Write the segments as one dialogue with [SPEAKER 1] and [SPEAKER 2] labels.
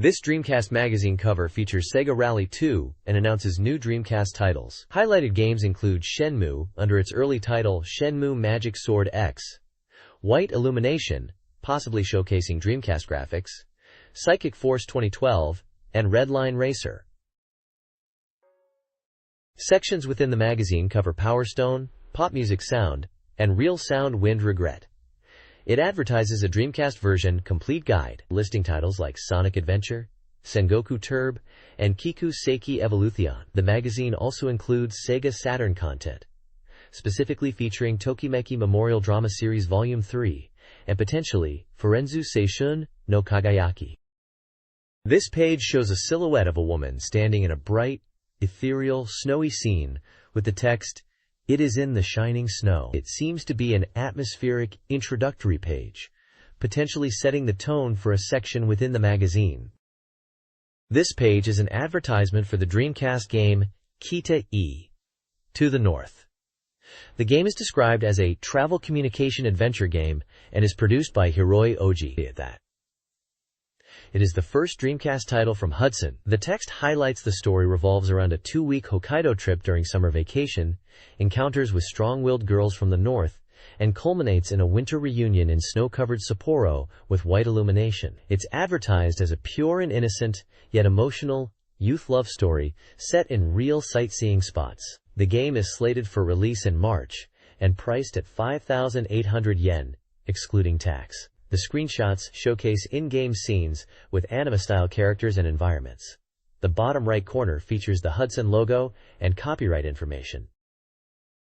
[SPEAKER 1] This Dreamcast Magazine cover features Sega Rally 2 and announces new Dreamcast titles. Highlighted games include Shenmue, under its early title Shenmue Magic Sword X, White Illumination, possibly showcasing Dreamcast graphics, Psychic Force 2012, and Redline Racer. Sections within the magazine cover Power Stone, Pop Music Sound, and Real Sound Wind Regret. It advertises a Dreamcast version complete guide, listing titles like Sonic Adventure, Sengoku Turbo, and Kiku Seiki Evolution. The magazine also includes Sega Saturn content, specifically featuring Tokimeki Memorial Drama Series Volume 3, and potentially Furenzu Seishun no Kagayaki. This page shows a silhouette of a woman standing in a bright, ethereal, snowy scene with the text, "It is in the shining snow." It seems to be an atmospheric introductory page, potentially setting the tone for a section within the magazine. This page is an advertisement for the Dreamcast game Kita-e, To the North. The game is described as a travel communication adventure game and is produced by Hiroi Oji. It is the first Dreamcast title from Hudson. The text highlights the story revolves around a 2-week Hokkaido trip during summer vacation, encounters with strong-willed girls from the north, and culminates in a winter reunion in snow-covered Sapporo with White Illumination. It's advertised as a pure and innocent, yet emotional, youth love story set in real sightseeing spots. The game is slated for release in March and priced at 5,800 yen, excluding tax. The screenshots showcase in-game scenes with anime-style characters and environments. The bottom right corner features the Hudson logo and copyright information.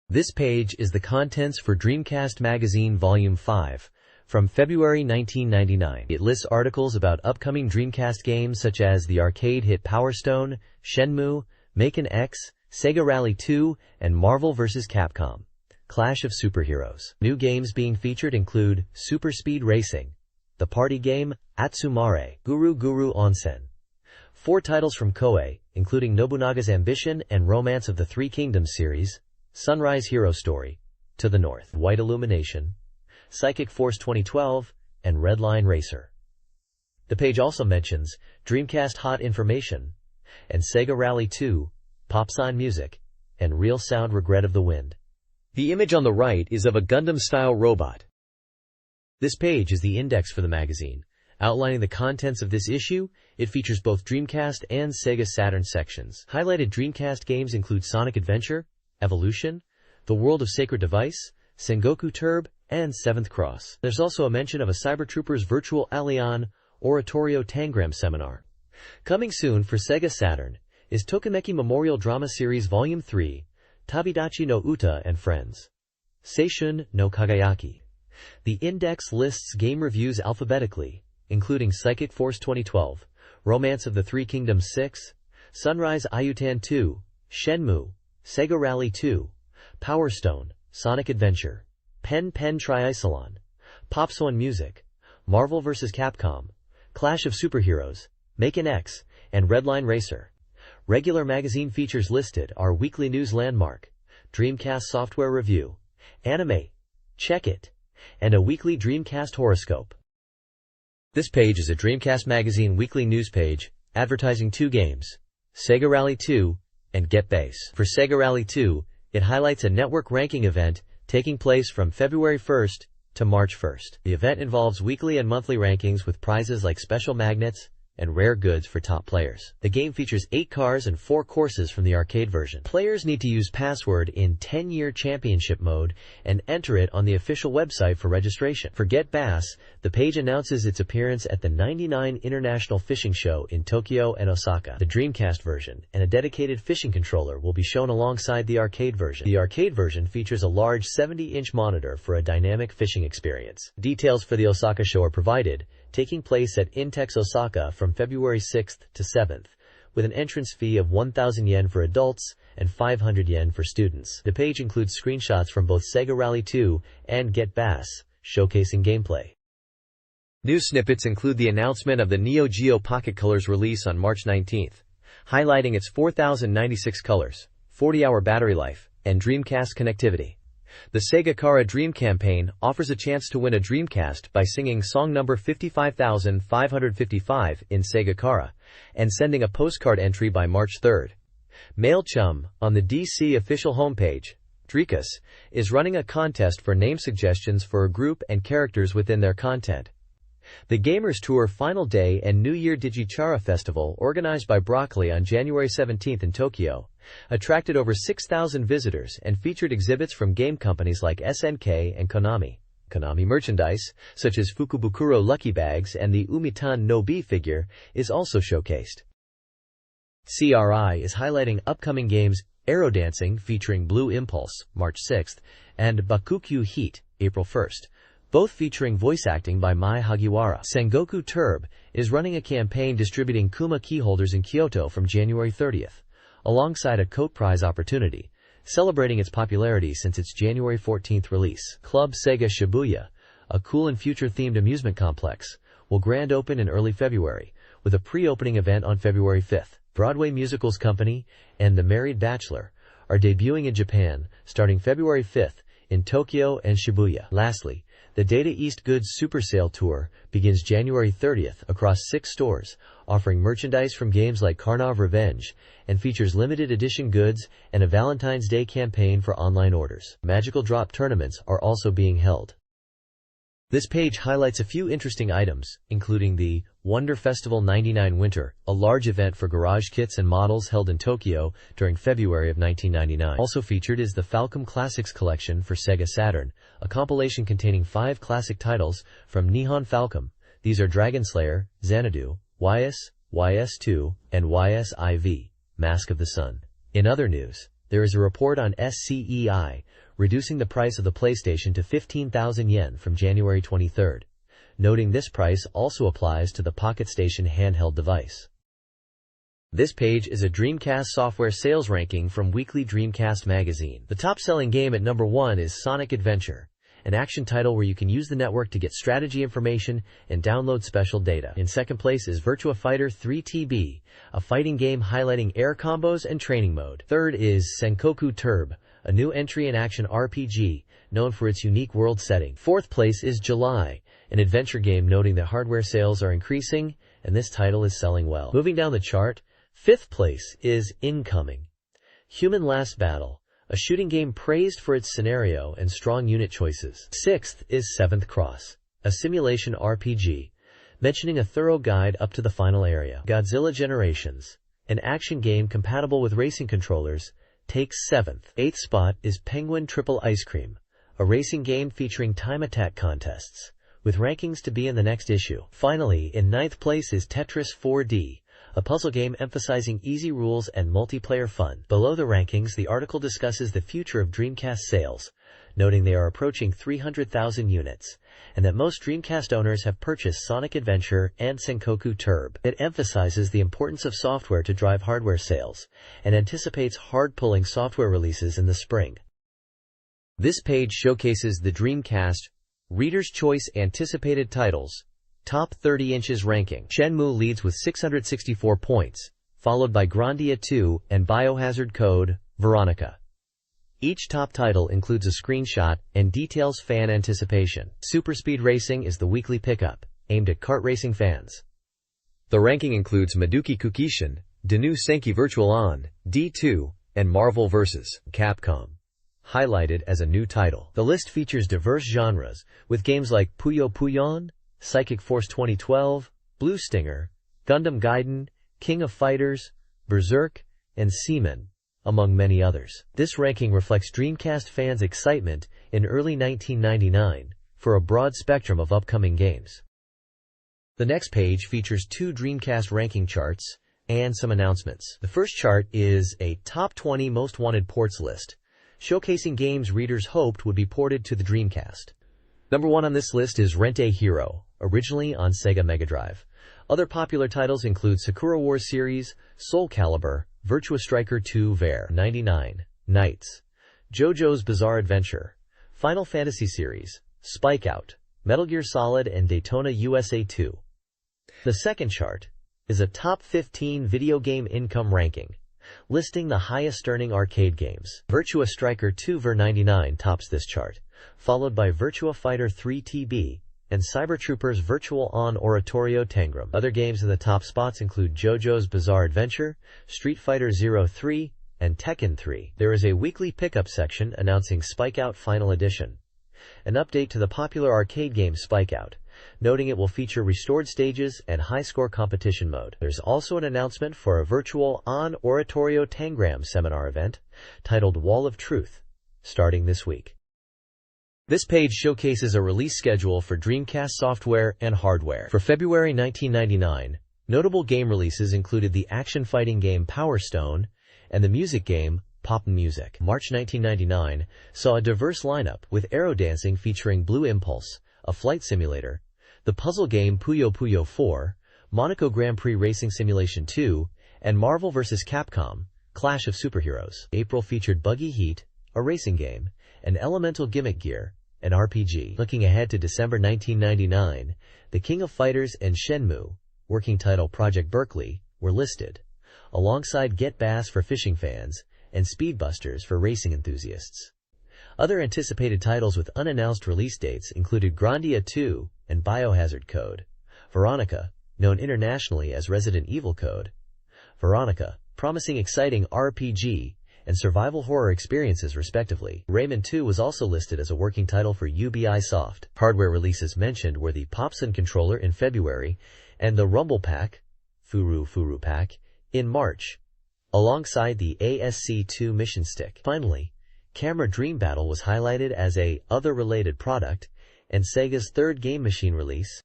[SPEAKER 1] This page is the contents for Dreamcast Magazine Volume 5 from February 1999. It lists articles about upcoming Dreamcast games such as the arcade hit Power Stone, Shenmue, Maken X, Sega Rally 2, and Marvel vs. Capcom Clash of Superheroes. New games being featured include Super Speed Racing, the party game Atsumare, Guru Guru Onsen. 4 titles from Koei, including Nobunaga's Ambition and Romance of the Three Kingdoms series, Sunrise Hero Story, To the North, White Illumination, Psychic Force 2012, and Redline Racer. The page also mentions Dreamcast Hot Information and Sega Rally 2, Pop Sign Music, and Real Sound Regret of the Wind. The image on the right is of a Gundam-style robot. This page is the index for the magazine. Outlining the contents of this issue, it features both Dreamcast and Sega Saturn sections. Highlighted Dreamcast games include Sonic Adventure, Evolution, The World of Sacred Device, Sengoku Turbo, and Seventh Cross. There's also a mention of a Cybertroopers Virtual Allian Oratorio Tangram Seminar. Coming soon for Sega Saturn is Tokimeki Memorial Drama Series Volume 3, Tabidachi no Uta and Friends, Seishun no Kagayaki. The index lists game reviews alphabetically, including Psychic Force 2012, Romance of the Three Kingdoms 6, Sunrise Ayutan 2, Shenmue, Sega Rally 2, Power Stone, Sonic Adventure, Pen Pen Triicelon, Popsoin Music, Marvel vs. Capcom, Clash of Superheroes, Maken X, and Redline Racer. Regular magazine features listed are Weekly News Landmark, Dreamcast Software Review, Anime, Check It, and a weekly Dreamcast horoscope. This page is a Dreamcast Magazine weekly news page, advertising 2 games, Sega Rally 2 and Get Base. For Sega Rally 2, it highlights a network ranking event taking place from February 1st to March 1st. The event involves weekly and monthly rankings with prizes like special magnets and rare goods for top players. The game features 8 cars and 4 courses from the arcade version. Players need to use password in 10-year championship mode and enter it on the official website for registration. For Get Bass, the page announces its appearance at the 99 International Fishing Show in Tokyo and Osaka. The Dreamcast version and a dedicated fishing controller will be shown alongside the arcade version. The arcade version features a large 70-inch monitor for a dynamic fishing experience. Details for the Osaka show are provided, taking place at Intex Osaka from February 6th to 7th, with an entrance fee of 1,000 yen for adults and 500 yen for students. The page includes screenshots from both Sega Rally 2 and Get Bass, showcasing gameplay. News snippets include the announcement of the Neo Geo Pocket Color's release on March 19th, highlighting its 4,096 colors, 40-hour battery life, and Dreamcast connectivity. The Sega Kara Dream campaign offers a chance to win a Dreamcast by singing song number 55,555 in Sega Kara and sending a postcard entry by March 3rd. MailChimp, on the DC official homepage, Dreamcast, is running a contest for name suggestions for a group and characters within their content. The Gamers Tour Final Day and New Year Digichara Festival, organized by Broccoli on January 17 in Tokyo, attracted over 6,000 visitors and featured exhibits from game companies like SNK and Konami. Konami merchandise, such as Fukubukuro Lucky Bags and the Umitan no Bi figure, is also showcased. CRI is highlighting upcoming games Aero Dancing featuring Blue Impulse, March 6th, and Bakukyu Heat, April 1st. Both featuring voice acting by Mai Hagiwara. Sengoku Turb is running a campaign distributing Kuma keyholders in Kyoto from January 30th, alongside a Coat Prize opportunity, celebrating its popularity since its January 14th release. Club Sega Shibuya, a cool and future-themed amusement complex, will grand open in early February, with a pre-opening event on February 5th. Broadway Musicals Company and The Married Bachelor are debuting in Japan, starting February 5th in Tokyo and Shibuya. Lastly, the Data East Goods Super Sale Tour begins January 30th across 6 stores, offering merchandise from games like Karnov Revenge, and features limited edition goods and a Valentine's Day campaign for online orders. Magical Drop tournaments are also being held. This page highlights a few interesting items, including the Wonder Festival 99 Winter, a large event for garage kits and models held in Tokyo during February of 1999. Also featured is the Falcom Classics Collection for Sega Saturn, a compilation containing 5 classic titles from Nihon Falcom. These are Dragon Slayer, Xanadu, YS, YS2, and YSIV, Mask of the Sun. In other news, there is a report on SCEI, reducing the price of the PlayStation to 15,000 yen from January 23rd, noting this price also applies to the Pocket Station handheld device. This page is a Dreamcast software sales ranking from Weekly Dreamcast Magazine. The top-selling game at number 1 is Sonic Adventure, an action title where you can use the network to get strategy information and download special data. In second place is Virtua Fighter 3 TB, a fighting game highlighting air combos and training mode. Third is Sengoku Turb, a new entry-in-action RPG known for its unique world setting. Fourth place is July, an adventure game noting that hardware sales are increasing and this title is selling well. Moving down the chart, fifth place is Incoming, Human Last Battle, a shooting game praised for its scenario and strong unit choices. Sixth is Seventh Cross, a simulation RPG, mentioning a thorough guide up to the final area. Godzilla Generations, an action game compatible with racing controllers, takes 7th. Eighth spot is Penguin Triple Ice Cream, a racing game featuring time attack contests, with rankings to be in the next issue. Finally, in 9th place is Tetris 4D, a puzzle game emphasizing easy rules and multiplayer fun. Below the rankings, the article discusses the future of Dreamcast sales, noting they are approaching 300,000 units, and that most Dreamcast owners have purchased Sonic Adventure and Sengoku Turb. It emphasizes the importance of software to drive hardware sales, and anticipates hard-pulling software releases in the spring. This page showcases the Dreamcast Reader's Choice Anticipated Titles Top 30 Inches Ranking. Shenmue leads with 664 points, followed by Grandia 2 and Biohazard Code Veronica. Each top title includes a screenshot and details fan anticipation. Super Speed Racing is the weekly pickup, aimed at kart racing fans. The ranking includes Madoki Kukishin, Denu Senki Virtual On, D2, and Marvel vs. Capcom, highlighted as a new title. The list features diverse genres, with games like Puyo Puyon, Psychic Force 2012, Blue Stinger, Gundam Gaiden, King of Fighters, Berserk, and Seaman, among many others. This ranking reflects Dreamcast fans' excitement in early 1999 for a broad spectrum of upcoming games. The next page features 2 Dreamcast ranking charts and some announcements. The first chart is a top 20 most wanted ports list, showcasing games readers hoped would be ported to the Dreamcast. Number 1 on this list is Rent a Hero, originally on Sega Mega Drive. Other popular titles include Sakura Wars series, Soul Calibur, Virtua Striker 2 Ver 99, Knights, JoJo's Bizarre Adventure, Final Fantasy series, Spike Out, Metal Gear Solid, and Daytona USA 2. The second chart is a top 15 video game income ranking, listing the highest-earning arcade games. Virtua Striker 2 Ver99 tops this chart, followed by Virtua Fighter 3 TB and Cybertroopers Virtual On Oratorio Tangram. Other games in the top spots include JoJo's Bizarre Adventure, Street Fighter 03, and Tekken 3. There is a weekly pickup section announcing Spike Out Final Edition, an update to the popular arcade game Spike Out, noting it will feature restored stages and high-score competition mode. There's also an announcement for a Virtual On Oratorio Tangram seminar event titled Wall of Truth, starting this week. This page showcases a release schedule for Dreamcast software and hardware. For February 1999, notable game releases included the action-fighting game Power Stone and the music game Pop Music. March 1999 saw a diverse lineup with Aero Dancing featuring Blue Impulse, a flight simulator, the puzzle game Puyo Puyo 4, Monaco Grand Prix Racing Simulation 2, and Marvel vs. Capcom, Clash of Superheroes. April featured Buggy Heat, a racing game, and Elemental Gimmick Gear, an RPG. Looking ahead to December 1999, The King of Fighters and Shenmue, working title Project Berkeley, were listed, alongside Get Bass for fishing fans and Speedbusters for racing enthusiasts. Other anticipated titles with unannounced release dates included Grandia 2 and Biohazard Code, Veronica, known internationally as Resident Evil Code, Veronica, promising exciting RPG and survival horror experiences respectively. Rayman 2 was also listed as a working title for Ubisoft. Hardware releases mentioned were the Popsun controller in February and the Rumble Pack, Furu Pack, in March, alongside the ASC2 Mission Stick. Finally, Camera Dream Battle was highlighted as a other related product and Sega's third game machine release.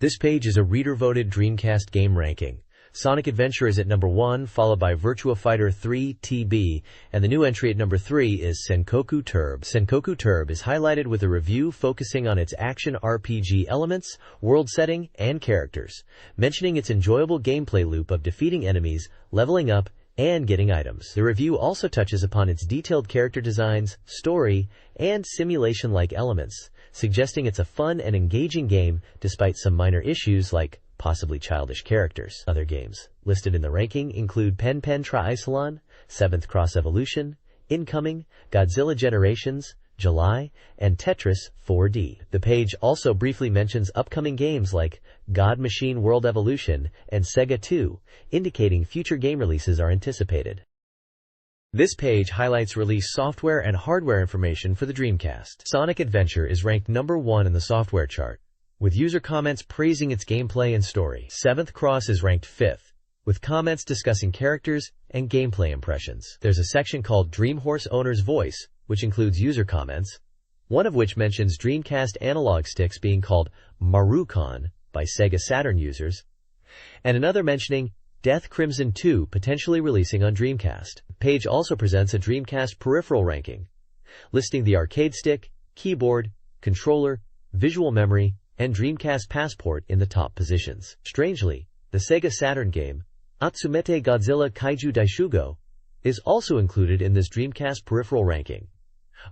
[SPEAKER 1] This page is a reader-voted Dreamcast game ranking. Sonic Adventure is at number 1, followed by Virtua Fighter 3 TB, and the new entry at number 3 is Senkoku Turb. Senkoku Turb is highlighted with a review focusing on its action RPG elements, world setting, and characters, mentioning its enjoyable gameplay loop of defeating enemies, leveling up, and getting items. The review also touches upon its detailed character designs, story, and simulation-like elements, suggesting it's a fun and engaging game despite some minor issues like possibly childish characters. Other games listed in the ranking include Pen Pen Tri-Isolon, 7th Cross Evolution, Incoming, Godzilla Generations, July, and Tetris 4D. The page also briefly mentions upcoming games like God Machine World Evolution and Sega 2, indicating future game releases are anticipated. This page highlights release software and hardware information for the Dreamcast. Sonic Adventure is ranked number 1 in the software chart, with user comments praising its gameplay and story. 7th Cross is ranked 5th, with comments discussing characters and gameplay impressions. There's a section called Dreamhorse Owner's Voice, which includes user comments, one of which mentions Dreamcast analog sticks being called Marucon by Sega Saturn users, and another mentioning Death Crimson 2 potentially releasing on Dreamcast. The page also presents a Dreamcast peripheral ranking, listing the arcade stick, keyboard, controller, visual memory, and Dreamcast Passport in the top positions. Strangely, the Sega Saturn game, Atsumete Godzilla Kaiju Daishugo, is also included in this Dreamcast peripheral ranking.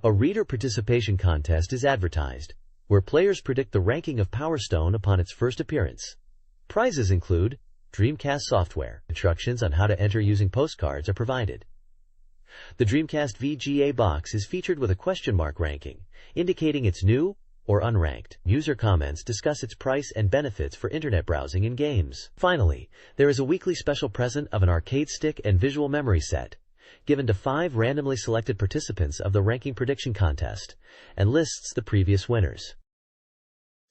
[SPEAKER 1] A reader participation contest is advertised, where players predict the ranking of Power Stone upon its first appearance. Prizes include Dreamcast software. Instructions on how to enter using postcards are provided. The Dreamcast VGA box is featured with a question mark ranking, indicating it's new or unranked. User comments discuss its price and benefits for internet browsing and games. Finally, there is a weekly special present of an arcade stick and visual memory set, given to 5 randomly selected participants of the ranking prediction contest, and lists the previous winners.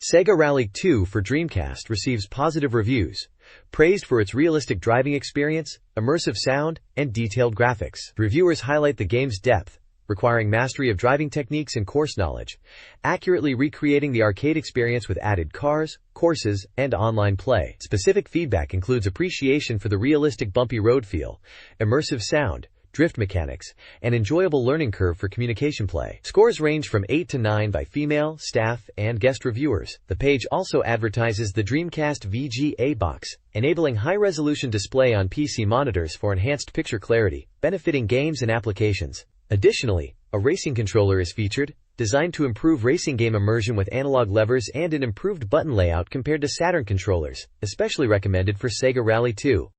[SPEAKER 1] Sega Rally 2 for Dreamcast receives positive reviews, praised for its realistic driving experience, immersive sound, and detailed graphics. Reviewers highlight the game's depth, requiring mastery of driving techniques and course knowledge, accurately recreating the arcade experience with added cars, courses, and online play. Specific feedback includes appreciation for the realistic bumpy road feel, immersive sound, drift mechanics, and enjoyable learning curve for communication play. Scores range from 8 to 9 by female, staff, and guest reviewers. The page also advertises the Dreamcast VGA box, enabling high-resolution display on PC monitors for enhanced picture clarity, benefiting games and applications. Additionally, a racing controller is featured, designed to improve racing game immersion with analog levers and an improved button layout compared to Saturn controllers, especially recommended for Sega Rally 2.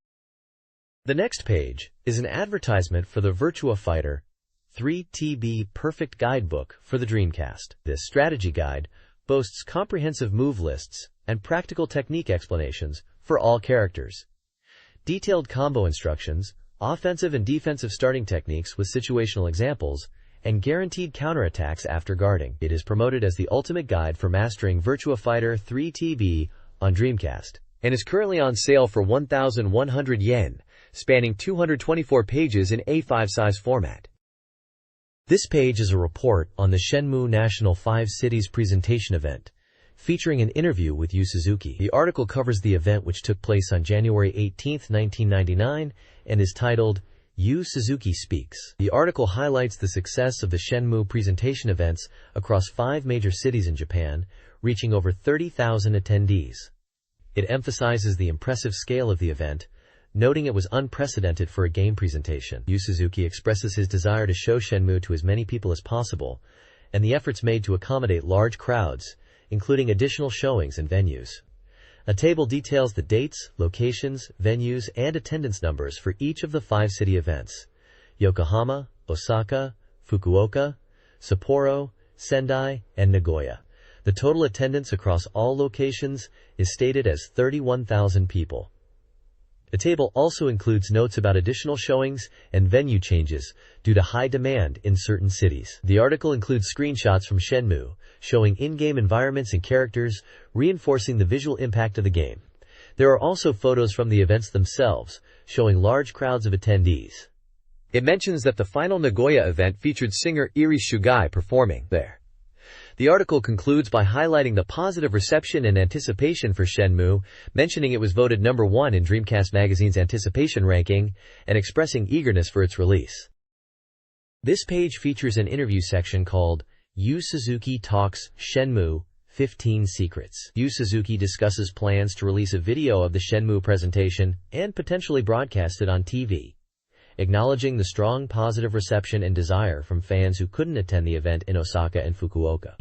[SPEAKER 1] The next page is an advertisement for the Virtua Fighter 3TB Perfect Guidebook for the Dreamcast. This strategy guide boasts comprehensive move lists and practical technique explanations for all characters. Detailed combo instructions, offensive and defensive starting techniques with situational examples, and guaranteed counterattacks after guarding. It is promoted as the ultimate guide for mastering Virtua Fighter 3TB on Dreamcast, and is currently on sale for 1,100 yen, spanning 224 pages in A5 size format. This page is a report on the Shenmue National 5 Cities presentation event, featuring an interview with Yu Suzuki. The article covers the event, which took place on January 18, 1999, and is titled, Yu Suzuki Speaks. The article highlights the success of the Shenmue presentation events across 5 major cities in Japan, reaching over 30,000 attendees. It emphasizes the impressive scale of the event, noting it was unprecedented for a game presentation. Yu Suzuki expresses his desire to show Shenmue to as many people as possible, and the efforts made to accommodate large crowds, including additional showings and venues. A table details the dates, locations, venues, and attendance numbers for each of the 5 city events: Yokohama, Osaka, Fukuoka, Sapporo, Sendai, and Nagoya. The total attendance across all locations is stated as 31,000 people. The table also includes notes about additional showings and venue changes due to high demand in certain cities. The article includes screenshots from Shenmue, showing in-game environments and characters, reinforcing the visual impact of the game. There are also photos from the events themselves, showing large crowds of attendees. It mentions that the final Nagoya event featured singer Iri Shugai performing there. The article concludes by highlighting the positive reception and anticipation for Shenmue, mentioning it was voted number 1 in Dreamcast Magazine's anticipation ranking, and expressing eagerness for its release. This page features an interview section called Yu Suzuki Talks Shenmue 15 Secrets. Yu Suzuki discusses plans to release a video of the Shenmue presentation and potentially broadcast it on TV. Acknowledging the strong positive reception and desire from fans who couldn't attend the event in Osaka and Fukuoka.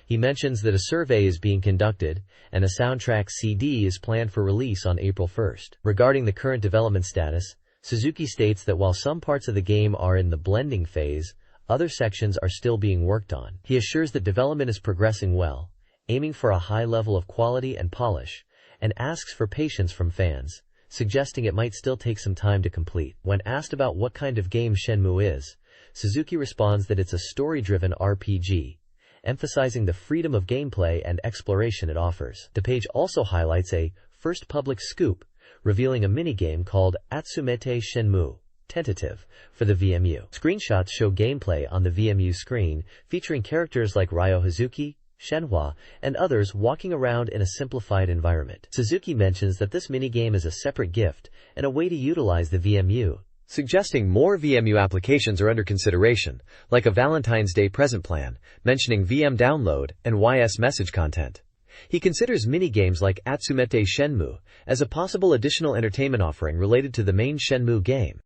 [SPEAKER 1] He mentions that a survey is being conducted and a soundtrack CD is planned for release on April 1st. Regarding the current development status, Suzuki states that while some parts of the game are in the blending phase, other sections are still being worked on. He assures that development is progressing well, aiming for a high level of quality and polish, and asks for patience from fans, suggesting it might still take some time to complete. When asked about what kind of game Shenmue is, Suzuki responds that it's a story-driven RPG, emphasizing the freedom of gameplay and exploration it offers. The page also highlights a first public scoop, revealing a minigame called Atsumete Shenmue, tentative, for the VMU. Screenshots show gameplay on the VMU screen, featuring characters like Ryo Hazuki, Shenhua, and others walking around in a simplified environment. Suzuki mentions that this minigame is a separate gift and a way to utilize the VMU, suggesting more VMU applications are under consideration, like a Valentine's Day present plan, mentioning VM download and YS message content. He considers minigames like Atsumete Shenmue as a possible additional entertainment offering related to the main Shenmue game.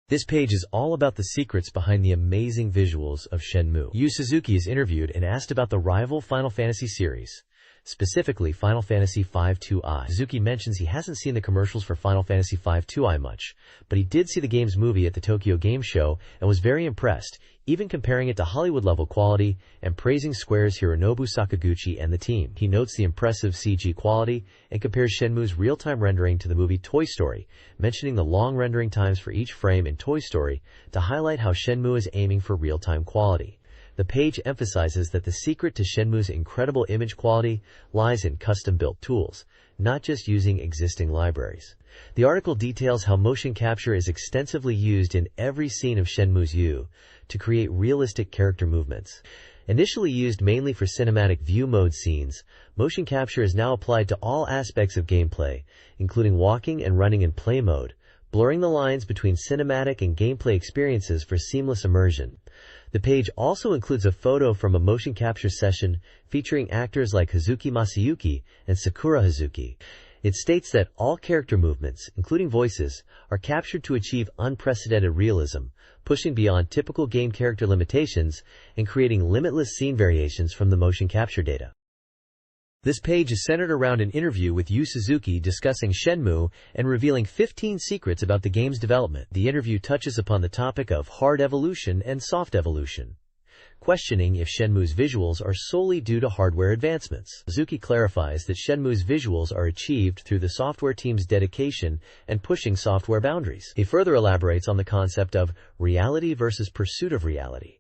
[SPEAKER 1] This page is all about the secrets behind the amazing visuals of Shenmue. Yu Suzuki is interviewed and asked about the rival Final Fantasy series, specifically Final Fantasy V-2i. Suzuki mentions he hasn't seen the commercials for Final Fantasy V-2i much, but he did see the game's movie at the Tokyo Game Show and was very impressed, even comparing it to Hollywood-level quality and praising Square's Hironobu Sakaguchi and the team. He notes the impressive CG quality and compares Shenmue's real-time rendering to the movie Toy Story, mentioning the long rendering times for each frame in Toy Story to highlight how Shenmue is aiming for real-time quality. The page emphasizes that the secret to Shenmue's incredible image quality lies in custom-built tools, not just using existing libraries. The article details how motion capture is extensively used in every scene of Shenmue's U to create realistic character movements. Initially used mainly for cinematic view mode scenes, motion capture is now applied to all aspects of gameplay, including walking and running in play mode, blurring the lines between cinematic and gameplay experiences for seamless immersion. The page also includes a photo from a motion capture session featuring actors like Hazuki Masayuki and Sakura Hazuki. It states that all character movements, including voices, are captured to achieve unprecedented realism, pushing beyond typical game character limitations and creating limitless scene variations from the motion capture data. This page is centered around an interview with Yu Suzuki discussing Shenmue and revealing 15 secrets about the game's development. The interview touches upon the topic of hard evolution and soft evolution, questioning if Shenmue's visuals are solely due to hardware advancements. Suzuki clarifies that Shenmue's visuals are achieved through the software team's dedication and pushing software boundaries. He further elaborates on the concept of reality versus pursuit of reality,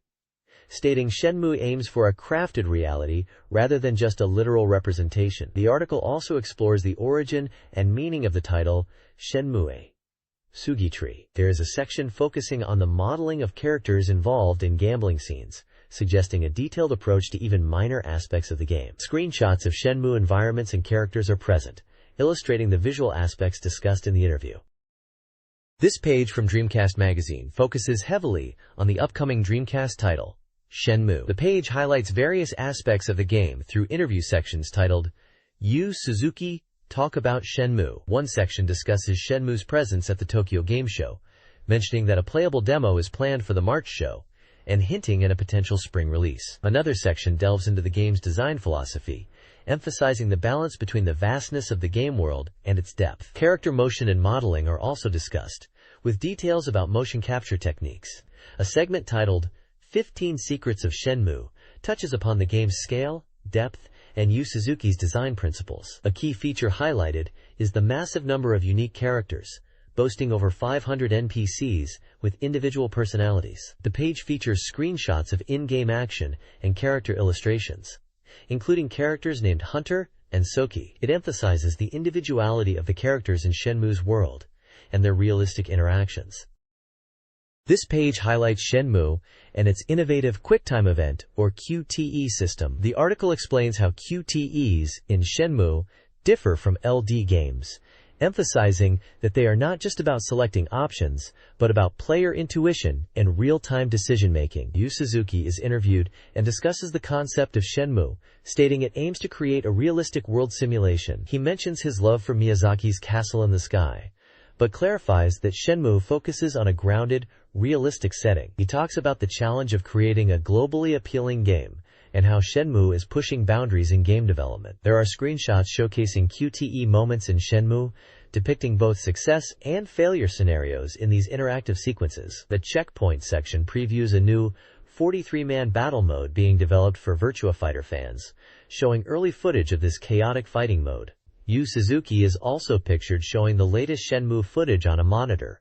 [SPEAKER 1] stating Shenmue aims for a crafted reality rather than just a literal representation. The article also explores the origin and meaning of the title Shenmue Sugi-tree. There is a section focusing on the modeling of characters involved in gambling scenes, suggesting a detailed approach to even minor aspects of the game. Screenshots of Shenmue environments and characters are present, illustrating the visual aspects discussed in the interview. This page from Dreamcast Magazine focuses heavily on the upcoming Dreamcast title, Shenmue. The page highlights various aspects of the game through interview sections titled, Yu Suzuki Talk About Shenmue. One section discusses Shenmue's presence at the Tokyo Game Show, mentioning that a playable demo is planned for the March show, and hinting at a potential spring release. Another section delves into the game's design philosophy, emphasizing the balance between the vastness of the game world and its depth. Character motion and modeling are also discussed, with details about motion capture techniques. A segment titled 15 Secrets of Shenmue touches upon the game's scale, depth, and Yu Suzuki's design principles. A key feature highlighted is the massive number of unique characters, boasting over 500 NPCs with individual personalities. The page features screenshots of in-game action and character illustrations, including characters named Hunter and Soki. It emphasizes the individuality of the characters in Shenmue's world and their realistic interactions. This page highlights Shenmue and its innovative QuickTime event, or QTE system. The article explains how QTEs in Shenmue differ from LD games, emphasizing that they are not just about selecting options, but about player intuition and real-time decision-making. Yu Suzuki is interviewed and discusses the concept of Shenmue, stating it aims to create a realistic world simulation. He mentions his love for Miyazaki's Castle in the Sky, but clarifies that Shenmue focuses on a grounded, realistic setting. He talks about the challenge of creating a globally appealing game and how Shenmue is pushing boundaries in game development. There are screenshots showcasing QTE moments in Shenmue, depicting both success and failure scenarios in these interactive sequences. The checkpoint section previews a new 43-man battle mode being developed for Virtua Fighter fans, showing early footage of this chaotic fighting mode. Yu Suzuki is also pictured showing the latest Shenmue footage on a monitor.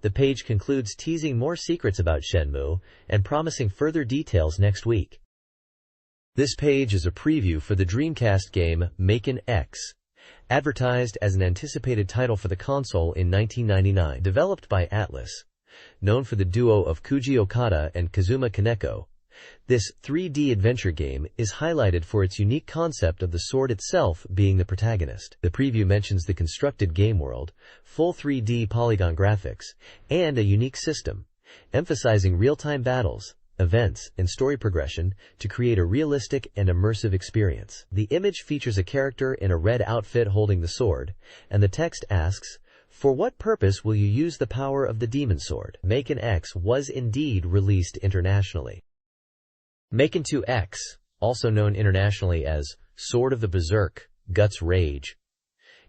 [SPEAKER 1] The page concludes teasing more secrets about Shenmue and promising further details next week. This page is a preview for the Dreamcast game Maken X, advertised as an anticipated title for the console in 1999. Developed by Atlas, known for the duo of Koji Okada and Kazuma Kaneko, this 3D adventure game is highlighted for its unique concept of the sword itself being the protagonist. The preview mentions the constructed game world, full 3D polygon graphics, and a unique system, emphasizing real-time battles, events, and story progression to create a realistic and immersive experience. The image features a character in a red outfit holding the sword, and the text asks, "For what purpose will you use the power of the demon sword?" Maken X was indeed released internationally. Maken 2X, also known internationally as Sword of the Berserk, Guts Rage,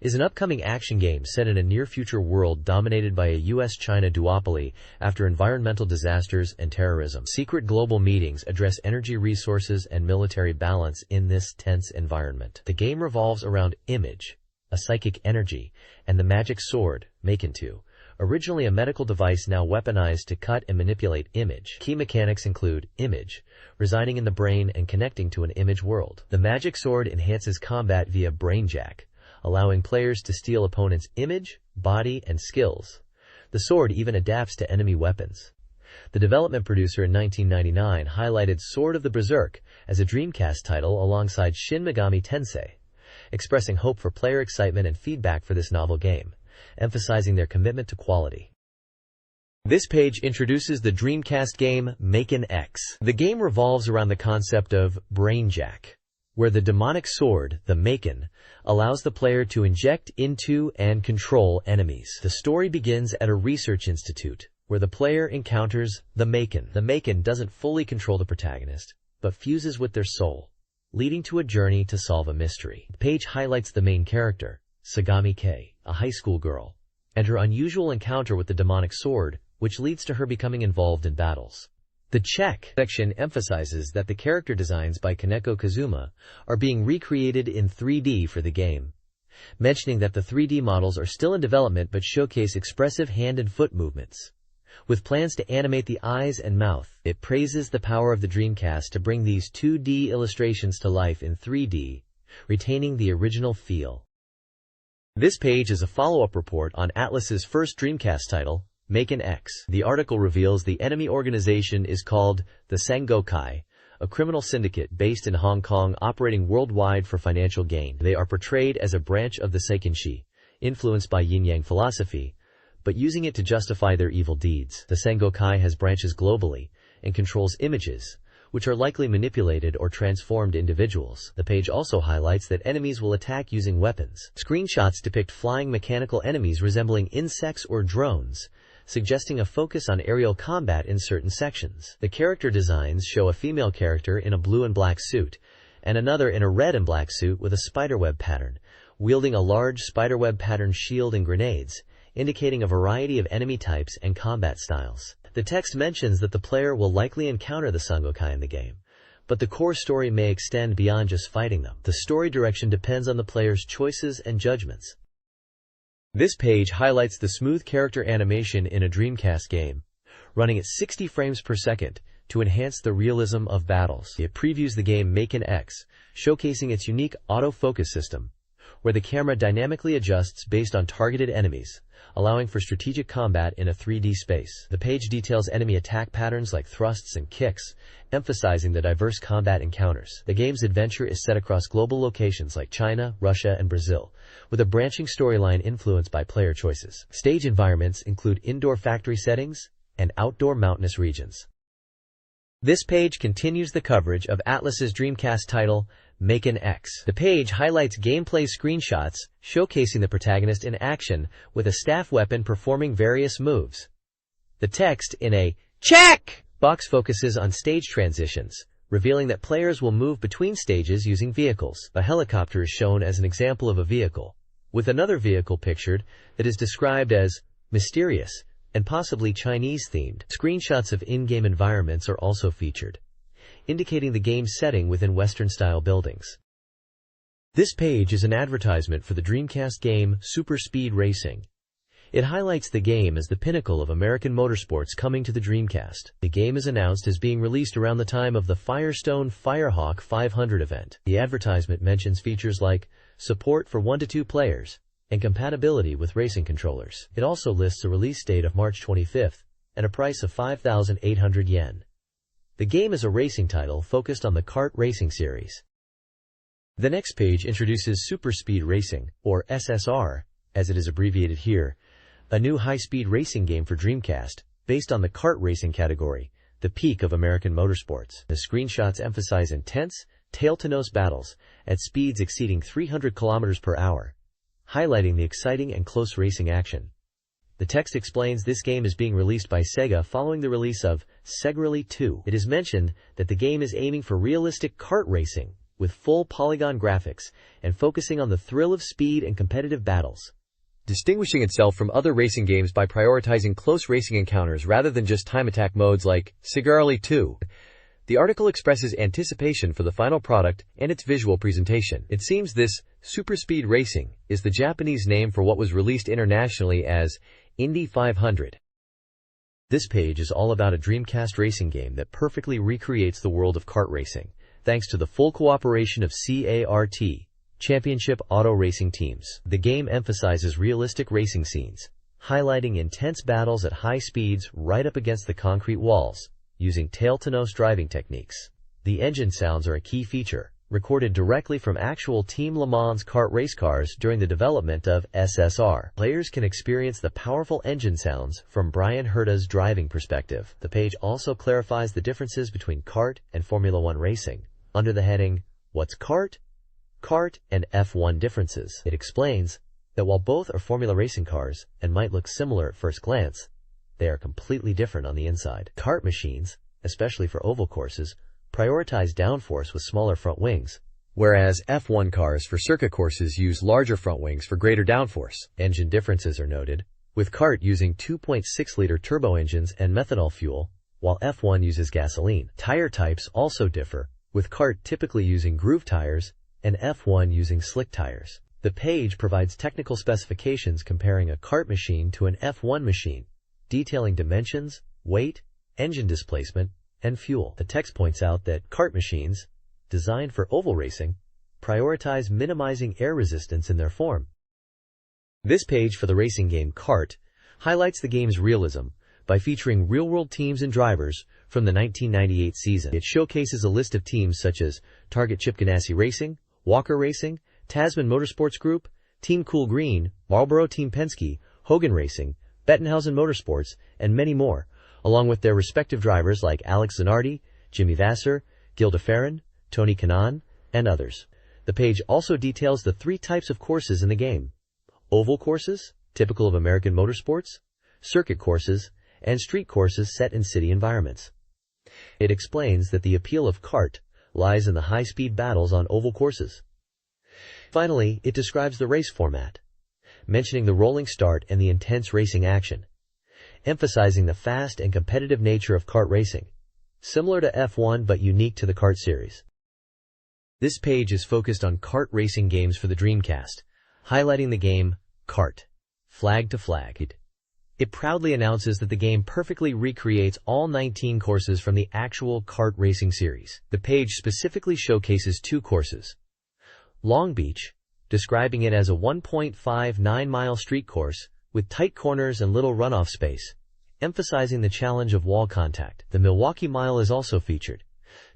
[SPEAKER 1] is an upcoming action game set in a near-future world dominated by a US-China duopoly after environmental disasters and terrorism. Secret global meetings address energy resources and military balance in this tense environment. The game revolves around Image, a psychic energy, and the magic sword, Maken 2, originally a medical device now weaponized to cut and manipulate Image. Key mechanics include Image, residing in the brain and connecting to an Image world. The magic sword enhances combat via brainjack, allowing players to steal opponents' image, body, and skills. The sword even adapts to enemy weapons. The development producer in 1999 highlighted Sword of the Berserk as a Dreamcast title alongside Shin Megami Tensei, expressing hope for player excitement and feedback for this novel game, emphasizing their commitment to quality. This page introduces the Dreamcast game Maken X. The game revolves around the concept of brainjack, where the demonic sword, the Maken, allows the player to inject into and control enemies. The story begins at a research institute, where the player encounters the Maken. The Maken doesn't fully control the protagonist, but fuses with their soul, leading to a journey to solve a mystery. The page highlights the main character, Sagami Kei, a high school girl, and her unusual encounter with the demonic sword, which leads to her becoming involved in battles. The Check section emphasizes that the character designs by Kaneko Kazuma are being recreated in 3D for the game, mentioning that the 3D models are still in development but showcase expressive hand and foot movements. With plans to animate the eyes and mouth, it praises the power of the Dreamcast to bring these 2D illustrations to life in 3D, retaining the original feel. This page is a follow-up report on Atlus's first Dreamcast title, Maken X. The article reveals the enemy organization is called the Sangokai, a criminal syndicate based in Hong Kong operating worldwide for financial gain. They are portrayed as a branch of the Seikinshi, influenced by yin-yang philosophy, but using it to justify their evil deeds. The Sangokai has branches globally and controls images, which are likely manipulated or transformed individuals. The page also highlights that enemies will attack using weapons. Screenshots depict flying mechanical enemies resembling insects or drones, suggesting a focus on aerial combat in certain sections. The character designs show a female character in a blue and black suit, and another in a red and black suit with a spiderweb pattern, wielding a large spiderweb pattern shield and grenades, indicating a variety of enemy types and combat styles. The text mentions that the player will likely encounter the Sangokai in the game, but the core story may extend beyond just fighting them. The story direction depends on the player's choices and judgments. This page highlights the smooth character animation in a Dreamcast game, running at 60 frames per second to enhance the realism of battles. It previews the game Maken X, showcasing its unique autofocus system, where the camera dynamically adjusts based on targeted enemies, allowing for strategic combat in a 3D space. The page details enemy attack patterns like thrusts and kicks, emphasizing the diverse combat encounters. The game's adventure is set across global locations like China, Russia, and Brazil, with a branching storyline influenced by player choices. Stage environments include indoor factory settings and outdoor mountainous regions. This page continues the coverage of Atlus's Dreamcast title, Maken X. The page highlights gameplay screenshots showcasing the protagonist in action with a staff weapon performing various moves. The text in a check box focuses on stage transitions, revealing that players will move between stages using vehicles. A helicopter is shown as an example of a vehicle, with another vehicle pictured that is described as mysterious and possibly Chinese-themed. Screenshots of in-game environments are also featured, indicating the game's setting within Western-style buildings. This page is an advertisement for the Dreamcast game Super Speed Racing. It highlights the game as the pinnacle of American motorsports coming to the Dreamcast. The game is announced as being released around the time of the Firestone Firehawk 500 event. The advertisement mentions features like support for 1 to 2 players and compatibility with racing controllers. It also lists a release date of March 25th and a price of 5,800 yen. The game is a racing title focused on the kart racing series. The next page introduces Super Speed Racing, or SSR, as it is abbreviated here, a new high-speed racing game for Dreamcast, based on the kart racing category, the peak of American motorsports. The screenshots emphasize intense, tail-to-nose battles at speeds exceeding 300 km per hour, highlighting the exciting and close racing action. The text explains this game is being released by Sega following the release of Sega Rally 2. It is mentioned that the game is aiming for realistic kart racing, with full polygon graphics and focusing on the thrill of speed and competitive battles, distinguishing itself from other racing games by prioritizing close racing encounters rather than just time attack modes like Sega Rally 2. The article expresses anticipation for the final product and its visual presentation. It seems this Super Speed Racing is the Japanese name for what was released internationally as Indy 500. This page is all about a Dreamcast racing game that perfectly recreates the world of kart racing, thanks to the full cooperation of CART, Championship Auto Racing Teams. The game emphasizes realistic racing scenes, highlighting intense battles at high speeds right up against the concrete walls, using tail-to-nose driving techniques. The engine sounds are a key feature, recorded directly from actual Team Le Mans kart race cars during the development of SSR. Players can experience the powerful engine sounds from Brian Herta's driving perspective. The page also clarifies the differences between kart and Formula One racing, under the heading, What's Kart? Kart and F1 Differences. It explains that while both are Formula racing cars and might look similar at first glance, they are completely different on the inside. Kart machines, especially for oval courses, prioritize downforce with smaller front wings, whereas F1 cars for circuit courses use larger front wings for greater downforce. Engine differences are noted, with kart using 2.6-liter turbo engines and methanol fuel, while F1 uses gasoline. Tire types also differ, with kart typically using groove tires and F1 using slick tires. The page provides technical specifications comparing a kart machine to an F1 machine, detailing dimensions, weight, engine displacement, and fuel. The text points out that kart machines, designed for oval racing, prioritize minimizing air resistance in their form. This page for the racing game Kart highlights the game's realism by featuring real-world teams and drivers from the 1998 season. It showcases a list of teams such as Target Chip Ganassi Racing, Walker Racing, Tasman Motorsports Group, Team Cool Green, Marlboro Team Penske, Hogan Racing, Bettenhausen Motorsports, and many more, along with their respective drivers like Alex Zanardi, Jimmy Vasser, Gilda Ferrin, Tony Kanaan, and others. The page also details the 3 types of courses in the game: oval courses, typical of American motorsports, circuit courses, and street courses set in city environments. It explains that the appeal of kart lies in the high-speed battles on oval courses. Finally, it describes the race format, mentioning the rolling start and the intense racing action, emphasizing the fast and competitive nature of kart racing, similar to F1 but unique to the kart series. This page is focused on kart racing games for the Dreamcast, highlighting the game Kart, Flag to Flag. It proudly announces that the game perfectly recreates all 19 courses from the actual kart racing series. The page specifically showcases 2 courses. Long Beach, describing it as a 1.59-mile street course with tight corners and little runoff space, emphasizing the challenge of wall contact. The Milwaukee Mile is also featured,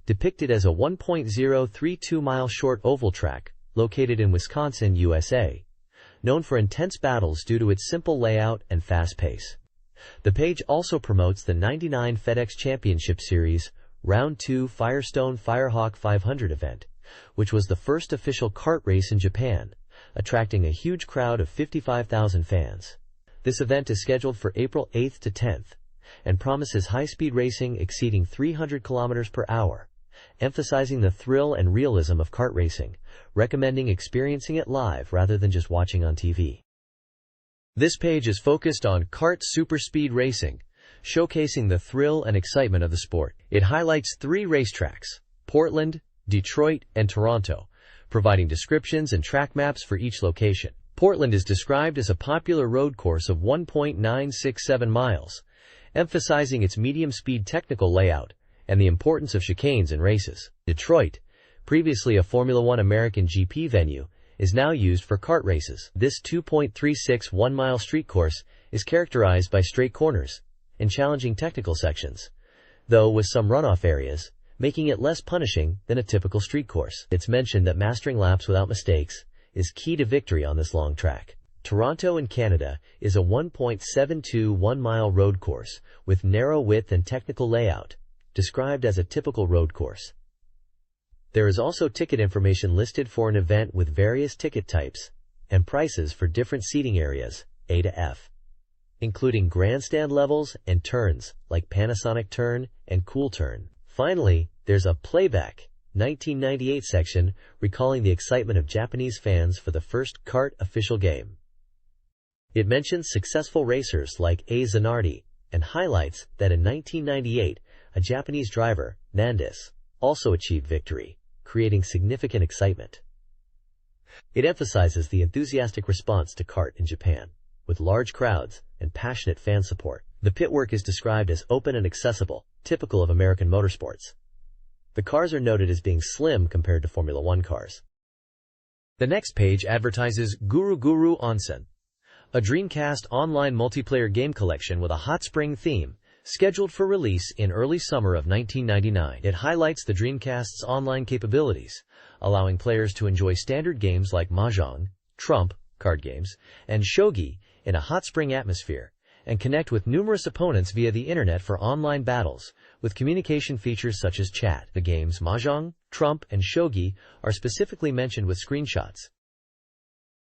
[SPEAKER 1] depicted as a 1.032-mile short oval track located in Wisconsin, USA, known for intense battles due to its simple layout and fast pace. The page also promotes the '99 FedEx Championship Series Round 2 Firestone Firehawk 500 event, which was the first official kart race in Japan, attracting a huge crowd of 55,000 fans. This event is scheduled for April 8th to 10th and promises high-speed racing exceeding 300 kilometers per hour, emphasizing the thrill and realism of kart racing, recommending experiencing it live rather than just watching on TV. This page is focused on kart superspeed racing, showcasing the thrill and excitement of the sport. It highlights 3 racetracks: Portland, Detroit, and Toronto, providing descriptions and track maps for each location. Portland is described as a popular road course of 1.967 miles, emphasizing its medium-speed technical layout and the importance of chicanes in races. Detroit, previously a Formula One American GP venue, is now used for kart races. This 2.361-mile street course is characterized by straight corners and challenging technical sections, though with some runoff areas, making it less punishing than a typical street course. It's mentioned that mastering laps without mistakes is key to victory on this long track. Toronto in Canada is a 1.721-mile road course with narrow width and technical layout, described as a typical road course. There is also ticket information listed for an event with various ticket types and prices for different seating areas, A to F, including grandstand levels and turns like Panasonic Turn and Cool Turn. Finally, there's a Playback 1998 section recalling the excitement of Japanese fans for the first kart official game. It mentions successful racers like A. Zanardi and highlights that in 1998, a Japanese driver, Nandis, also achieved victory, creating significant excitement. It emphasizes the enthusiastic response to kart in Japan, with large crowds and passionate fan support. The pitwork is described as open and accessible, typical of American motorsports. The cars are noted as being slim compared to Formula One cars. The next page advertises Guru Guru Onsen, a Dreamcast online multiplayer game collection with a hot spring theme, scheduled for release in early summer of 1999. It highlights the Dreamcast's online capabilities, allowing players to enjoy standard games like Mahjong, Trump, card games, and Shogi in a hot spring atmosphere, and connect with numerous opponents via the internet for online battles, with communication features such as chat. The games Mahjong, Trump, and Shogi are specifically mentioned with screenshots.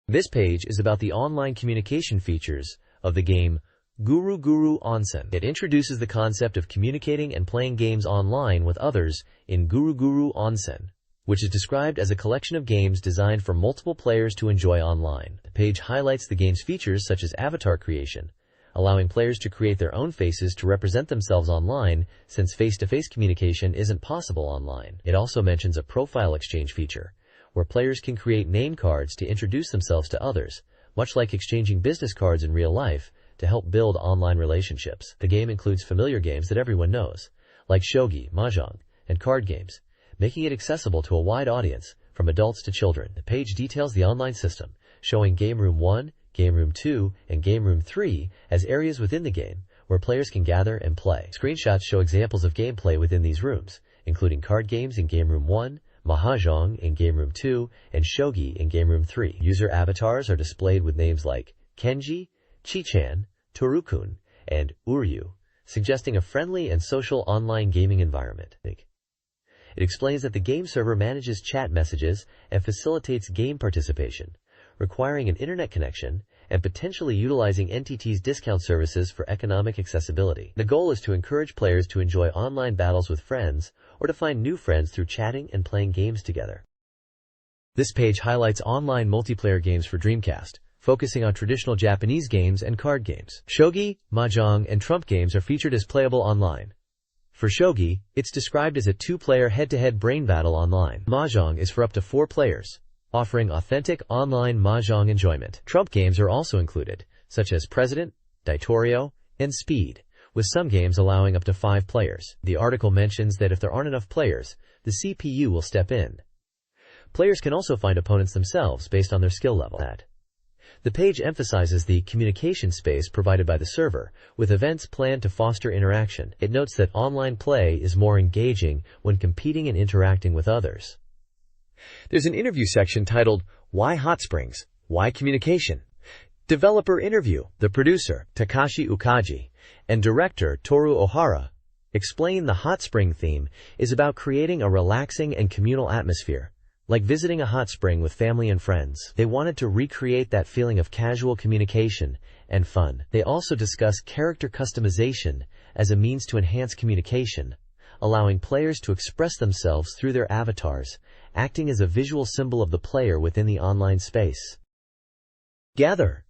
[SPEAKER 1] This page is about the online communication features of the game Guru Guru Onsen. It introduces the concept of communicating and playing games online with others in Guru Guru Onsen, which is described as a collection of games designed for multiple players to enjoy online. The page highlights the game's features such as avatar creation, allowing players to create their own faces to represent themselves online since face-to-face communication isn't possible online. It also mentions a profile exchange feature, where players can create name cards to introduce themselves to others, much like exchanging business cards in real life, to help build online relationships. The game includes familiar games that everyone knows, like shogi, mahjong, and card games, making it accessible to a wide audience, from adults to children. The page details the online system, showing Game Room 1, Game Room 2, and Game Room 3 as areas within the game where players can gather and play. Screenshots show examples of gameplay within these rooms, including card games in Game Room 1, mahjong in Game Room 2, and shogi in Game Room 3. User avatars are displayed with names like Kenji, Chichan, Torukun, and Uryu, suggesting a friendly and social online gaming environment. It explains that the game server manages chat messages and facilitates game participation, requiring an internet connection and potentially utilizing NTT's discount services for economic accessibility. The goal is to encourage players to enjoy online battles with friends or to find new friends through chatting and playing games together. This page highlights online multiplayer games for Dreamcast, focusing on traditional Japanese games and card games. Shogi, mahjong, and trump games are featured as playable online. For shogi, it's described as a two-player head-to-head brain battle online. Mahjong is for up to 4 players, offering authentic online mahjong enjoyment. Trump games are also included, such as President, Daitorio, and Speed, with some games allowing up to 5 players. The article mentions that if there aren't enough players, the CPU will step in. Players can also find opponents themselves based on their skill level. The page emphasizes the communication space provided by the server, with events planned to foster interaction. It notes that online play is more engaging when competing and interacting with others. There's an interview section titled, Why Hot Springs? Why Communication? Developer interview. The producer, Takashi Ukaji, and director, Toru Ohara, explain the hot spring theme is about creating a relaxing and communal atmosphere, like visiting a hot spring with family and friends. They wanted to recreate that feeling of casual communication and fun. They also discuss character customization as a means to enhance communication, allowing players to express themselves through their avatars, acting as a visual symbol of the player within the online space. Gather!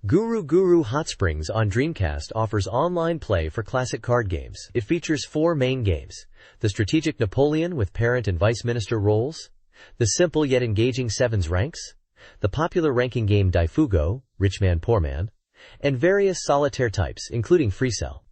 [SPEAKER 1] Guru Guru Hot Springs on Dreamcast offers online play for classic card games. It features 4 main games: the strategic Napoleon with parent and vice minister roles, the simple yet engaging Sevens Ranks, the popular ranking game Daifugo, Rich Man Poor Man, and various solitaire types, including Freecell.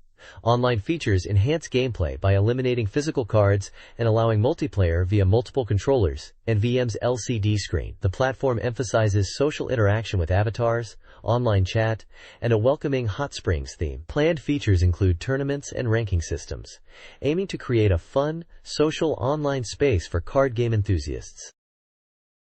[SPEAKER 1] Online features enhance gameplay by eliminating physical cards and allowing multiplayer via multiple controllers and VM's LCD screen. The platform emphasizes social interaction with avatars, online chat, and a welcoming hot springs theme. Planned features include tournaments and ranking systems, aiming to create a fun, social online space for card game enthusiasts.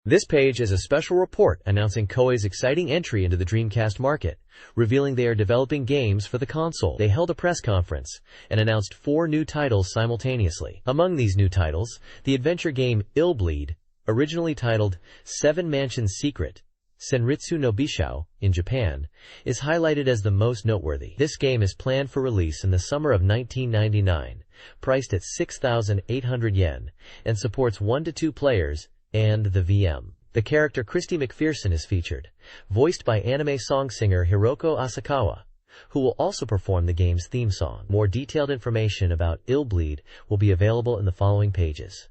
[SPEAKER 1] This page is a special report announcing Koei's exciting entry into the Dreamcast market, revealing they are developing games for the console. They held a press conference and announced 4 new titles simultaneously. Among these new titles, the adventure game Illbleed, originally titled Seven Mansions Secret, Senritsu no Bishou, in Japan, is highlighted as the most noteworthy. This game is planned for release in the summer of 1999, priced at 6,800 yen, and supports 1 to 2 players and the VM. The character Christy McPherson is featured, voiced by anime song singer Hiroko Asakawa, who will also perform the game's theme song. More detailed information about Illbleed will be available in the following pages.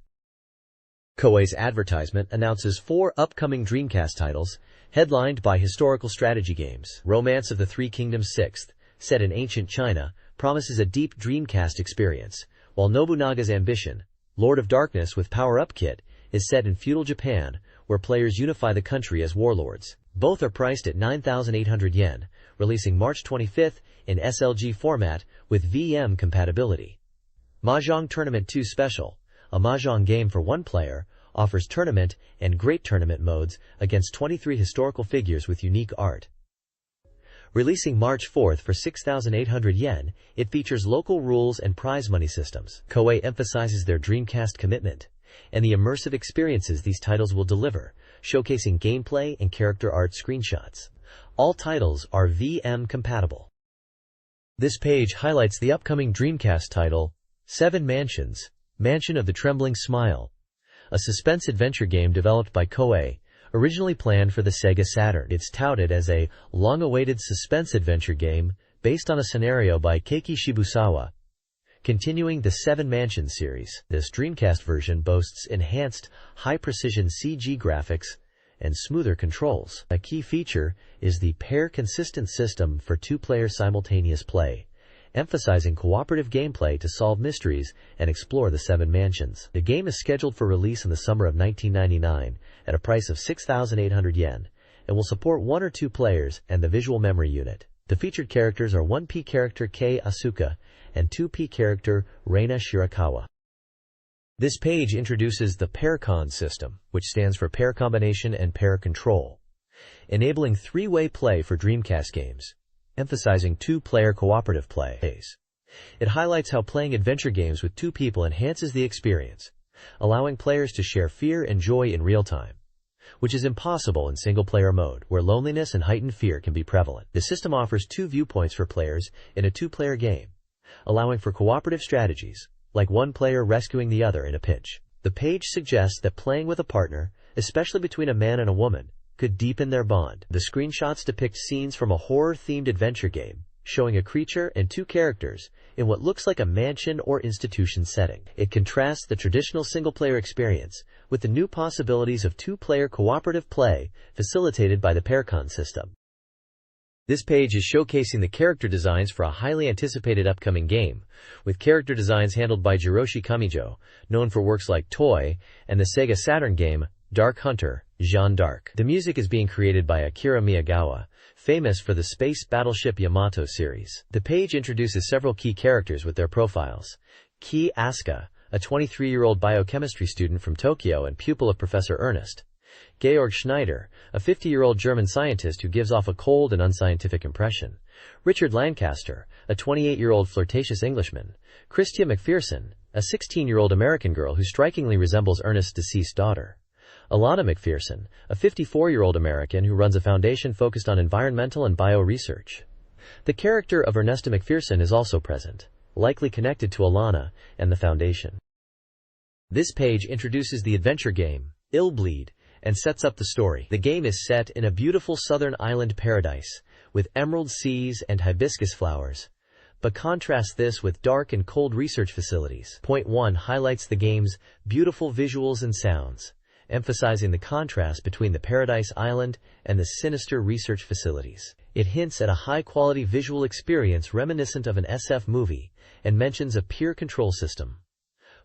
[SPEAKER 1] Koei's advertisement announces 4 upcoming Dreamcast titles, headlined by historical strategy games. Romance of the Three Kingdoms 6th, set in ancient China, promises a deep Dreamcast experience, while Nobunaga's Ambition, Lord of Darkness with Power-Up Kit, is set in feudal Japan, where players unify the country as warlords. Both are priced at 9,800 yen, releasing March 25th in SLG format with VM compatibility. Mahjong Tournament 2 Special, a mahjong game for 1 player, offers tournament and great tournament modes against 23 historical figures with unique art. Releasing March 4th for 6,800 yen, it features local rules and prize money systems. Koei emphasizes their Dreamcast commitment and the immersive experiences these titles will deliver, showcasing gameplay and character art screenshots. All titles are VM compatible. This page highlights the upcoming Dreamcast title, Seven Mansions, Mansion of the Trembling Smile, a suspense-adventure game developed by Koei, originally planned for the Sega Saturn. It's touted as a long-awaited suspense-adventure game based on a scenario by Keiki Shibusawa, continuing the Seven Mansions series. This Dreamcast version boasts enhanced, high-precision CG graphics and smoother controls. A key feature is the pair-consistent system for two-player simultaneous play, emphasizing cooperative gameplay to solve mysteries and explore the Seven Mansions. The game is scheduled for release in the summer of 1999 at a price of 6,800 yen and will support 1 or 2 players and the visual memory unit. The featured characters are 1P character Kei Asuka and 2P character Reina Shirakawa. This page introduces the PairCon system, which stands for Pair Combination and Pair Control, enabling 3-way play for Dreamcast games, emphasizing 2-player cooperative play. It highlights how playing adventure games with 2 people enhances the experience, allowing players to share fear and joy in real time, which is impossible in single-player mode, where loneliness and heightened fear can be prevalent. The system offers 2 viewpoints for players in a 2-player game, allowing for cooperative strategies, like one player rescuing the other in a pinch. The page suggests that playing with a partner, especially between a man and a woman, could deepen their bond. The screenshots depict scenes from a horror-themed adventure game, showing a creature and 2 characters in what looks like a mansion or institution setting. It contrasts the traditional single-player experience with the new possibilities of 2-player cooperative play facilitated by the PairCon system. This page is showcasing the character designs for a highly anticipated upcoming game, with character designs handled by Jiroshi Kamijo, known for works like Toy, and the Sega Saturn game Dark Hunter, Jeanne d'Arc. The music is being created by Akira Miyagawa, famous for the space battleship Yamato series. The page introduces several key characters with their profiles. Kei Asuka, a 23-year-old biochemistry student from Tokyo and pupil of Professor Ernest. Georg Schneider, a 50-year-old German scientist who gives off a cold and unscientific impression. Richard Lancaster, a 28-year-old flirtatious Englishman. Christia McPherson, a 16-year-old American girl who strikingly resembles Ernest's deceased daughter. Alana McPherson, a 54-year-old American who runs a foundation focused on environmental and bio-research. The character of Ernesta McPherson is also present, likely connected to Alana and the foundation. This page introduces the adventure game, Illbleed, and sets up the story. The game is set in a beautiful southern island paradise, with emerald seas and hibiscus flowers, but contrasts this with dark and cold research facilities. Point 1 highlights the game's beautiful visuals and sounds, emphasizing the contrast between the paradise island and the sinister research facilities. It hints at a high-quality visual experience reminiscent of an SF movie, and mentions a peer control system.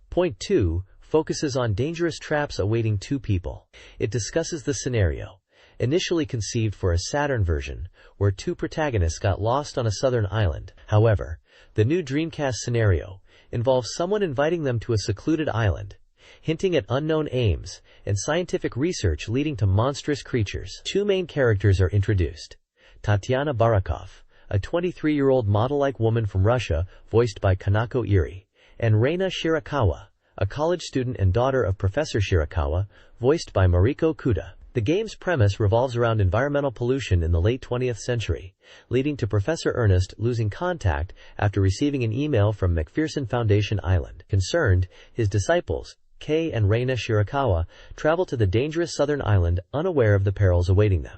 [SPEAKER 1] Point 2 focuses on dangerous traps awaiting 2 people. It discusses the scenario, initially conceived for a Saturn version, where 2 protagonists got lost on a southern island. However, the new Dreamcast scenario involves someone inviting them to a secluded island, hinting at unknown aims and scientific research leading to monstrous creatures. 2 main characters are introduced. Tatiana Barakov, a 23-year-old model-like woman from Russia, voiced by Kanako Iri, and Reina Shirakawa, a college student and daughter of Professor Shirakawa, voiced by Mariko Kuda. The game's premise revolves around environmental pollution in the late 20th century, leading to Professor Ernest losing contact after receiving an email from McPherson Foundation Island. Concerned, his disciples, Kei and Reina Shirakawa, travel to the dangerous southern island unaware of the perils awaiting them.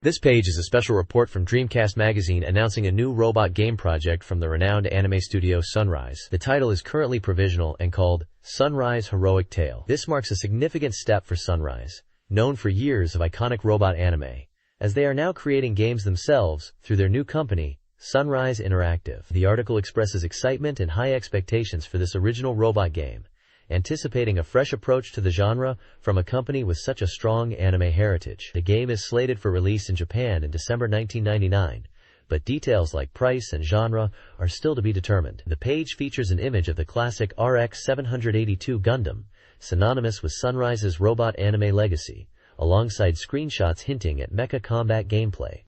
[SPEAKER 1] This page is a special report from Dreamcast Magazine announcing a new robot game project from the renowned anime studio Sunrise. The title is currently provisional and called Sunrise Heroic Tale. This marks a significant step for Sunrise, known for years of iconic robot anime, as they are now creating games themselves through their new company, Sunrise Interactive. The article expresses excitement and high expectations for this original robot game, anticipating a fresh approach to the genre from a company with such a strong anime heritage. The game is slated for release in Japan in December 1999, but details like price and genre are still to be determined. The page features an image of the classic RX 782 Gundam, synonymous with Sunrise's robot anime legacy, alongside screenshots hinting at mecha combat gameplay.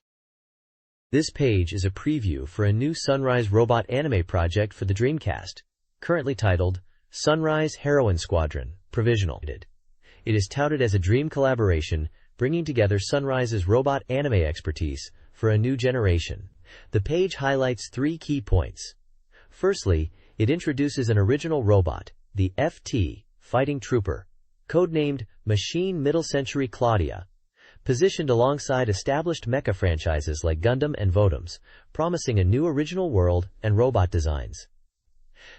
[SPEAKER 1] This page is a preview for a new Sunrise robot anime project for the Dreamcast, currently titled Sunrise Heroine Squadron, provisional. It is touted as a dream collaboration, bringing together Sunrise's robot anime expertise for a new generation. The page highlights 3 key points. Firstly, it introduces an original robot, the FT, Fighting Trooper, codenamed Machine Middle Century Claudia, positioned alongside established mecha franchises like Gundam and Votoms, promising a new original world and robot designs.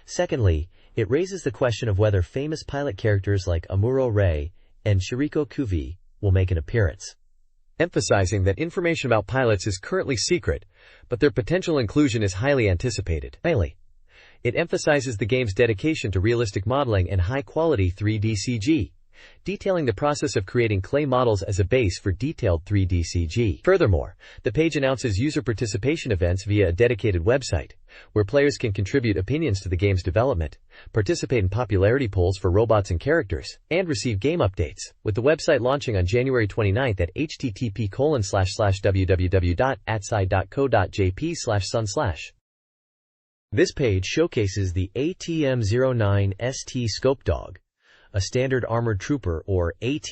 [SPEAKER 1] Secondly, it raises the question of whether famous pilot characters like Amuro Ray and Shiriko Kuvi will make an appearance,
[SPEAKER 2] emphasizing that information about pilots is currently secret, but their potential inclusion is highly anticipated. Finally, it emphasizes the game's dedication to realistic modeling and high-quality 3D CG, detailing the process of creating clay models as a base for detailed 3D CG. Furthermore, the page announces user participation events via a dedicated website, where players can contribute opinions to the game's development, participate in popularity polls for robots and characters, and receive game updates, with the website launching on January 29th at http://www.atsci.co.jp/sun/. This page showcases the ATM-09 ST Scope Dog, a standard armored trooper, or AT,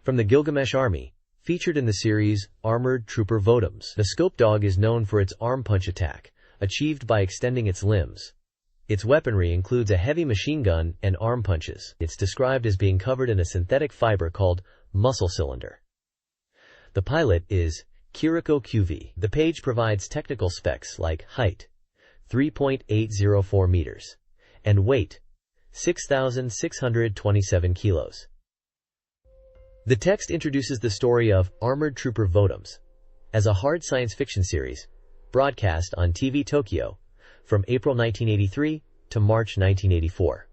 [SPEAKER 2] from the Gilgamesh Army, featured in the series Armored Trooper Votoms. The Scope Dog is known for its arm punch attack, achieved by extending its limbs. Its weaponry includes a heavy machine gun and arm punches. It's described as being covered in a synthetic fiber called muscle cylinder. The pilot is Kiriko Kuvi. The page provides technical specs like height, 3.804 meters, and weight, 6,627 kilos. The text introduces the story of Armored Trooper Votoms as a hard science fiction series broadcast on TV Tokyo from April 1983 to March 1984.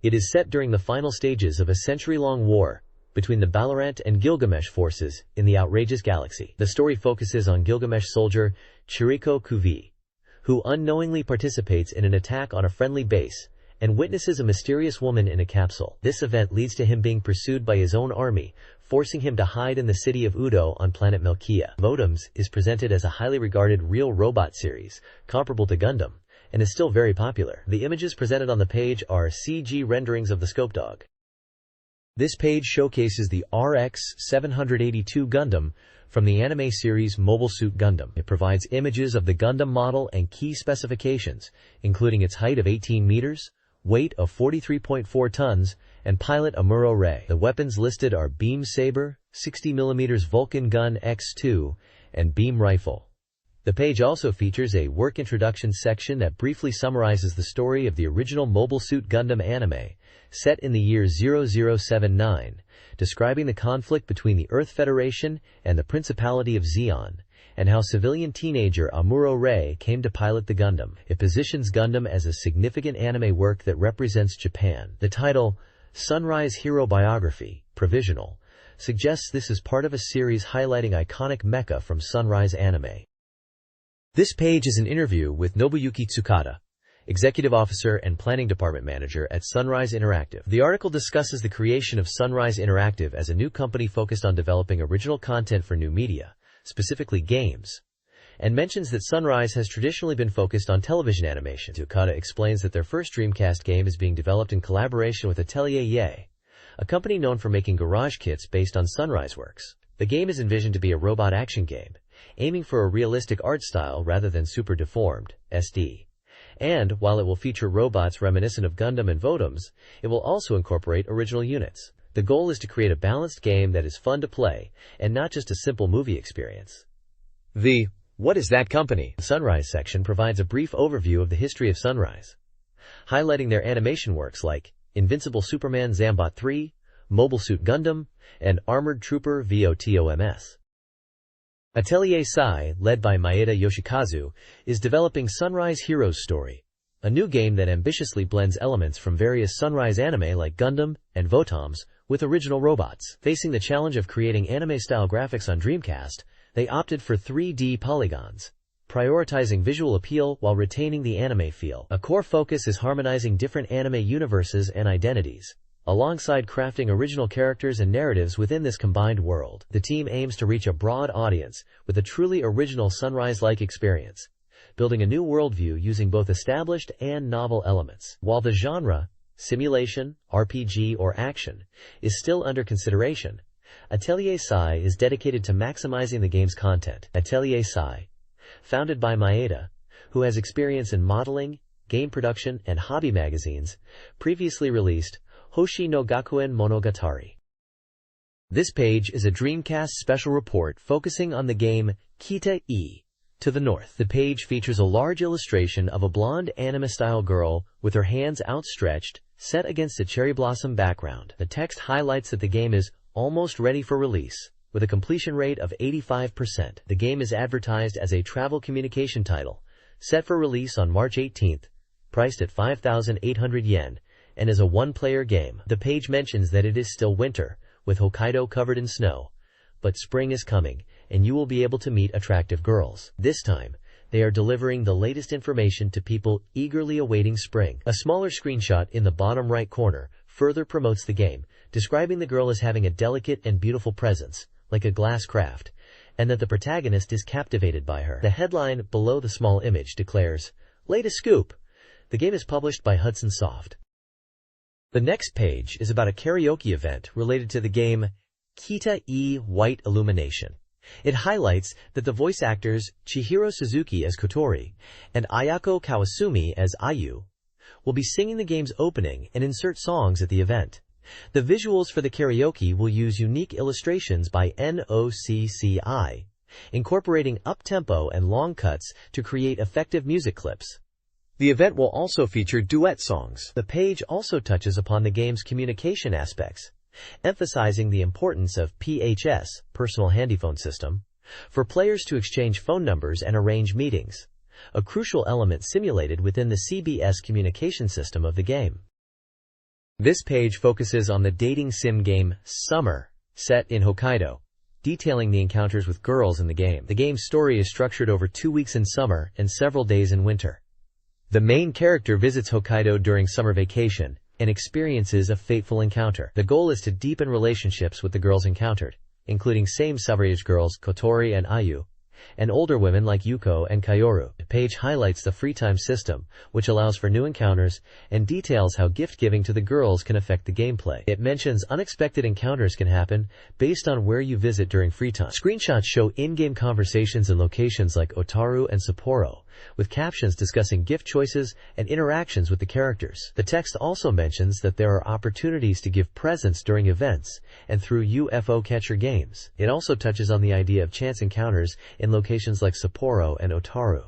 [SPEAKER 2] It is set during the final stages of a century-long war between the Balarant and Gilgamesh forces in the outrageous galaxy. The story focuses on Gilgamesh soldier Chiriko Kuvi, who unknowingly participates in an attack on a friendly base and witnesses a mysterious woman in a capsule. This event leads to him being pursued by his own army, forcing him to hide in the city of Udo on planet Melkia. Votoms is presented as a highly regarded real robot series, comparable to Gundam, and is still very popular. The images presented on the page are CG renderings of the Scope Dog. This page showcases the RX-782 Gundam from the anime series Mobile Suit Gundam. It provides images of the Gundam model and key specifications, including its height of 18 meters, weight of 43.4 tons, and pilot Amuro Ray. The weapons listed are Beam Saber, 60mm Vulcan Gun X2, and Beam Rifle. The page also features a work introduction section that briefly summarizes the story of the original Mobile Suit Gundam anime, set in the year 0079, describing the conflict between the Earth Federation and the Principality of Zeon, and how civilian teenager Amuro Ray came to pilot the Gundam. It positions Gundam as a significant anime work that represents Japan. The title, Sunrise Hero Biography, Provisional, suggests this is part of a series highlighting iconic mecha from Sunrise anime. This page is an interview with Nobuyuki Tsukada, Executive Officer and Planning Department Manager at Sunrise Interactive. The article discusses the creation of Sunrise Interactive as a new company focused on developing original content for new media, specifically games, and mentions that Sunrise has traditionally been focused on television animation. Tsukada explains that their first Dreamcast game is being developed in collaboration with Atelier Ye, a company known for making garage kits based on Sunrise works. The game is envisioned to be a robot action game, aiming for a realistic art style rather than super deformed, SD. And, while it will feature robots reminiscent of Gundam and Votoms, it will also incorporate original units. The goal is to create a balanced game that is fun to play, and not just a simple movie experience. The What is that company? Sunrise section provides a brief overview of the history of Sunrise, highlighting their animation works like Invincible Superman Zambot 3, Mobile Suit Gundam, and Armored Trooper VOTOMS. Atelier Sai, led by Maeda Yoshikazu, is developing Sunrise Heroes Story, a new game that ambitiously blends elements from various Sunrise anime like Gundam and Votoms with original robots. Facing the challenge of creating anime-style graphics on Dreamcast, they opted for 3D polygons, prioritizing visual appeal while retaining the anime feel. A core focus is harmonizing different anime universes and identities, alongside crafting original characters and narratives within this combined world. The team aims to reach a broad audience with a truly original Sunrise-like experience, building a new worldview using both established and novel elements. While the genre, simulation, RPG, or action, is still under consideration, Atelier Sai is dedicated to maximizing the game's content. Atelier Sai, founded by Maeda, who has experience in modeling, game production, and hobby magazines, previously released Hoshi no Gakuen Monogatari. This page is a Dreamcast special report focusing on the game Kita-e. To the north, the page features a large illustration of a blonde anime-style girl with her hands outstretched, set against a cherry blossom background. The text highlights that the game is almost ready for release, with a completion rate of 85%. The game is advertised as a travel communication title, set for release on March 18th, priced at 5,800 yen, and is a one-player game. The page mentions that it is still winter, with Hokkaido covered in snow, but spring is coming, and you will be able to meet attractive girls. This time, they are delivering the latest information to people eagerly awaiting spring. A smaller screenshot in the bottom right corner further promotes the game, describing the girl as having a delicate and beautiful presence, like a glass craft, and that the protagonist is captivated by her. The headline below the small image declares, "Latest scoop! The game is published by Hudson Soft." The next page is about a karaoke event related to the game Kita-e White Illumination. It highlights that the voice actors Chihiro Suzuki as Kotori and Ayako Kawasumi as Ayu will be singing the game's opening and insert songs at the event. The visuals for the karaoke will use unique illustrations by NOCCI, incorporating up-tempo and long cuts to create effective music clips. The event will also feature duet songs. The page also touches upon the game's communication aspects, emphasizing the importance of PHS, personal handyphone system, for players to exchange phone numbers and arrange meetings, a crucial element simulated within the CBS communication system of the game. This page focuses on the dating sim game Summer, set in Hokkaido, detailing the encounters with girls in the game. The game's story is structured over 2 weeks in summer and several days in winter. The main character visits Hokkaido during summer vacation and experiences a fateful encounter. The goal is to deepen relationships with the girls encountered, including same sub-age girls Kotori and Ayu, and older women like Yuko and Kayoru. The page highlights the free time system, which allows for new encounters, and details how gift-giving to the girls can affect the gameplay. It mentions unexpected encounters can happen based on where you visit during free time. Screenshots show in-game conversations in locations like Otaru and Sapporo, with captions discussing gift choices and interactions with the characters. The text also mentions that there are opportunities to give presents during events and through UFO catcher games. It also touches on the idea of chance encounters in locations like Sapporo and Otaru,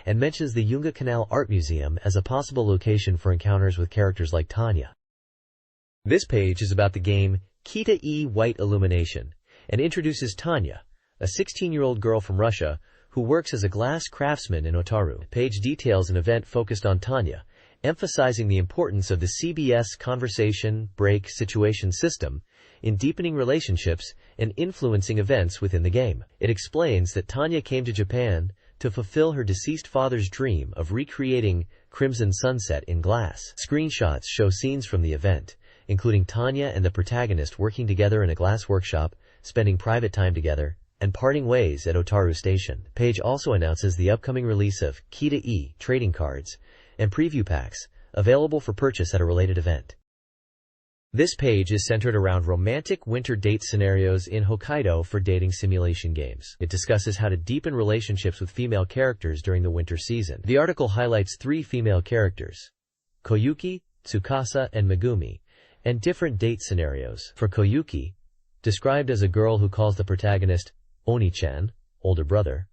[SPEAKER 2] and mentions the Yunga Canal Art Museum as a possible location for encounters with characters like Tanya. This page is about the game Kita-e White Illumination, and introduces Tanya, a 16-year-old girl from Russia who works as a glass craftsman in Otaru. The page details an event focused on Tanya, emphasizing the importance of the CBS conversation break situation system in deepening relationships and influencing events within the game. It explains that Tanya came to Japan to fulfill her deceased father's dream of recreating Crimson Sunset in glass. Screenshots show scenes from the event, including Tanya and the protagonist working together in a glass workshop, spending private time together, and parting ways at Otaru Station. The page also announces the upcoming release of Kita-e trading cards and preview packs, available for purchase at a related event. This page is centered around romantic winter date scenarios in Hokkaido for dating simulation games. It discusses how to deepen relationships with female characters during the winter season. The article highlights 3 female characters, Koyuki, Tsukasa, and Megumi, and different date scenarios. For Koyuki, described as a girl who calls the protagonist Oni-chan, older brother,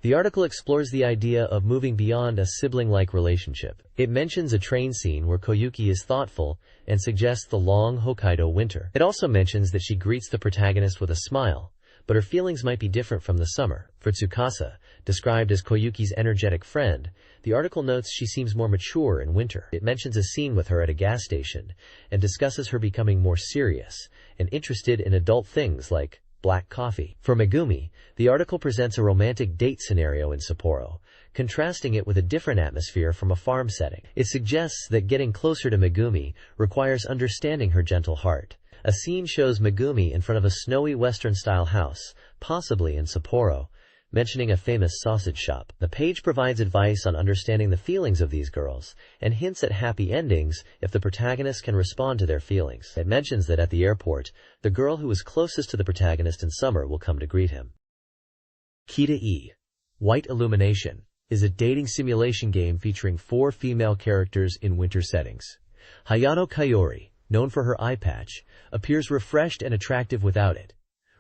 [SPEAKER 2] the article explores the idea of moving beyond a sibling-like relationship. It mentions a train scene where Koyuki is thoughtful and suggests the long Hokkaido winter. It also mentions that she greets the protagonist with a smile, but her feelings might be different from the summer. For Tsukasa, described as Koyuki's energetic friend, the article notes she seems more mature in winter. It mentions a scene with her at a gas station and discusses her becoming more serious and interested in adult things like black coffee. For Megumi, the article presents a romantic date scenario in Sapporo, contrasting it with a different atmosphere from a farm setting. It suggests that getting closer to Megumi requires understanding her gentle heart. A scene shows Megumi in front of a snowy Western-style house, possibly in Sapporo, mentioning a famous sausage shop. The page provides advice on understanding the feelings of these girls, and hints at happy endings if the protagonist can respond to their feelings. It mentions that at the airport, the girl who is closest to the protagonist in summer will come to greet him. Kita-e White Illumination is a dating simulation game featuring 4 female characters in winter settings. Hayano Kaori, known for her eye patch, appears refreshed and attractive without it,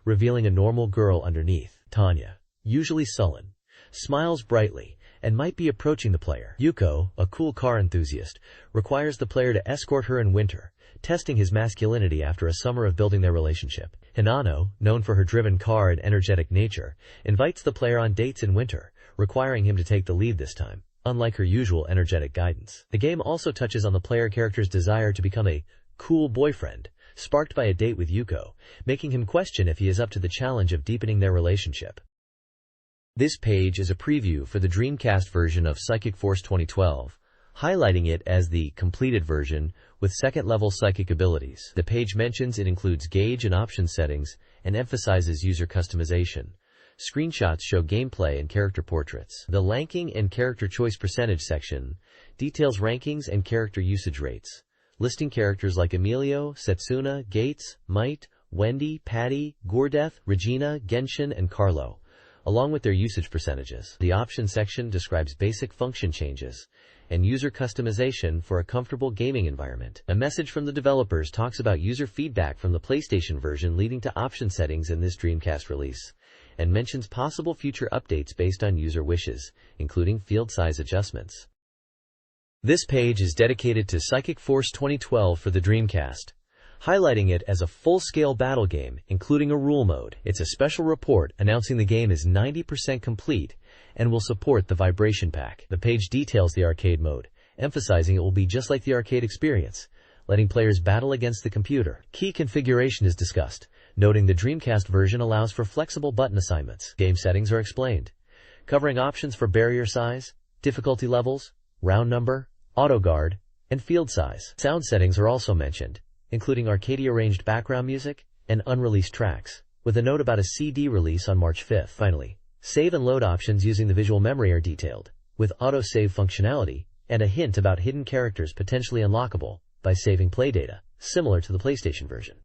[SPEAKER 2] revealing a normal girl underneath. Tanya, usually sullen, smiles brightly, and might be approaching the player. Yuko, a cool car enthusiast, requires the player to escort her in winter, testing his masculinity after a summer of building their relationship. Hinano, known for her driven car and energetic nature, invites the player on dates in winter, requiring him to take the lead this time, unlike her usual energetic guidance. The game also touches on the player character's desire to become a cool boyfriend, sparked by a date with Yuko, making him question if he is up to the challenge of deepening their relationship. This page is a preview for the Dreamcast version of Psychic Force 2012, highlighting it as the completed version with second-level psychic abilities. The page mentions it includes gauge and option settings and emphasizes user customization. Screenshots show gameplay and character portraits. The ranking and character choice percentage section details rankings and character usage rates, listing characters like Emilio, Setsuna, Gates, Might, Wendy, Patty, Gordeth, Regina, Genshin, and Carlo, along with their usage percentages. The option section describes basic function changes and user customization for a comfortable gaming environment. A message from the developers talks about user feedback from the PlayStation version leading to option settings in this Dreamcast release, and mentions possible future updates based on user wishes, including field size adjustments. This page is dedicated to Psychic Force 2012 for the Dreamcast, highlighting it as a full-scale battle game, including a rule mode. It's a special report announcing the game is 90% complete and will support the Vibration Pack. The page details the arcade mode, emphasizing it will be just like the arcade experience, letting players battle against the computer. Key configuration is discussed, noting the Dreamcast version allows for flexible button assignments. Game settings are explained, covering options for barrier size, difficulty levels, round number, auto guard, and field size. Sound settings are also mentioned, including Arcadia-arranged background music and unreleased tracks, with a note about a CD release on March 5th. Finally, save and load options using the visual memory are detailed, with auto-save functionality and a hint about hidden characters potentially unlockable by saving play data, similar to the PlayStation version.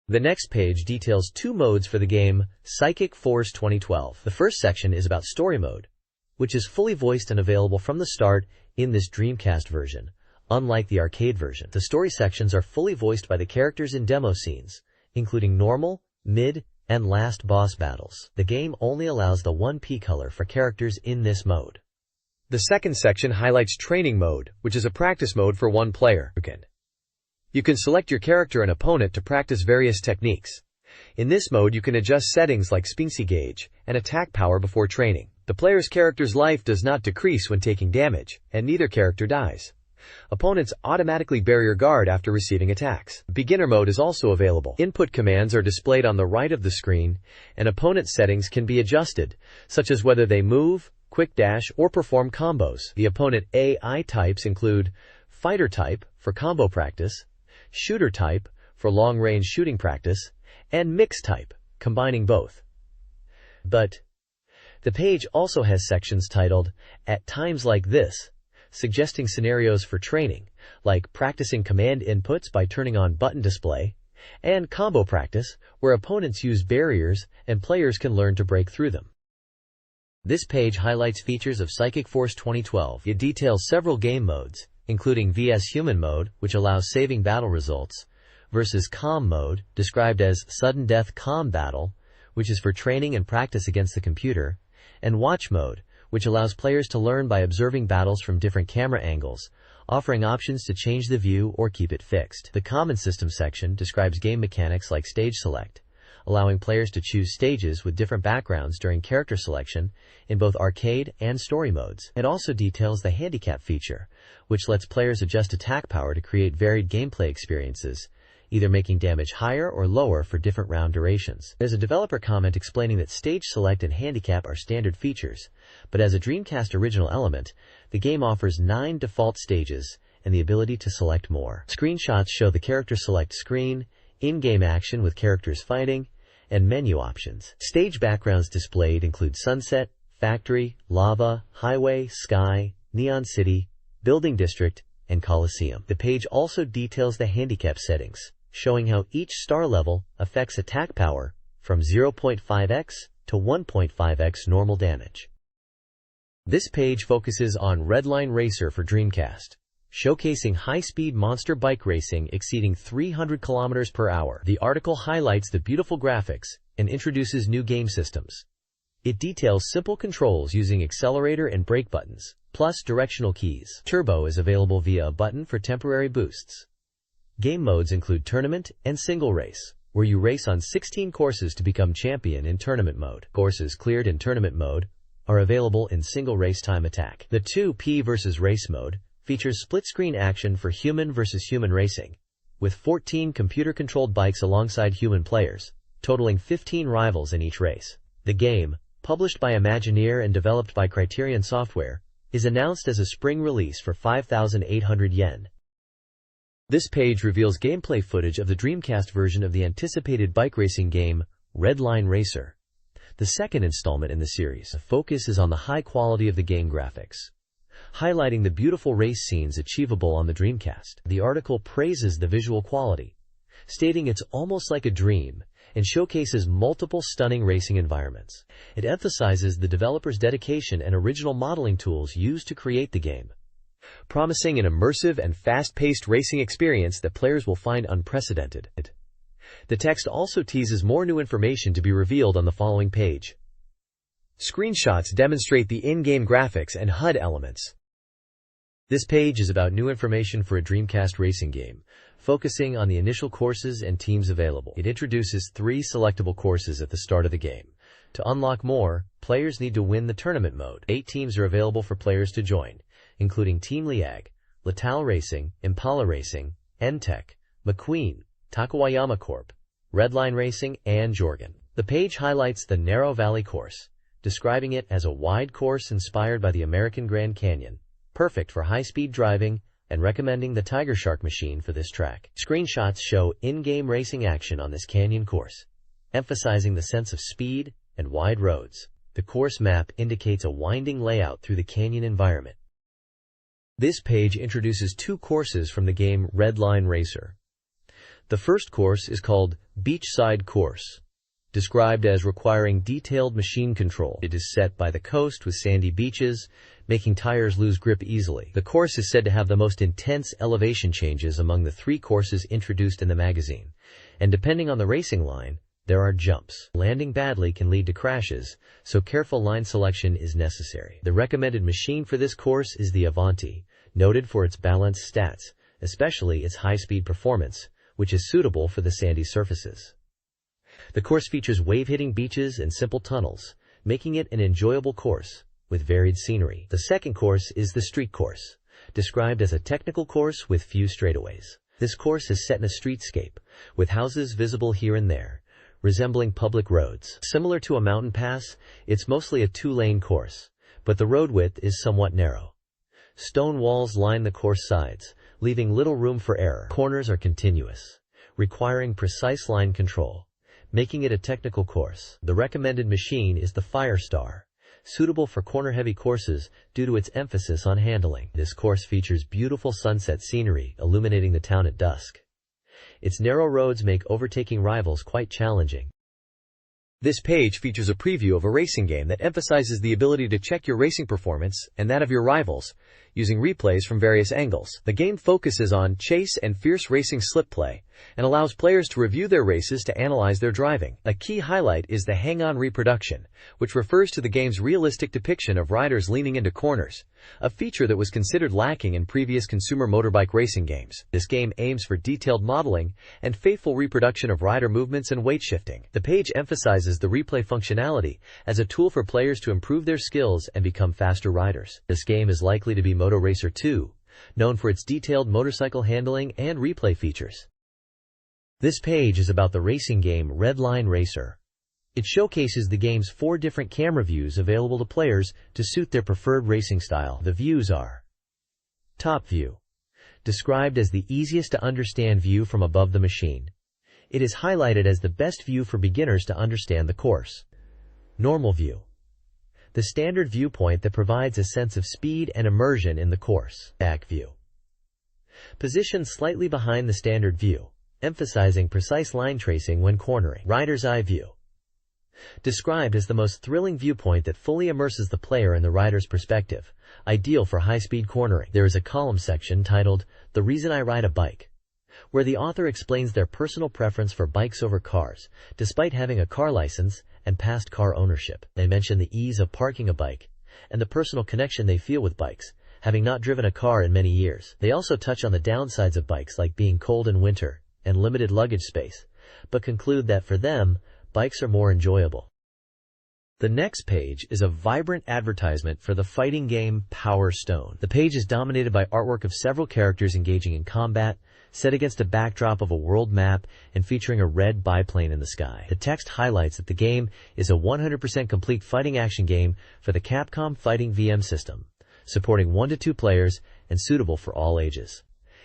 [SPEAKER 2] The next page details two modes for the game Psychic Force 2012. The first section is about story mode, which is fully voiced and available from the start in this Dreamcast version. Unlike the arcade version, the story sections are fully voiced by the characters in demo scenes, including normal, mid, and last boss battles. The game only allows the 1P color for characters in this mode. The second section highlights training mode, which is a practice mode for one player. You can select your character and opponent to practice various techniques. In this mode, you can adjust settings like spincy gauge and attack power before training. The player's character's life does not decrease when taking damage, and neither character dies. Opponents automatically barrier guard after receiving attacks. Beginner mode is also available. Input commands are displayed on the right of the screen, and opponent settings can be adjusted, such as whether they move, quick dash, or perform combos. The opponent AI types include Fighter type for combo practice, Shooter type for long-range shooting practice, and Mix type, combining both. But the page also has sections titled At Times Like This, suggesting scenarios for training, like practicing command inputs by turning on button display, and combo practice, where opponents use barriers and players can learn to break through them. This page highlights features of Psychic Force 2012. It details several game modes, including VS Human mode, which allows saving battle results, versus Calm mode, described as Sudden Death Calm Battle, which is for training and practice against the computer, and Watch mode, which allows players to learn by observing battles from different camera angles, offering options to change the view or keep it fixed. The Common System section describes game mechanics like stage select, allowing players to choose stages with different backgrounds during character selection in both arcade and story modes. It also details the handicap feature, which lets players adjust attack power to create varied gameplay experiences, either making damage higher or lower for different round durations. There's a developer comment explaining that stage select and handicap are standard features, but as a Dreamcast original element, the game offers 9 default stages and the ability to select more. Screenshots show the character select screen, in-game action with characters fighting, and menu options. Stage backgrounds displayed include sunset, factory, lava, highway, sky, neon city, building district, and coliseum. The page also details the handicap settings, showing how each star level affects attack power from 0.5x to 1.5x normal damage. This page focuses on Redline Racer for Dreamcast, showcasing high-speed monster bike racing exceeding 300 kilometers per hour. The article highlights the beautiful graphics and introduces new game systems. It details simple controls using accelerator and brake buttons, plus directional keys. Turbo is available via a button for temporary boosts. Game modes include tournament and single race, where you race on 16 courses to become champion in tournament mode. Courses cleared in tournament mode are available in single race time attack. The 2P versus race mode features split-screen action for human versus human racing, with 14 computer-controlled bikes alongside human players, totaling 15 rivals in each race. The game, published by Imagineer and developed by Criterion Software, is announced as a spring release for 5,800 yen. This page reveals gameplay footage of the Dreamcast version of the anticipated bike racing game, Redline Racer, the second installment in the series. The focus is on the high quality of the game graphics, highlighting the beautiful race scenes achievable on the Dreamcast. The article praises the visual quality, stating it's almost like a dream, and showcases multiple stunning racing environments. It emphasizes the developer's dedication and original modeling tools used to create the game, promising an immersive and fast-paced racing experience that players will find unprecedented. The text also teases more new information to be revealed on the following page. Screenshots demonstrate the in-game graphics and HUD elements. This page is about new information for a Dreamcast racing game, focusing on the initial courses and teams available. It introduces 3 selectable courses at the start of the game. To unlock more, players need to win the tournament mode. 8 teams are available for players to join, including Team Liag, Latal Racing, Impala Racing, Entech, McQueen, Takawayama Corp., Redline Racing, and Jorgen. The page highlights the Narrow Valley course, describing it as a wide course inspired by the American Grand Canyon, perfect for high-speed driving, and recommending the Tiger Shark machine for this track. Screenshots show in-game racing action on this canyon course, emphasizing the sense of speed and wide roads. The course map indicates a winding layout through the canyon environment. This page introduces 2 courses from the game Redline Racer. The first course is called Beachside Course, described as requiring detailed machine control. It is set by the coast with sandy beaches, making tires lose grip easily. The course is said to have the most intense elevation changes among the 3 courses introduced in the magazine, and depending on the racing line, there are jumps. Landing badly can lead to crashes, so careful line selection is necessary. The recommended machine for this course is the Avanti, noted for its balanced stats, especially its high-speed performance, which is suitable for the sandy surfaces. The course features wave-hitting beaches and simple tunnels, making it an enjoyable course with varied scenery. The second course is the Street Course, described as a technical course with few straightaways. This course is set in a streetscape, with houses visible here and there, resembling public roads. Similar to a mountain pass, it's mostly a 2-lane course, but the road width is somewhat narrow. Stone walls line the course sides, leaving little room for error. Corners are continuous, requiring precise line control, making it a technical course. The recommended machine is the Firestar, suitable for corner-heavy courses due to its emphasis on handling. This course features beautiful sunset scenery illuminating the town at dusk. Its narrow roads make overtaking rivals quite challenging. This page features a preview of a racing game that emphasizes the ability to check your racing performance and that of your rivals, using replays from various angles. The game focuses on chase and fierce racing slip play, and allows players to review their races to analyze their driving. A key highlight is the hang-on reproduction, which refers to the game's realistic depiction of riders leaning into corners, a feature that was considered lacking in previous consumer motorbike racing games. This game aims for detailed modeling and faithful reproduction of rider movements and weight shifting. The page emphasizes the replay functionality as a tool for players to improve their skills and become faster riders. This game is likely to be Moto Racer 2, known for its detailed motorcycle handling and replay features. This page is about the racing game Redline Racer. It showcases the game's 4 different camera views available to players to suit their preferred racing style. The views are: Top View, described as the easiest to understand view from above the machine. It is highlighted as the best view for beginners to understand the course. Normal View, the standard viewpoint that provides a sense of speed and immersion in the course. Back View, positioned slightly behind the standard view, emphasizing precise line tracing when cornering. Rider's Eye View, Described as the most thrilling viewpoint that fully immerses the player in the rider's perspective, ideal for high-speed cornering. There is a column section titled, "The Reason I Ride a Bike," where the author explains their personal preference for bikes over cars, despite having a car license and past car ownership. They mention the ease of parking a bike and the personal connection they feel with bikes, having not driven a car in many years. They also touch on the downsides of bikes like being cold in winter and limited luggage space, but conclude that for them, bikes are more enjoyable. The next page is a vibrant advertisement for the fighting game Power Stone. The page is dominated by artwork of several characters engaging in combat, set against a backdrop of a world map and featuring a red biplane in the sky. The text highlights that the game is a 100% complete fighting action game for the Capcom Fighting VM system, supporting 1 to 2 players and suitable for all ages.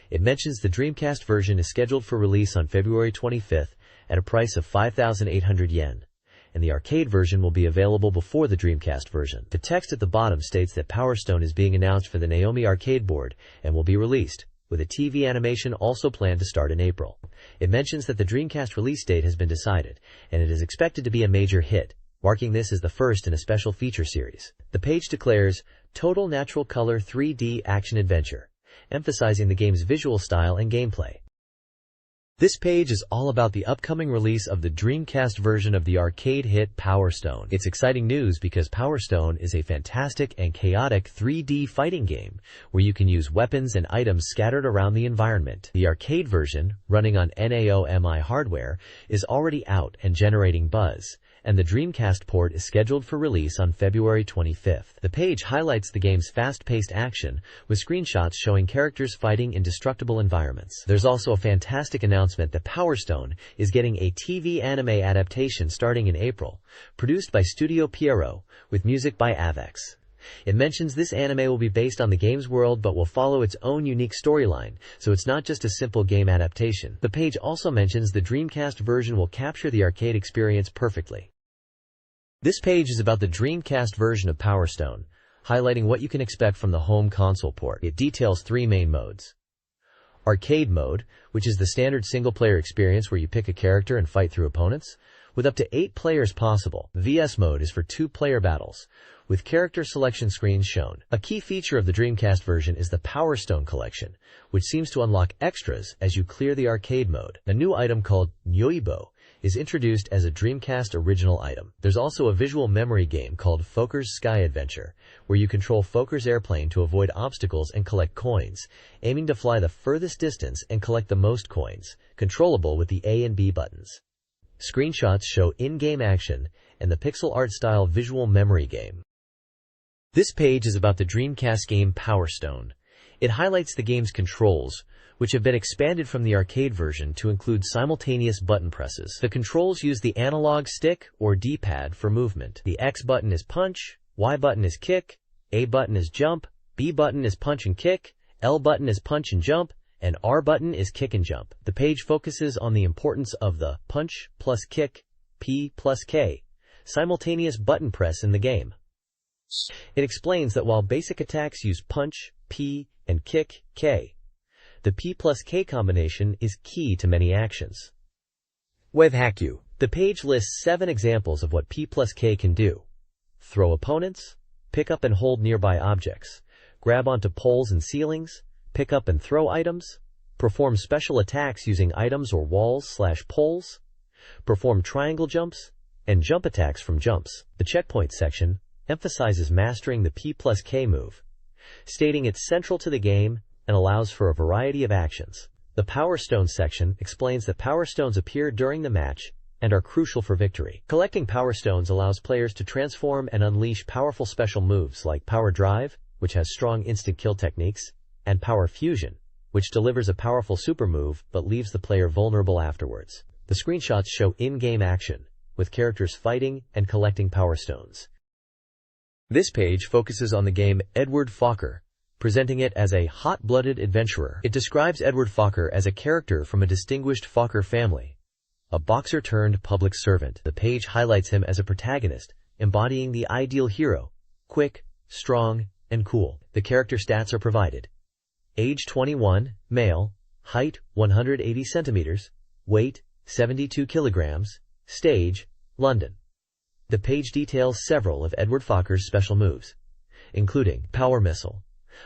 [SPEAKER 2] It mentions the Dreamcast version is scheduled for release on February 25th at a price of 5,800 yen, and the arcade version will be available before the Dreamcast version. The text at the bottom states that Power Stone is being announced for the Naomi arcade board and will be released, with a TV animation also planned to start in April. It mentions that the Dreamcast release date has been decided, and it is expected to be a major hit, marking this as the first in a special feature series. The page declares, "Total Natural Color 3D Action Adventure," emphasizing the game's visual style and gameplay. This page is all about the upcoming release of the Dreamcast version of the arcade hit Power Stone. It's exciting news because Power Stone is a fantastic and chaotic 3D fighting game where you can use weapons and items scattered around the environment. The arcade version, running on Naomi hardware, is already out and generating buzz, and the Dreamcast port is scheduled for release on February 25th. The page highlights the game's fast-paced action, with screenshots showing characters fighting in destructible environments. There's also a fantastic announcement that Power Stone is getting a TV anime adaptation starting in April, produced by Studio Pierrot, with music by Avex. It mentions this anime will be based on the game's world but will follow its own unique storyline, so it's not just a simple game adaptation. The page also mentions the Dreamcast version will capture the arcade experience perfectly. This page is about the Dreamcast version of Power Stone, highlighting what you can expect from the home console port. It details 3 main modes. Arcade mode, which is the standard single-player experience where you pick a character and fight through opponents, with up to 8 players possible. VS mode is for 2-player battles, with character selection screens shown. A key feature of the Dreamcast version is the Power Stone collection, which seems to unlock extras as you clear the arcade mode. A new item called Yoibo is introduced as a Dreamcast original item. There's also a visual memory game called Foker's Sky Adventure, where you control Foker's airplane to avoid obstacles and collect coins, aiming to fly the furthest distance and collect the most coins, controllable with the A and B buttons. Screenshots show in-game action and the pixel art style visual memory game. This page is about the Dreamcast game Power Stone. It highlights the game's controls, which have been expanded from the arcade version to include simultaneous button presses. The controls use the analog stick or D-pad for movement. The X button is punch, Y button is kick, A button is jump, B button is punch and kick, L button is punch and jump, and R button is kick and jump. The page focuses on the importance of the punch plus kick, P plus K, simultaneous button press in the game. It explains that while basic attacks use punch, P, and kick, K, the P plus K combination is key to many actions. Webhaku. The page lists 7 examples of what P plus K can do. Throw opponents, pick up and hold nearby objects, grab onto poles and ceilings, pick up and throw items, perform special attacks using items or walls/poles, perform triangle jumps, and jump attacks from jumps. The checkpoint section emphasizes mastering the P plus K move, stating it's central to the game and allows for a variety of actions. The Power Stone section explains that Power Stones appear during the match and are crucial for victory. Collecting Power Stones allows players to transform and unleash powerful special moves like Power Drive, which has strong instant kill techniques, and Power Fusion, which delivers a powerful super move but leaves the player vulnerable afterwards. The screenshots show in-game action, with characters fighting and collecting Power Stones. This page focuses on the game Edward Fokker, presenting it as a hot-blooded adventurer. It describes Edward Fokker as a character from a distinguished Fokker family, a boxer turned public servant. The page highlights him as a protagonist, embodying the ideal hero, quick, strong, and cool. The character stats are provided. Age 21, male, height 180 centimeters, weight 72 kilograms, stage, London. The page details several of Edward Fokker's special moves, including Power Missile,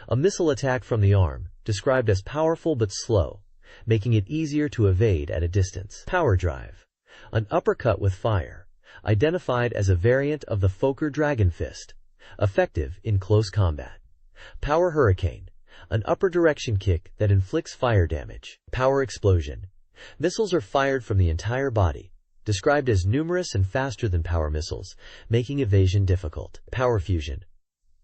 [SPEAKER 2] a missile attack from the arm, described as powerful but slow, making it easier to evade at a distance. Power Drive, an uppercut with fire, identified as a variant of the Fokker Dragon Fist, effective in close combat. Power Hurricane, an upper direction kick that inflicts fire damage. Power Explosion, missiles are fired from the entire body, described as numerous and faster than power missiles, making evasion difficult. Power Fusion,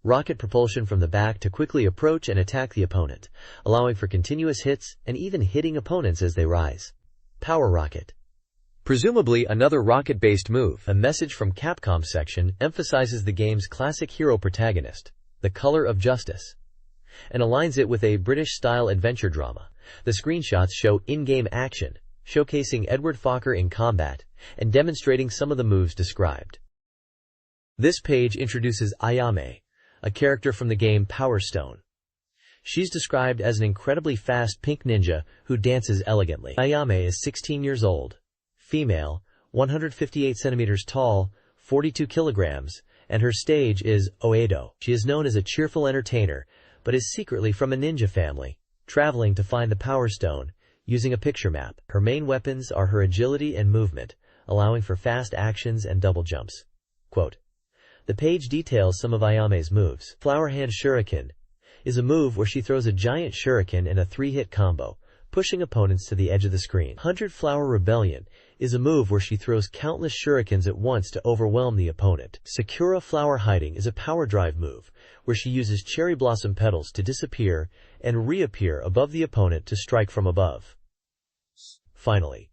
[SPEAKER 2] rocket propulsion from the back to quickly approach and attack the opponent, allowing for continuous hits and even hitting opponents as they rise. Power Rocket, presumably another rocket-based move. A message from Capcom section emphasizes the game's classic hero protagonist, the color of justice, and aligns it with a British-style adventure drama. The screenshots show in-game action, showcasing Edward Fokker in combat and demonstrating some of the moves described. This page introduces Ayame, a character from the game Power Stone. She's described as an incredibly fast pink ninja who dances elegantly. Ayame is 16 years old, female, 158 centimeters tall, 42 kilograms, and her stage is Oedo. She is known as a cheerful entertainer, but is secretly from a ninja family, traveling to find the Power Stone using a picture map. Her main weapons are her agility and movement, allowing for fast actions and double jumps. Quote, the page details some of Ayame's moves. Flower Hand Shuriken is a move where she throws a giant shuriken in a 3-hit combo, pushing opponents to the edge of the screen. 100 Flower Rebellion is a move where she throws countless shurikens at once to overwhelm the opponent. Sakura Flower Hiding is a power drive move, where she uses cherry blossom petals to disappear and reappear above the opponent to strike from above. Finally,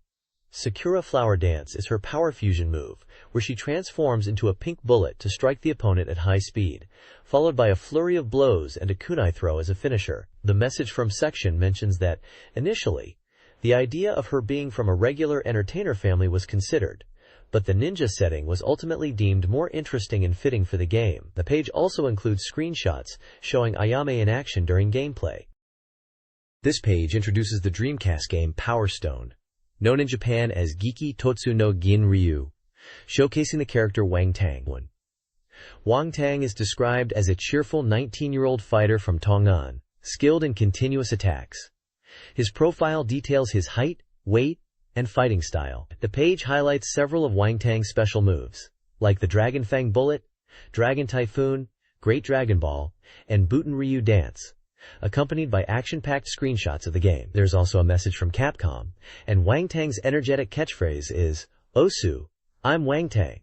[SPEAKER 2] Sakura Flower Dance is her power fusion move, where she transforms into a pink bullet to strike the opponent at high speed, followed by a flurry of blows and a kunai throw as a finisher. The message from section mentions that, initially, the idea of her being from a regular entertainer family was considered, but the ninja setting was ultimately deemed more interesting and fitting for the game. The page also includes screenshots showing Ayame in action during gameplay. This page introduces the Dreamcast game Power Stone, known in Japan as Giki Totsu no Gin Ryu, showcasing the character Wang Tang. Wang Tang is described as a cheerful 19-year-old fighter from Tongan, skilled in continuous attacks. His profile details his height, weight, and fighting style. The page highlights several of Wang Tang's special moves, like the Dragon Fang Bullet, Dragon Typhoon, Great Dragon Ball, and Buten Ryu Dance, accompanied by action-packed screenshots of the game. There's also a message from Capcom, and Wang Tang's energetic catchphrase is, Osu, I'm Wang Tang.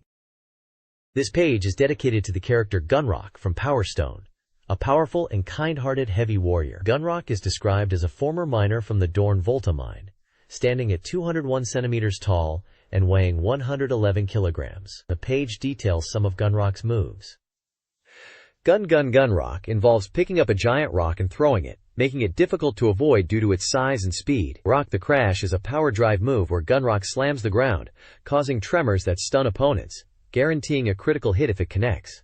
[SPEAKER 2] This page is dedicated to the character Gunrock from Power Stone, a powerful and kind-hearted heavy warrior. Gunrock is described as a former miner from the Dorn Volta mine, standing at 201 centimeters tall and weighing 111 kilograms. The page details some of Gunrock's moves. Gunrock involves picking up a giant rock and throwing it, making it difficult to avoid due to its size and speed. Rock the Crash is a power drive move where Gunrock slams the ground, causing tremors that stun opponents, guaranteeing a critical hit if it connects.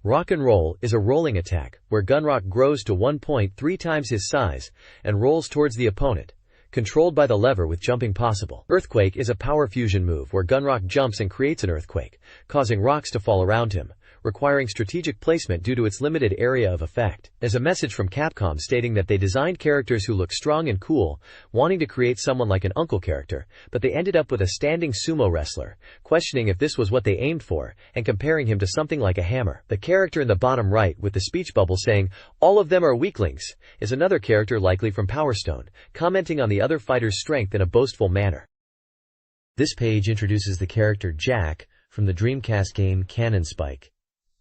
[SPEAKER 2] Rock and Roll is a rolling attack where Gunrock grows to 1.3 times his size and rolls towards the opponent, controlled by the lever with jumping possible. Earthquake is a power fusion move where Gunrock jumps and creates an earthquake, causing rocks to fall around him, requiring strategic placement due to its limited area of effect. There's a message from Capcom stating that they designed characters who look strong and cool, wanting to create someone like an uncle character, but they ended up with a standing sumo wrestler, questioning if this was what they aimed for, and comparing him to something like a hammer. The character in the bottom right with the speech bubble saying, "All of them are weaklings," is another character likely from Power Stone, commenting on the other fighter's strength in a boastful manner. This page introduces the character Jack from the Dreamcast game Cannon Spike.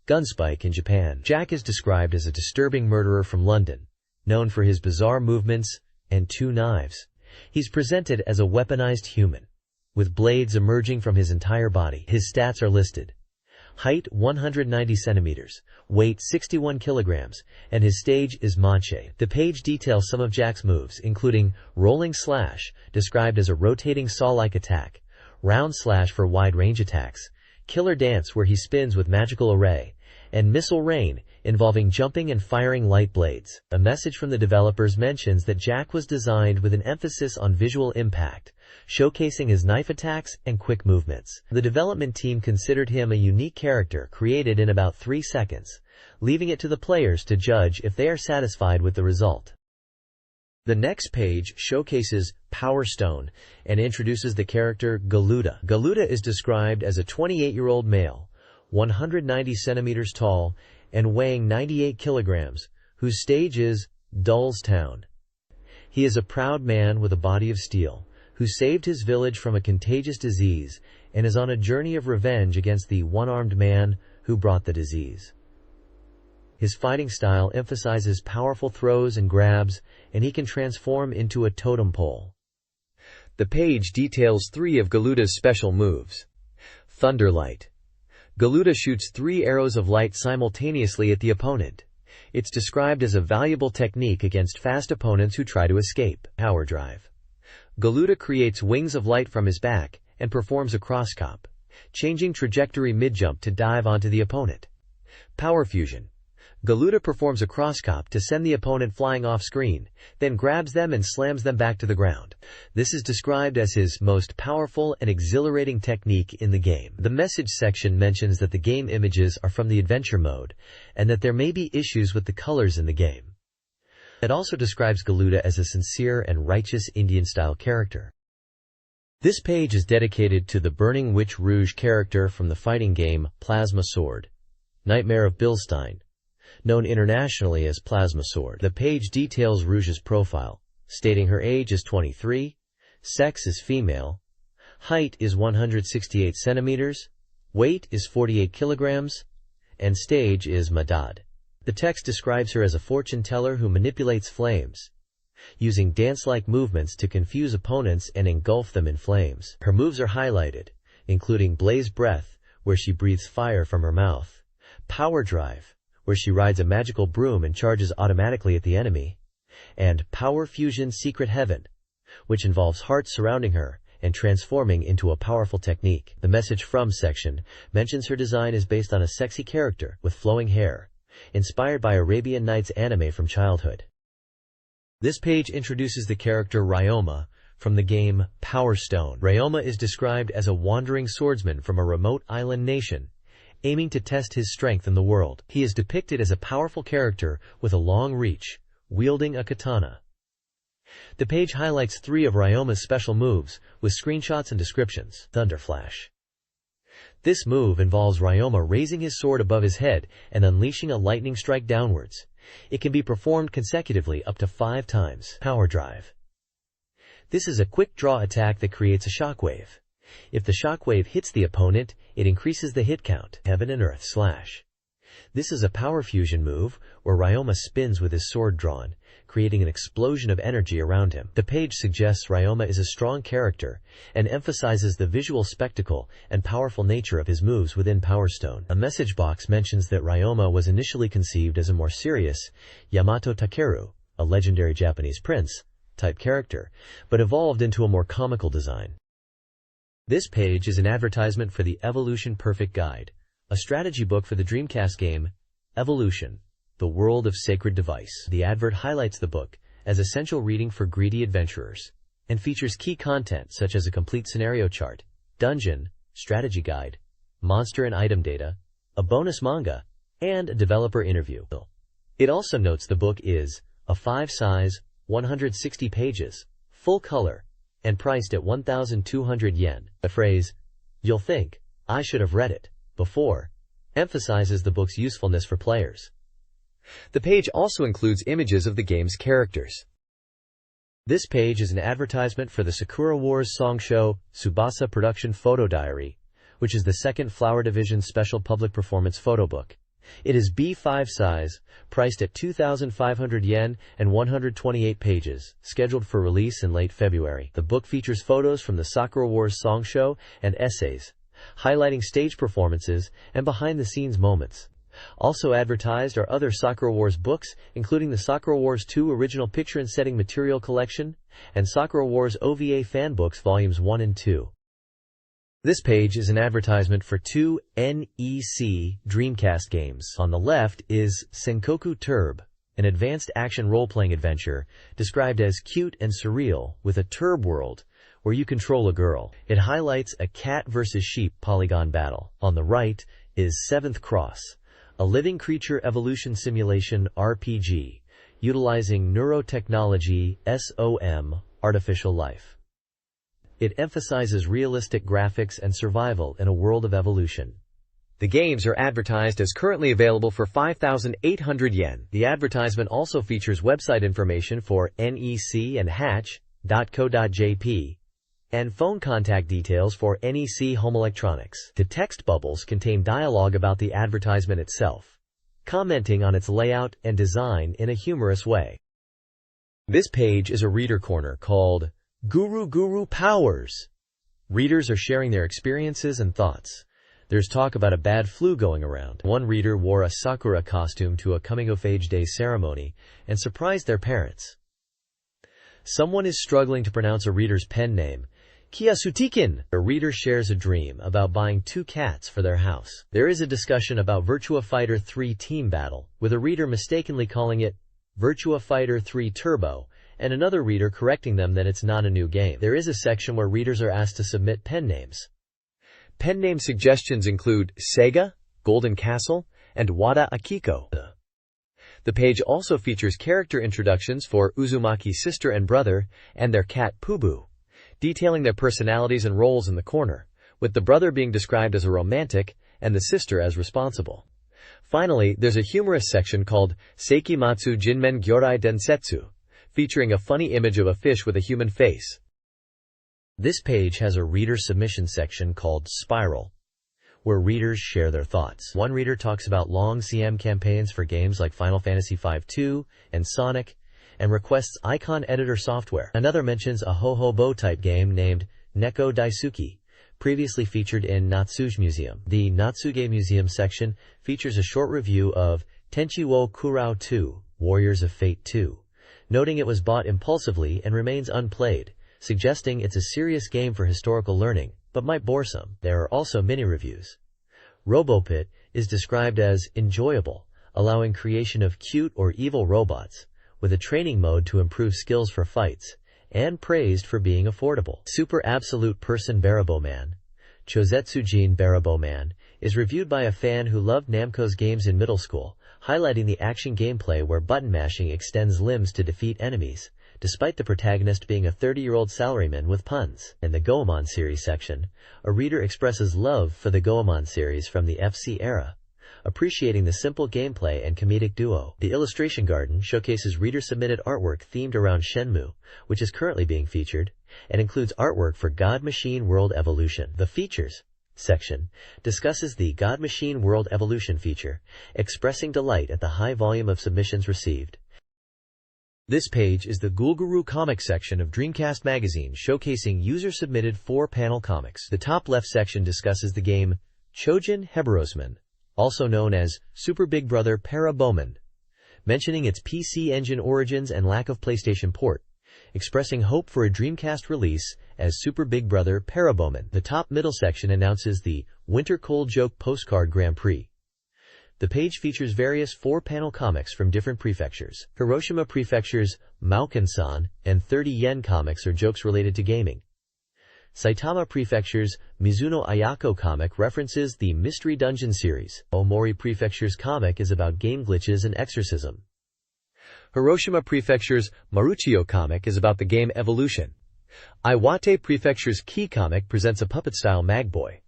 [SPEAKER 2] Gunspike in Japan. Jack is described as a disturbing murderer from London, known for his bizarre movements and 2 knives. He's presented as a weaponized human, with blades emerging from his entire body. His stats are listed: height 190 centimeters, weight 61 kilograms, and his stage is Manche. The page details some of Jack's moves, including Rolling Slash, described as a rotating saw-like attack, Round Slash for wide-range attacks, Killer Dance where he spins with magical array, and Missile Rain, involving jumping and firing light blades. A message from the developers mentions that Jack was designed with an emphasis on visual impact, showcasing his knife attacks and quick movements. The development team considered him a unique character created in about 3 seconds, leaving it to the players to judge if they are satisfied with the result. The next page showcases Power Stone and introduces the character Galuda. Galuda is described as a 28-year-old male, 190 centimeters tall, and weighing 98 kilograms, whose stage is Dullstown. He is a proud man with a body of steel, who saved his village from a contagious disease and is on a journey of revenge against the one-armed man who brought the disease. His fighting style emphasizes powerful throws and grabs, and he can transform into a totem pole. The page details 3 of Galuda's special moves. Thunderlight. Galuda shoots 3 arrows of light simultaneously at the opponent. It's described as a valuable technique against fast opponents who try to escape. Power Drive. Galuda creates wings of light from his back and performs a crosshop, changing trajectory mid-jump to dive onto the opponent. Power Fusion. Galuda performs a crosshop to send the opponent flying off-screen, then grabs them and slams them back to the ground. This is described as his most powerful and exhilarating technique in the game. The message section mentions that the game images are from the adventure mode, and that there may be issues with the colors in the game. It also describes Galuda as a sincere and righteous Indian-style character. This page is dedicated to the Burning Witch Rouge character from the fighting game Plasma Sword, Nightmare of Bilstein, known internationally as Plasma Sword. The page details Rouge's profile, stating her age is 23, sex is female, height is 168 centimeters, weight is 48 kilograms, and stage is Madad. The text describes her as a fortune teller who manipulates flames, using dance-like movements to confuse opponents and engulf them in flames. Her moves are highlighted, including Blaze Breath, where she breathes fire from her mouth, Power Drive, where she rides a magical broom and charges automatically at the enemy, and Power Fusion Secret Heaven, which involves hearts surrounding her and transforming into a powerful technique. The message from section mentions her design is based on a sexy character with flowing hair, inspired by Arabian Nights anime from childhood. This page introduces the character Ryoma from the game Power Stone. Ryoma is described as a wandering swordsman from a remote island nation, aiming to test his strength in the world. He is depicted as a powerful character with a long reach, wielding a katana. The page highlights 3 of Ryoma's special moves, with screenshots and descriptions. Thunderflash. This move involves Ryoma raising his sword above his head and unleashing a lightning strike downwards. It can be performed consecutively up to 5 times. Power Drive. This is a quick draw attack that creates a shockwave. If the shockwave hits the opponent, it increases the hit count. Heaven and Earth Slash. This is a power fusion move where Ryoma spins with his sword drawn, creating an explosion of energy around him. The page suggests Ryoma is a strong character and emphasizes the visual spectacle and powerful nature of his moves within Power Stone. A message box mentions that Ryoma was initially conceived as a more serious Yamato Takeru, a legendary Japanese prince, type character, but evolved into a more comical design. This page is an advertisement for the Evolution Perfect Guide, a strategy book for the Dreamcast game, Evolution, The World of Sacred Device. The advert highlights the book as essential reading for greedy adventurers, and features key content such as a complete scenario chart, dungeon, strategy guide, monster and item data, a bonus manga, and a developer interview. It also notes the book is a 5-size, 160 pages, full color, and priced at 1,200 yen. The phrase, "You'll think, I should have read it before," emphasizes the book's usefulness for players. The page also includes images of the game's characters. This page is an advertisement for the Sakura Wars song show Tsubasa Production Photo Diary, which is the second Flower Division special public performance photo book. It is B5 size, priced at 2,500 yen and 128 pages, scheduled for release in late February. The book features photos from the Sakura Wars song show and essays, highlighting stage performances and behind-the-scenes moments. Also advertised are other Sakura Wars books, including the Sakura Wars 2 Original Picture and Setting Material Collection and Sakura Wars OVA Fan Books Volumes 1 and 2. This page is an advertisement for two NEC Dreamcast games. On the left is Senkoku Turb, an advanced action role-playing adventure described as cute and surreal with a turb world where you control a girl. It highlights a cat versus sheep polygon battle. On the right is Seventh Cross, a living creature evolution simulation RPG utilizing neurotechnology SOM, artificial life. It emphasizes realistic graphics and survival in a world of evolution. The games are advertised as currently available for 5,800 yen. The advertisement also features website information for NEC and hatch.co.jp and phone contact details for NEC Home Electronics. The text bubbles contain dialogue about the advertisement itself, commenting on its layout and design in a humorous way. This page is a reader corner called Guru Powers. Readers are sharing their experiences and thoughts. There's talk about a bad flu going around. One reader wore a Sakura costume to a coming-of-age day ceremony and surprised their parents. Someone is struggling to pronounce a reader's pen name, Kiyasutikin. A reader shares a dream about buying 2 cats for their house. There is a discussion about Virtua Fighter 3 Team Battle, with a reader mistakenly calling it Virtua Fighter 3 Turbo, and another reader correcting them that it's not a new game. There is a section where readers are asked to submit pen names. Pen name suggestions include Sega, Golden Castle, and Wada Akiko. The page also features character introductions for Uzumaki's sister and brother and their cat Pubu, detailing their personalities and roles in the corner, with the brother being described as a romantic and the sister as responsible. Finally, there's a humorous section called Seikimatsu Jinmen Gyorai Densetsu, featuring a funny image of a fish with a human face. This page has a reader submission section called Spiral, where readers share their thoughts. One reader talks about long CM campaigns for games like Final Fantasy V-2 and Sonic, and requests icon editor software. Another mentions a ho-ho-bo type game named Neko Daisuki, previously featured in Natsuge Museum. The Natsuge Museum section features a short review of Tenchi wo Kurao 2, Warriors of Fate 2, noting it was bought impulsively and remains unplayed, suggesting it's a serious game for historical learning, but might bore some. There are also mini-reviews. Robopit is described as enjoyable, allowing creation of cute or evil robots, with a training mode to improve skills for fights, and praised for being affordable. Super Absolute Person Baraboman, Chozetsujin Baraboman, is reviewed by a fan who loved Namco's games in middle school, highlighting the action gameplay where button mashing extends limbs to defeat enemies, despite the protagonist being a 30-year-old salaryman with puns. In the Goemon series section, a reader expresses love for the Goemon series from the FC era, appreciating the simple gameplay and comedic duo. The Illustration Garden showcases reader-submitted artwork themed around Shenmue, which is currently being featured, and includes artwork for God Machine World Evolution. The Features section discusses the God Machine World Evolution feature, expressing delight at the high volume of submissions received. This page is the Gulguru Comics section of Dreamcast Magazine, showcasing user-submitted 4-panel comics. The top left section discusses the game Chojin Heberosman, also known as Super Big Brother Paraboman, mentioning its PC Engine origins and lack of PlayStation port, expressing hope for a Dreamcast release as Super Big Brother Paraboman. The top middle section announces the Winter Cold Joke Postcard Grand Prix. The page features various 4-panel comics from different prefectures. Hiroshima Prefecture's Maukan-san and 30 Yen comics are jokes related to gaming. Saitama Prefecture's Mizuno Ayako comic references the Mystery Dungeon series. Omori Prefecture's comic is about game glitches and exorcism. Hiroshima Prefecture's Maruchio comic is about the game Evolution. Iwate Prefecture's Key comic presents a puppet-style Magboy.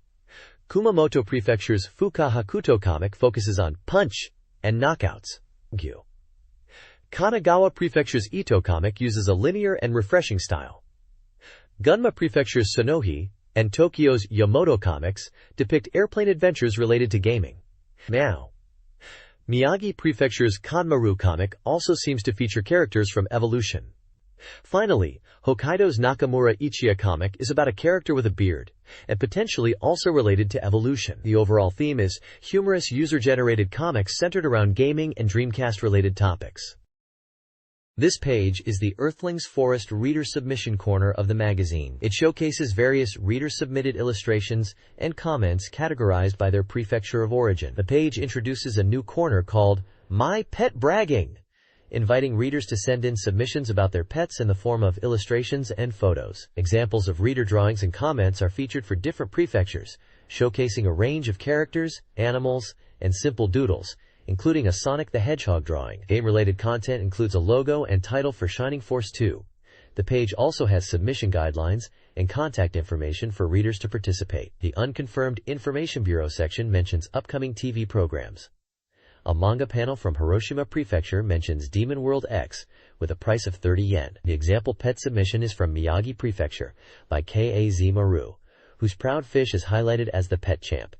[SPEAKER 2] Kumamoto Prefecture's Fuka Hakuto comic focuses on punch and knockouts. Kanagawa Prefecture's Ito comic uses a linear and refreshing style. Gunma Prefecture's Sonohi and Tokyo's Yamoto comics depict airplane adventures related to gaming. Miyagi Prefecture's Kanmaru comic also seems to feature characters from Evolution. Finally, Hokkaido's Nakamura Ichiya comic is about a character with a beard, and potentially also related to Evolution. The overall theme is humorous user-generated comics centered around gaming and Dreamcast-related topics. This page is the Earthlings Forest Reader Submission corner of the magazine. It showcases various reader-submitted illustrations and comments categorized by their prefecture of origin. The page introduces a new corner called My Pet Bragging, inviting readers to send in submissions about their pets in the form of illustrations and photos. Examples of reader drawings and comments are featured for different prefectures, showcasing a range of characters, animals, and simple doodles, including a Sonic the Hedgehog drawing. Game-related content includes a logo and title for Shining Force 2. The page also has submission guidelines and contact information for readers to participate. The Unconfirmed Information Bureau section mentions upcoming TV programs. A manga panel from Hiroshima Prefecture mentions Demon World X with a price of 30 yen. The example pet submission is from Miyagi Prefecture by Kaz Maru, whose proud fish is highlighted as the pet champ.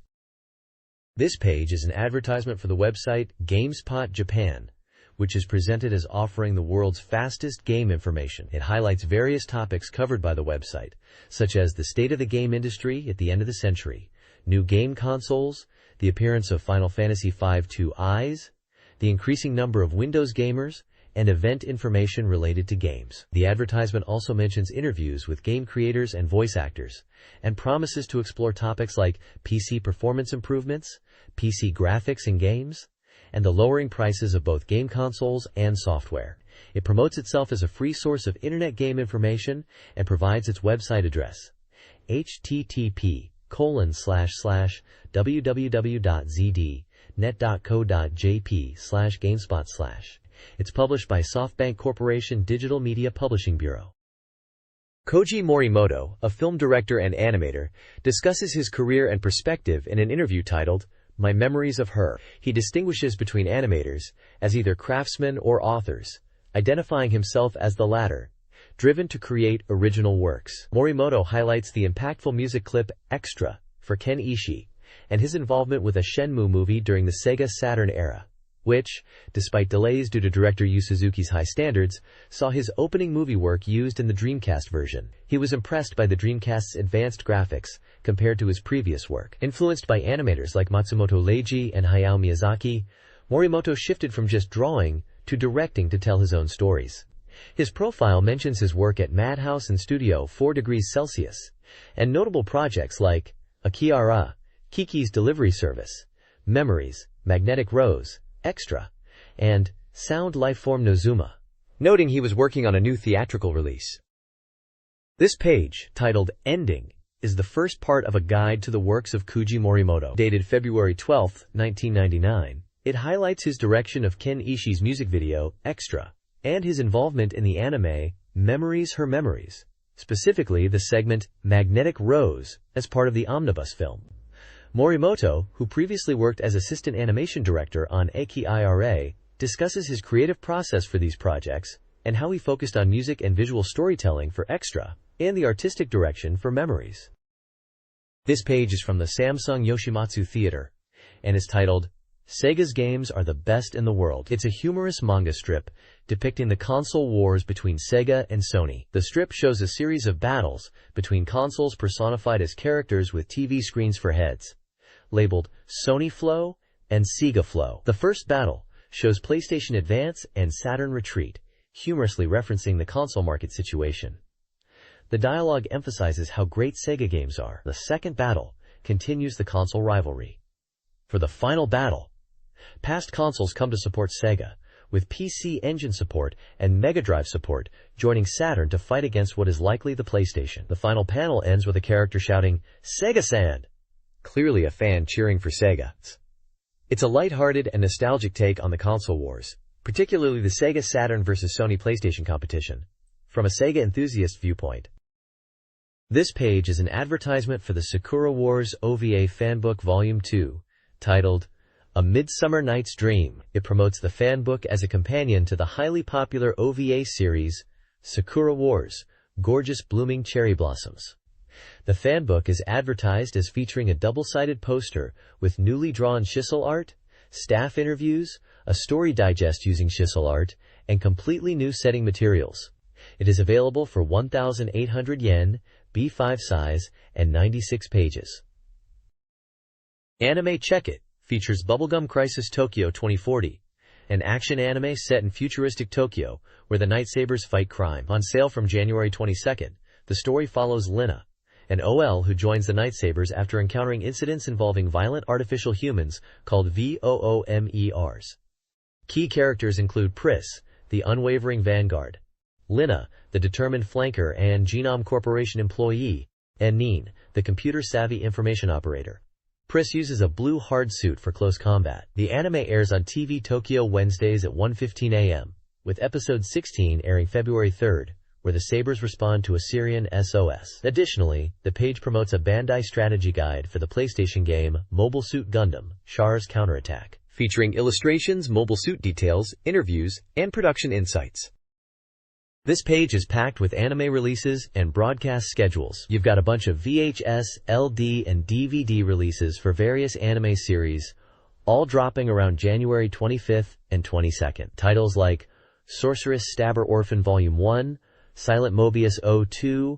[SPEAKER 2] This page is an advertisement for the website GameSpot Japan, which is presented as offering the world's fastest game information. It highlights various topics covered by the website, such as the state of the game industry at the end of the century, new game consoles, the appearance of Final Fantasy V-2 Eyes, the increasing number of Windows gamers, and event information related to games. The advertisement also mentions interviews with game creators and voice actors, and promises to explore topics like PC performance improvements, PC graphics in games, and the lowering prices of both game consoles and software. It promotes itself as a free source of internet game information and provides its website address, http://www.zdnet.co.jp/gamespot/. It's published by SoftBank Corporation Digital Media Publishing Bureau. Koji Morimoto, a film director and animator, discusses his career and perspective in an interview titled, My Memories of Her. He distinguishes between animators, as either craftsmen or authors, identifying himself as the latter, driven to create original works. Morimoto highlights the impactful music clip Extra for Ken Ishii, and his involvement with a Shenmue movie during the Sega Saturn era, which, despite delays due to director Yu Suzuki's high standards, saw his opening movie work used in the Dreamcast version. He was impressed by the Dreamcast's advanced graphics compared to his previous work. Influenced by animators like Matsumoto Leiji and Hayao Miyazaki, Morimoto shifted from just drawing to directing to tell his own stories. His profile mentions his work at Madhouse and Studio 4 Degrees Celsius, and notable projects like Akiara, Kiki's Delivery Service, Memories, Magnetic Rose, Extra, and Sound Lifeform Nozuma, noting he was working on a new theatrical release. This page, titled Ending, is the first part of a guide to the works of Koji Morimoto. Dated February 12, 1999, it highlights his direction of Ken Ishii's music video, Extra, and his involvement in the anime Memories Her Memories, specifically the segment Magnetic Rose as part of the omnibus film. Morimoto, who previously worked as assistant animation director on Akiara, discusses his creative process for these projects and how he focused on music and visual storytelling for Extra and the artistic direction for Memories. This page is from the Samsung Yoshimatsu Theater and is titled Sega's Games Are the Best in the World. It's a humorous manga strip depicting the console wars between Sega and Sony. The strip shows a series of battles between consoles personified as characters with TV screens for heads, labeled Sony Flow and Sega Flow. The first battle shows PlayStation Advance and Saturn Retreat, humorously referencing the console market situation. The dialogue emphasizes how great Sega games are. The second battle continues the console rivalry. For the final battle, past consoles come to support Sega, with PC Engine support and Mega Drive support joining Saturn to fight against what is likely the PlayStation. The final panel ends with a character shouting, Sega-san! Clearly a fan cheering for Sega. It's a lighthearted and nostalgic take on the console wars, particularly the Sega Saturn versus Sony PlayStation competition, from a Sega enthusiast viewpoint. This page is an advertisement for the Sakura Wars OVA Fanbook Volume 2, titled A Midsummer Night's Dream. It promotes the fanbook as a companion to the highly popular OVA series, Sakura Wars, Gorgeous Blooming Cherry Blossoms. The fanbook is advertised as featuring a double-sided poster with newly drawn Shissel art, staff interviews, a story digest using Shissel art, and completely new setting materials. It is available for 1,800 yen, B5 size, and 96 pages. Anime Check It features Bubblegum Crisis Tokyo 2040, an action anime set in futuristic Tokyo, where the Night Sabers fight crime. On sale from January 22nd, the story follows Lina, an OL who joins the Night Sabers after encountering incidents involving violent artificial humans called VOOMERs. Key characters include Pris, the unwavering vanguard, Lina, the determined flanker and Genome Corporation employee, and Neen, the computer-savvy information operator. Pris uses a blue hard suit for close combat. The anime airs on TV Tokyo Wednesdays at 1:15 a.m., with episode 16 airing February 3rd, where the Sabers respond to a Syrian SOS. Additionally, the page promotes a Bandai strategy guide for the PlayStation game Mobile Suit Gundam: Char's Counterattack, featuring illustrations, mobile suit details, interviews, and production insights. This page is packed with anime releases and broadcast schedules. You've got a bunch of VHS, LD, and DVD releases for various anime series, all dropping around January 25th and 22nd. Titles like Sorceress Stabber Orphan Volume 1, Silent Mobius 02,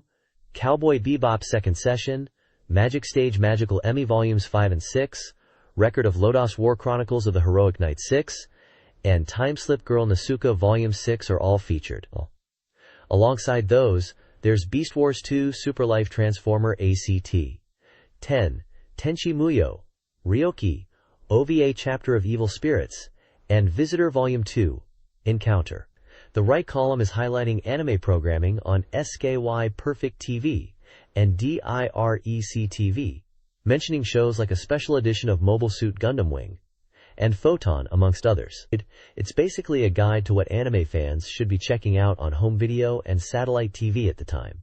[SPEAKER 2] Cowboy Bebop Second Session, Magic Stage Magical Emmy Volumes 5 and 6, Record of Lodos War Chronicles of the Heroic Knight 6, and Time Slip Girl Nasuka Volume 6 are all featured. Alongside those, there's Beast Wars 2 Super Life Transformer ACT 10, Tenchi Muyo, Ryoki, OVA Chapter of Evil Spirits, and Visitor Volume 2, Encounter. The right column is highlighting anime programming on SKY Perfect TV and DIREC TV, mentioning shows like a special edition of Mobile Suit Gundam Wing and Photon, amongst others. It's basically a guide to what anime fans should be checking out on home video and satellite TV at the time.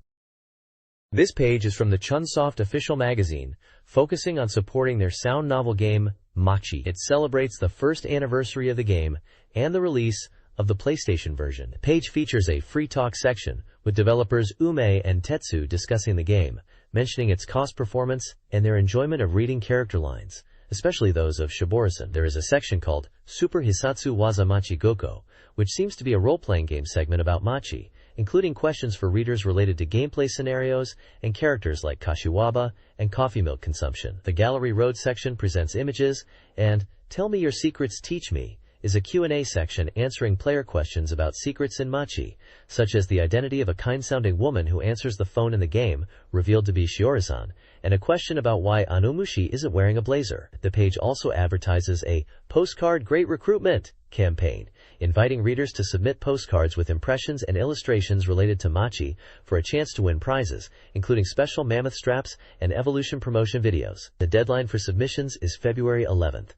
[SPEAKER 2] This page is from the Chunsoft official magazine, focusing on supporting their sound novel game, Machi. It celebrates the first anniversary of the game and the release of the PlayStation version. The page features a free talk section with developers Ume and Tetsu discussing the game, mentioning its cost performance and their enjoyment of reading character lines, especially those of Shiborisan. There is a section called Super Hisatsu Waza Machi Goko, which seems to be a role-playing game segment about Machi, including questions for readers related to gameplay scenarios and characters like Kashiwaba and coffee milk consumption. The Gallery Road section presents images, and Tell Me Your Secrets, Teach Me is a Q&A section answering player questions about secrets in Machi, such as the identity of a kind-sounding woman who answers the phone in the game, revealed to be Shiori-san, and a question about why Anomushi isn't wearing a blazer. The page also advertises a Postcard Great Recruitment campaign, inviting readers to submit postcards with impressions and illustrations related to Machi for a chance to win prizes, including special mammoth straps and evolution promotion videos. The deadline for submissions is February 11th.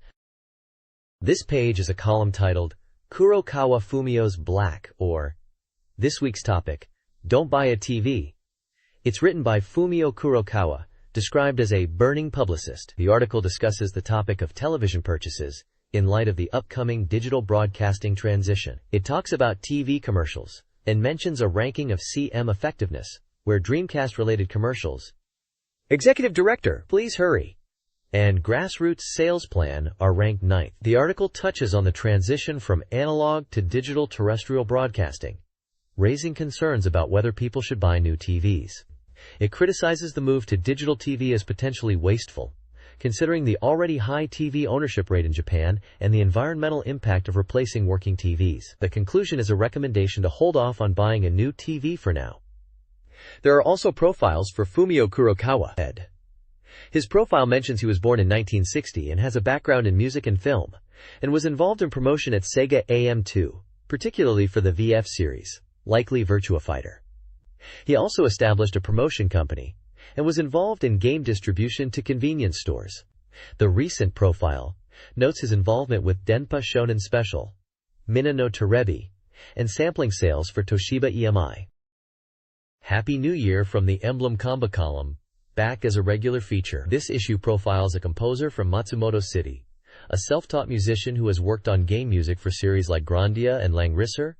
[SPEAKER 2] This page is a column titled Kurokawa Fumio's Black, or This Week's Topic, Don't Buy a TV. It's written by Fumio Kurokawa, described as a burning publicist. The article discusses the topic of television purchases in light of the upcoming digital broadcasting transition. It talks about TV commercials and mentions a ranking of CM effectiveness, where Dreamcast-related commercials, Executive Director, Please Hurry, and Grassroots Sales Plan are ranked 9th. The article touches on the transition from analog to digital terrestrial broadcasting, raising concerns about whether people should buy new TVs. It criticizes the move to digital TV as potentially wasteful, considering the already high TV ownership rate in Japan and the environmental impact of replacing working TVs. The conclusion is a recommendation to hold off on buying a new TV for now. There are also profiles for Fumio Kurokawa. His profile mentions he was born in 1960 and has a background in music and film, and was involved in promotion at Sega AM2, particularly for the VF series, likely Virtua Fighter. He also established a promotion company, and was involved in game distribution to convenience stores. The recent profile notes his involvement with Denpa Shonen Special, Mina no Terebi, and sampling sales for Toshiba EMI. Happy New Year from the Emblem Combo column, back as a regular feature. This issue profiles a composer from Matsumoto City, a self-taught musician who has worked on game music for series like Grandia and Langrisser,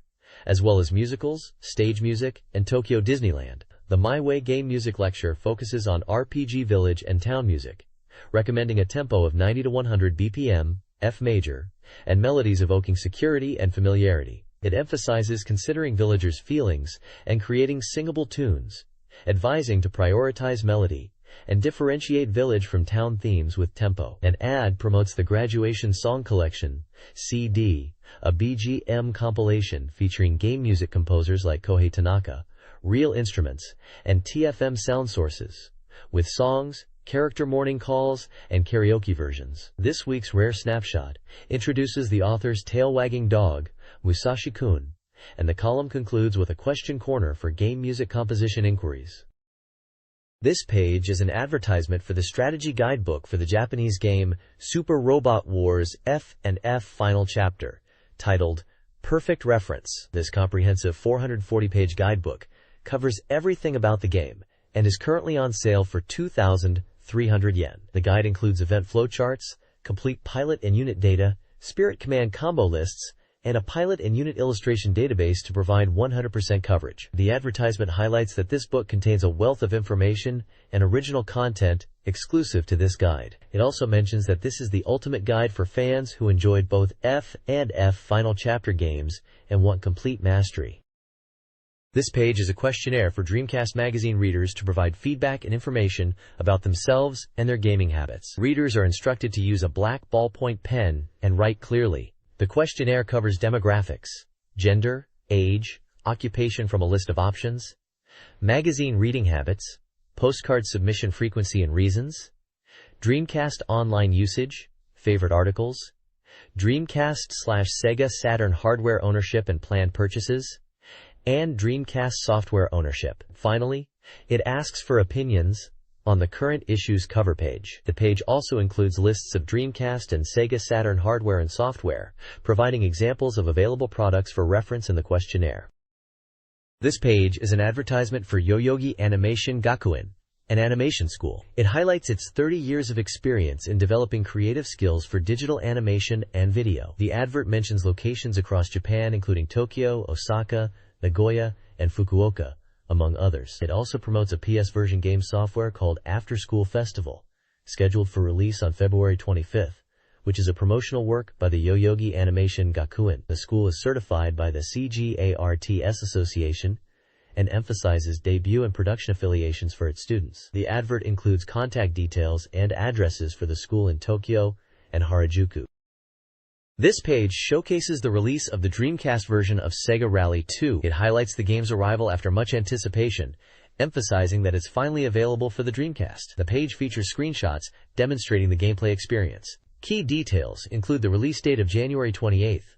[SPEAKER 2] as well as musicals, stage music, and Tokyo Disneyland. The My Way Game Music Lecture focuses on RPG village and town music, recommending a tempo of 90 to 100 BPM, F major, and melodies evoking security and familiarity. It emphasizes considering villagers' feelings and creating singable tunes, advising to prioritize melody and differentiate village from town themes with tempo. An ad promotes the Graduation Song Collection, CD, a BGM compilation featuring game music composers like Kohei Tanaka, Real Instruments, and TFM sound sources, with songs, character morning calls, and karaoke versions. This week's Rare Snapshot introduces the author's tail-wagging dog, Musashi-kun, and the column concludes with a question corner for game music composition inquiries. This page is an advertisement for the strategy guidebook for the Japanese game Super Robot Wars F&F Final Chapter, titled Perfect Reference. This comprehensive 440-page guidebook covers everything about the game and is currently on sale for 2,300 yen. The guide includes event flowcharts, complete pilot and unit data, Spirit Command combo lists, and a pilot and unit illustration database to provide 100% coverage. The advertisement highlights that this book contains a wealth of information and original content exclusive to this guide. It also mentions that this is the ultimate guide for fans who enjoyed both F&F Final Chapter games and want complete mastery. This page is a questionnaire for Dreamcast Magazine readers to provide feedback and information about themselves and their gaming habits. Readers are instructed to use a black ballpoint pen and write clearly. The questionnaire covers demographics, gender, age, occupation from a list of options, magazine reading habits, postcard submission frequency and reasons, Dreamcast online usage, favorite articles, Dreamcast/Sega Saturn hardware ownership and planned purchases, and Dreamcast software ownership. Finally, it asks for opinions on the current issue's cover page. The page also includes lists of Dreamcast and Sega Saturn hardware and software, providing examples of available products for reference in the questionnaire. This page is an advertisement for Yoyogi Animation Gakuen, an animation school. It highlights its 30 years of experience in developing creative skills for digital animation and video. The advert mentions locations across Japan including Tokyo, Osaka, Nagoya, and Fukuoka, among others. It also promotes a PS version game software called After School Festival, scheduled for release on February 25th, which is a promotional work by the Yoyogi Animation Gakuen. The school is certified by the CGARTS Association and emphasizes debut and production affiliations for its students. The advert includes contact details and addresses for the school in Tokyo and Harajuku. This page showcases the release of the Dreamcast version of Sega Rally 2. It highlights the game's arrival after much anticipation, emphasizing that it's finally available for the Dreamcast. The page features screenshots demonstrating the gameplay experience. Key details include the release date of January 28th,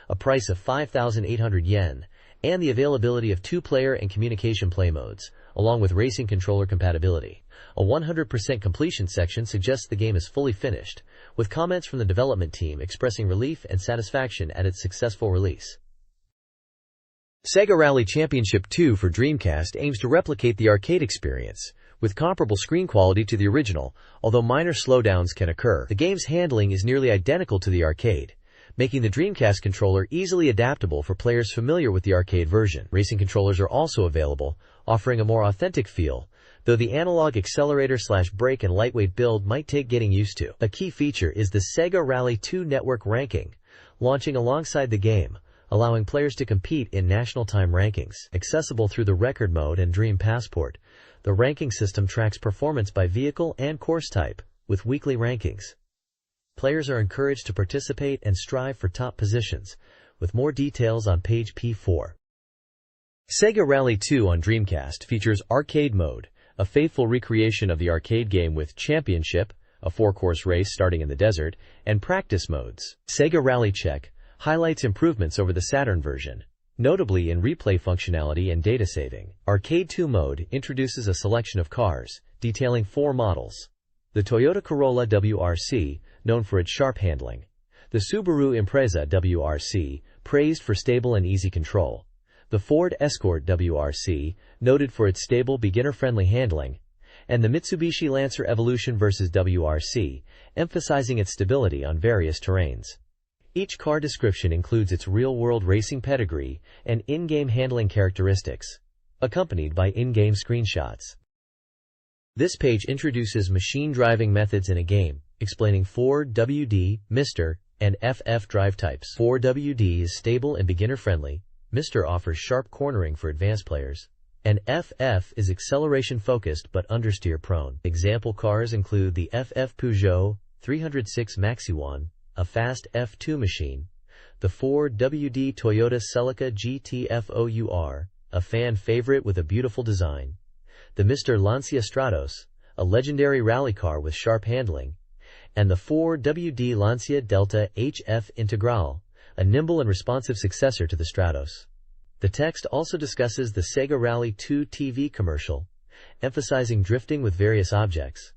[SPEAKER 2] a price of 5,800 yen, and the availability of two-player and communication play modes, along with racing controller compatibility. A 100% completion section suggests the game is fully finished, with comments from the development team expressing relief and satisfaction at its successful release. Sega Rally Championship 2 for Dreamcast aims to replicate the arcade experience, with comparable screen quality to the original, although minor slowdowns can occur. The game's handling is nearly identical to the arcade, making the Dreamcast controller easily adaptable for players familiar with the arcade version. Racing controllers are also available, offering a more authentic feel, though the analog accelerator/brake and lightweight build might take getting used to. A key feature is the Sega Rally 2 network ranking, launching alongside the game, allowing players to compete in national time rankings. Accessible through the record mode and Dream Passport, the ranking system tracks performance by vehicle and course type, with weekly rankings. Players are encouraged to participate and strive for top positions, with more details on page P4. Sega Rally 2 on Dreamcast features Arcade Mode, a faithful recreation of the arcade game with Championship, a 4-course race starting in the desert, and Practice modes. Sega Rally Check highlights improvements over the Saturn version, notably in replay functionality and data saving. Arcade 2 mode introduces a selection of cars, detailing 4 models. The Toyota Corolla WRC, known for its sharp handling. The Subaru Impreza WRC, praised for stable and easy control. The Ford Escort WRC, noted for its stable, beginner-friendly handling. And the Mitsubishi Lancer Evolution vs. WRC, emphasizing its stability on various terrains. Each car description includes its real-world racing pedigree and in-game handling characteristics, accompanied by in-game screenshots. This page introduces machine driving methods in a game, explaining 4WD, Mr., and FF drive types. 4WD is stable and beginner-friendly. Mr. offers sharp cornering for advanced players. and FF is acceleration-focused but understeer-prone. Example cars include the FF Peugeot 306 Maxi1, a fast F2 machine, the 4WD Toyota Celica GT-FOUR, a fan favorite with a beautiful design, the Mr. Lancia Stratos, a legendary rally car with sharp handling, and the 4WD Lancia Delta HF Integral, a nimble and responsive successor to the Stratos. The text also discusses the Sega Rally 2 TV commercial, emphasizing drifting with various objects,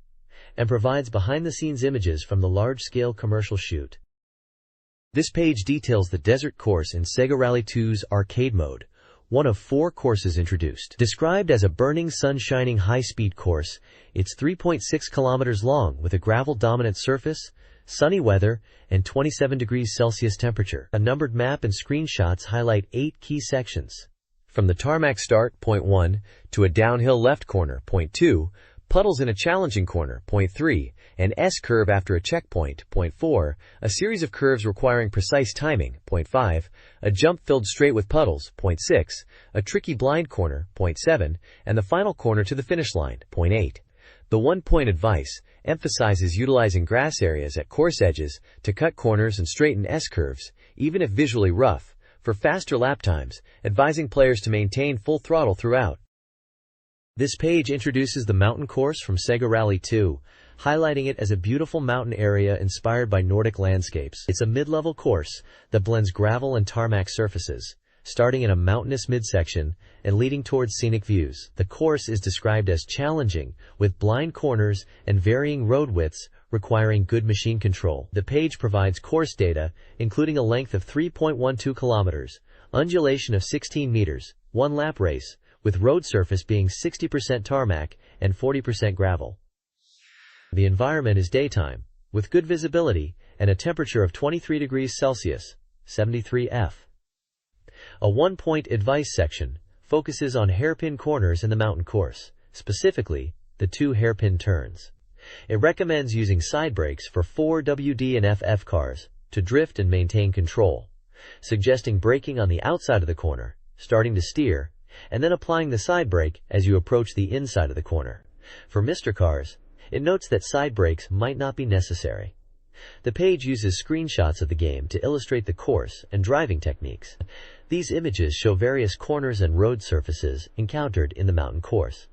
[SPEAKER 2] and provides behind-the-scenes images from the large-scale commercial shoot. This page details the desert course in Sega Rally 2's arcade mode, one of 4 courses introduced. Described as a burning, sun-shining, high-speed course, it's 3.6 kilometers long with a gravel-dominant surface, sunny weather, and 27 degrees Celsius temperature. A numbered map and screenshots highlight 8 key sections. From the tarmac start, point 1, to a downhill left corner, point 2, puddles in a challenging corner, point 3, an S-curve after a checkpoint, point 4, a series of curves requiring precise timing, point 5, a jump filled straight with puddles, point 6, a tricky blind corner, point 7, and the final corner to the finish line, point 8. The one-point advice emphasizes utilizing grass areas at course edges to cut corners and straighten S-curves, even if visually rough, for faster lap times, advising players to maintain full throttle throughout. This page introduces the mountain course from Sega Rally 2, highlighting it as a beautiful mountain area inspired by Nordic landscapes. It's a mid-level course that blends gravel and tarmac surfaces, starting in a mountainous midsection and leading towards scenic views. The course is described as challenging, with blind corners and varying road widths requiring good machine control. The page provides course data, including a length of 3.12 kilometers, undulation of 16 meters, one lap race, with road surface being 60% tarmac and 40% gravel. The environment is daytime, with good visibility and a temperature of 23 degrees Celsius, 73 F. A one-point advice section focuses on hairpin corners in the mountain course, specifically the 2 hairpin turns. It recommends using side brakes for 4WD and FF cars to drift and maintain control, suggesting braking on the outside of the corner, starting to steer, and then applying the side brake as you approach the inside of the corner. For Mr. cars, it notes that side brakes might not be necessary. The page uses screenshots of the game to illustrate the course and driving techniques. These images show various corners and road surfaces encountered in the mountain course.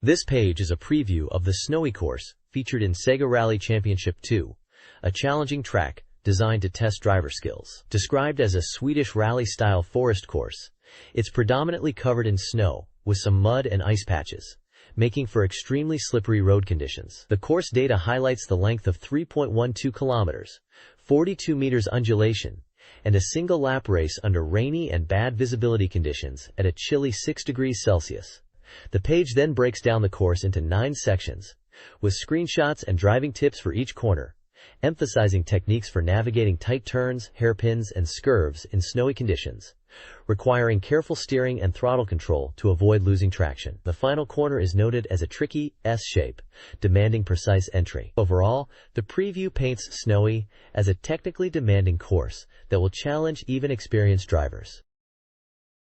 [SPEAKER 2] This page is a preview of the snowy course featured in Sega Rally Championship 2, a challenging track designed to test driver skills. Described as a Swedish rally-style forest course, it's predominantly covered in snow with some mud and ice patches, making for extremely slippery road conditions. The course data highlights the length of 3.12 kilometers, 42 meters undulation, and a single lap race under rainy and bad visibility conditions at a chilly 6 degrees Celsius. The page then breaks down the course into 9 sections, with screenshots and driving tips for each corner, emphasizing techniques for navigating tight turns, hairpins, and scurves in snowy conditions, requiring careful steering and throttle control to avoid losing traction. The final corner is noted as a tricky S-shape, demanding precise entry. Overall, the preview paints Snowy as a technically demanding course that will challenge even experienced drivers.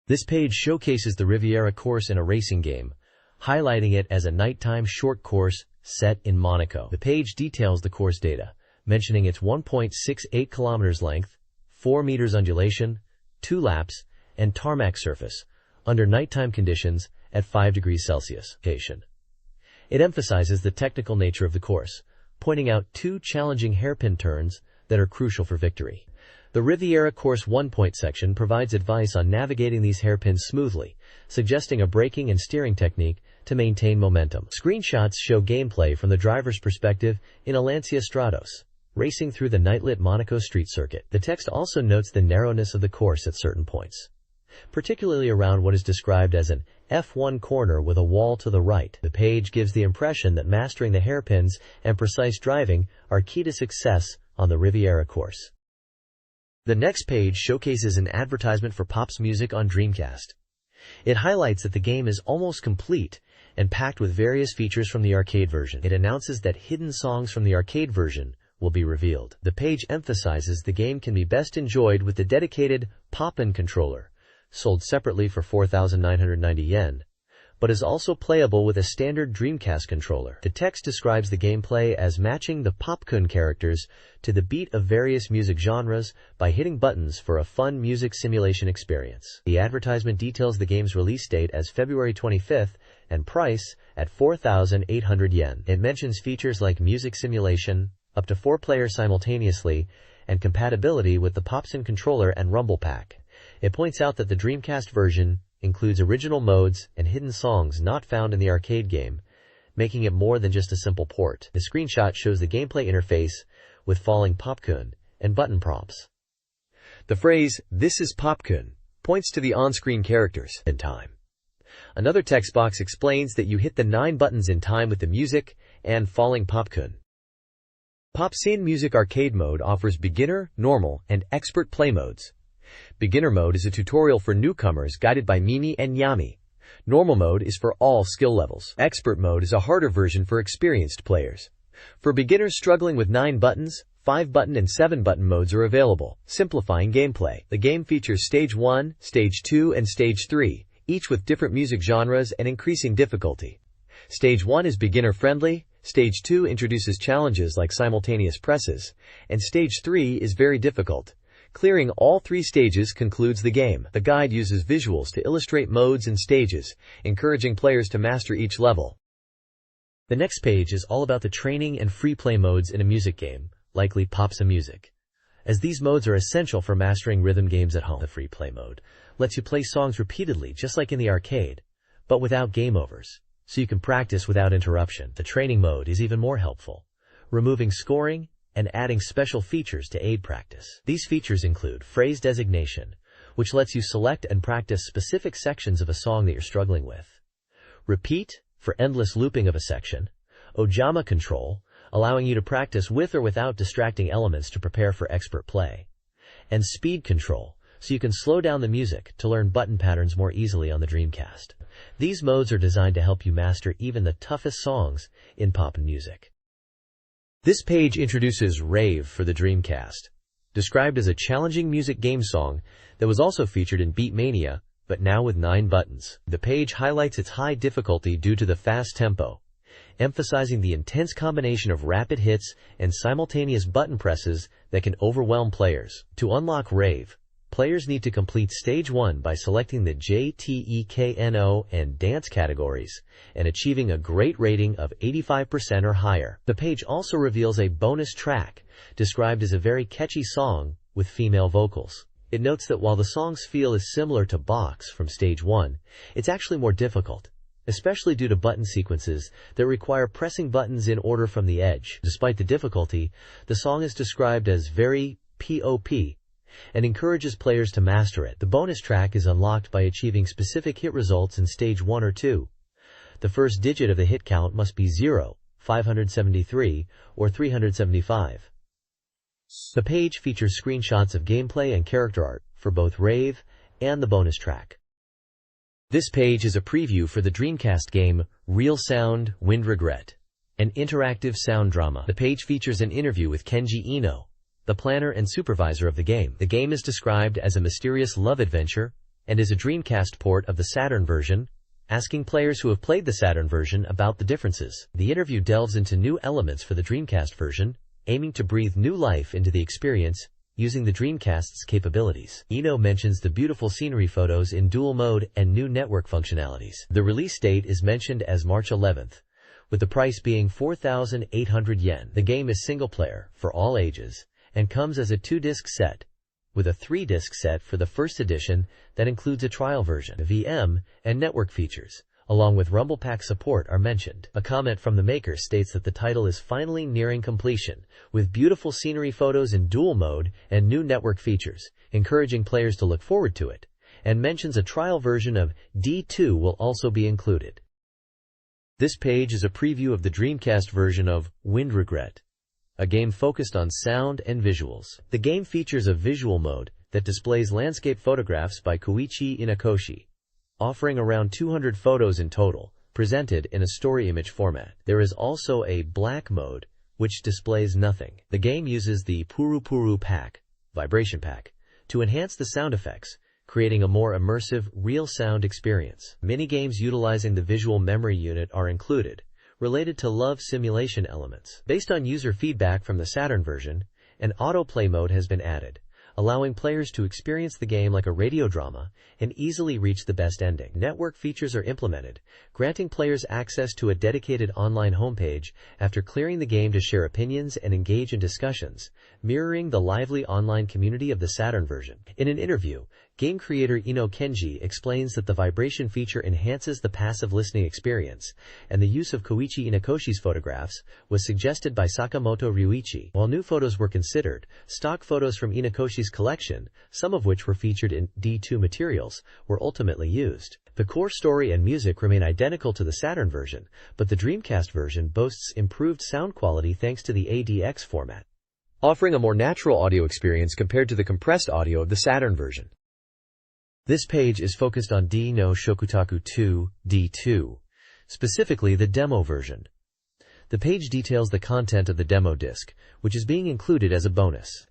[SPEAKER 2] This page showcases the Riviera course in a racing game, highlighting it as a nighttime short course set in Monaco. The page details the course data, mentioning its 1.68 kilometers length, 4 meters undulation, 2 laps, and tarmac surface, under nighttime conditions at 5 degrees Celsius. It emphasizes the technical nature of the course, pointing out 2 challenging hairpin turns that are crucial for victory. The Riviera course one-point section provides advice on navigating these hairpins smoothly, suggesting a braking and steering technique to maintain momentum. Screenshots show gameplay from the driver's perspective in a Lancia Stratos, racing through the nightlit Monaco street circuit. The text also notes the narrowness of the course at certain points, particularly around what is described as an F1 corner with a wall to the right. The page gives the impression that mastering the hairpins and precise driving are key to success on the Riviera course. The next page showcases an advertisement for Pop's music on Dreamcast. It highlights that the game is almost complete and packed with various features from the arcade version. It announces that hidden songs from the arcade version will be revealed. The page emphasizes the game can be best enjoyed with the dedicated Pop'n controller, sold separately for 4,990 yen, but is also playable with a standard Dreamcast controller. The text describes the gameplay as matching the Popkun characters to the beat of various music genres by hitting buttons for a fun music simulation experience. The advertisement details the game's release date as February 25th and price at 4,800 yen. It mentions features like music simulation, up to 4 players simultaneously, and compatibility with the Popsun controller and Rumble Pack. It points out that the Dreamcast version includes original modes and hidden songs not found in the arcade game, making it more than just a simple port. The screenshot shows the gameplay interface with falling Popkun and button prompts. The phrase, "This is Popkun," points to the on-screen characters in time. Another text box explains that you hit the 9 buttons in time with the music and falling Popkun. Popsun Music Arcade Mode offers beginner, normal, and expert play modes. Beginner mode is a tutorial for newcomers guided by Mimi and Yami. Normal mode is for all skill levels. Expert mode is a harder version for experienced players. For beginners struggling with 9 buttons, 5-button and 7-button modes are available, simplifying gameplay. The game features Stage 1, Stage 2, and Stage 3, each with different music genres and increasing difficulty. Stage 1 is beginner-friendly, Stage 2 introduces challenges like simultaneous presses, and Stage 3 is very difficult. Clearing all 3 stages concludes the game. The guide uses visuals to illustrate modes and stages, encouraging players to master each level. The next page is all about the training and free play modes in a music game, likely Popsun Music, as these modes are essential for mastering rhythm games at home. The free play mode lets you play songs repeatedly just like in the arcade, but without game overs, so you can practice without interruption. The training mode is even more helpful, removing scoring and adding special features to aid practice. These features include phrase designation, which lets you select and practice specific sections of a song that you're struggling with. Repeat, for endless looping of a section. Ojama control, allowing you to practice with or without distracting elements to prepare for expert play. And speed control, so you can slow down the music to learn button patterns more easily on the Dreamcast. These modes are designed to help you master even the toughest songs in pop music. This page introduces Rave for the Dreamcast, described as a challenging music game song that was also featured in Beatmania, but now with 9 buttons. The page highlights its high difficulty due to the fast tempo, emphasizing the intense combination of rapid hits and simultaneous button presses that can overwhelm players. To unlock Rave, players need to complete Stage 1 by selecting the JTEKNO and Dance categories and achieving a great rating of 85% or higher. The page also reveals a bonus track, described as a very catchy song with female vocals. It notes that while the song's feel is similar to Box from Stage 1, it's actually more difficult, especially due to button sequences that require pressing buttons in order from the edge. Despite the difficulty, the song is described as very pop and encourages players to master it. The bonus track is unlocked by achieving specific hit results in Stage 1 or 2. The first digit of the hit count must be 0, 573, or 375. The page features screenshots of gameplay and character art for both Rave and the bonus track. This page is a preview for the Dreamcast game Real Sound, Wind Regret, an interactive sound drama. The page features an interview with Kenji Ino, the planner and supervisor of the game. The game is described as a mysterious love adventure and is a Dreamcast port of the Saturn version, asking players who have played the Saturn version about the differences. The interview delves into new elements for the Dreamcast version, aiming to breathe new life into the experience using the Dreamcast's capabilities. Eno mentions the beautiful scenery photos in dual mode and new network functionalities. The release date is mentioned as March 11th, with the price being 4,800 yen. The game is single player for all ages and comes as a 2-disc set, with a 3-disc set for the first edition that includes a trial version. VM and network features, along with Rumble Pack support, are mentioned. A comment from the maker states that the title is finally nearing completion, with beautiful scenery photos in dual mode and new network features, encouraging players to look forward to it, and mentions a trial version of D2 will also be included. This page is a preview of the Dreamcast version of Wind Regret, a game focused on sound and visuals. The game features a visual mode that displays landscape photographs by Koichi Inakoshi, offering around 200 photos in total, presented in a story image format. There is also a black mode, which displays nothing. The game uses the Puru Puru pack, vibration pack, to enhance the sound effects,
[SPEAKER 1] creating a more immersive, real sound experience. Minigames utilizing the visual memory unit are included, related to love simulation elements. Based on user feedback from the Saturn version, an autoplay mode has been added, allowing players to experience the game like a radio drama and easily reach the best ending. Network features are implemented, granting players access to a dedicated online homepage after clearing the game to share opinions and engage in discussions, mirroring the lively online community of the Saturn version. In an interview, game creator Ino Kenji explains that the vibration feature enhances the passive listening experience, and the use of Koichi Inokoshi's photographs was suggested by Sakamoto Ryuichi. While new photos were considered, stock photos from Inokoshi's collection, some of which were featured in D2 materials, were ultimately used. The core story and music remain identical to the Saturn version, but the Dreamcast version boasts improved sound quality thanks to the ADX format, offering a more natural audio experience compared to the compressed audio of the Saturn version. This page is focused on D no Shokutaku 2, D2, specifically the demo version. The page details the content of the demo disc, which is being included as a bonus.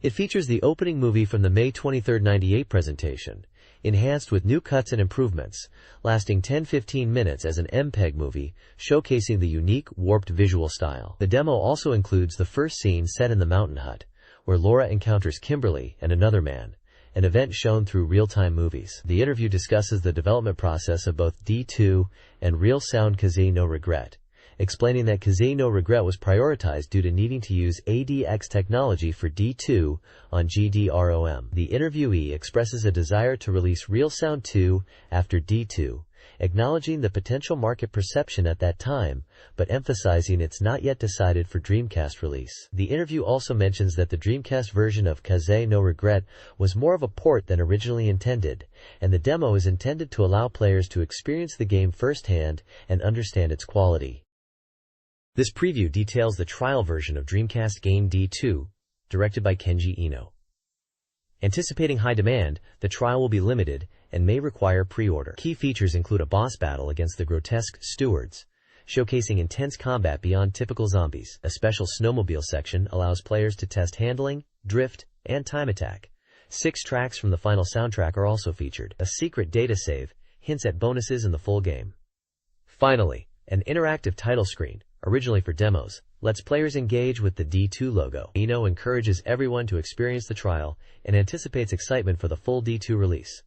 [SPEAKER 1] It features the opening movie from the May 23, 1998 presentation, enhanced with new cuts and improvements, lasting 10-15 minutes as an MPEG movie, showcasing the unique, warped visual style. The demo also includes the first scene set in the mountain hut, where Laura encounters Kimberly and another man, an event shown through real-time movies. The interview discusses the development process of both D2 and Real Sound Kaze no Regret, explaining that Kaze no Regret was prioritized due to needing to use ADX technology for D2 on GDROM. The interviewee expresses a desire to release Real Sound 2 after D2, acknowledging the potential market perception at that time, but emphasizing it's not yet decided for Dreamcast release. The interview also mentions that the Dreamcast version of Kaze no Regret was more of a port than originally intended, and the demo is intended to allow players to experience the game firsthand and understand its quality. This preview details the trial version of Dreamcast game D2, directed by Kenji Ino. Anticipating high demand, the trial will be limited and may require pre-order. Key features include a boss battle against the grotesque stewards, showcasing intense combat beyond typical zombies. A special snowmobile section allows players to test handling, drift, and time attack. 6 tracks from the final soundtrack are also featured. A secret data save hints at bonuses in the full game. Finally, an interactive title screen, originally for demos, lets players engage with the D2 logo. Ino encourages everyone to experience the trial and anticipates excitement for the full D2 release.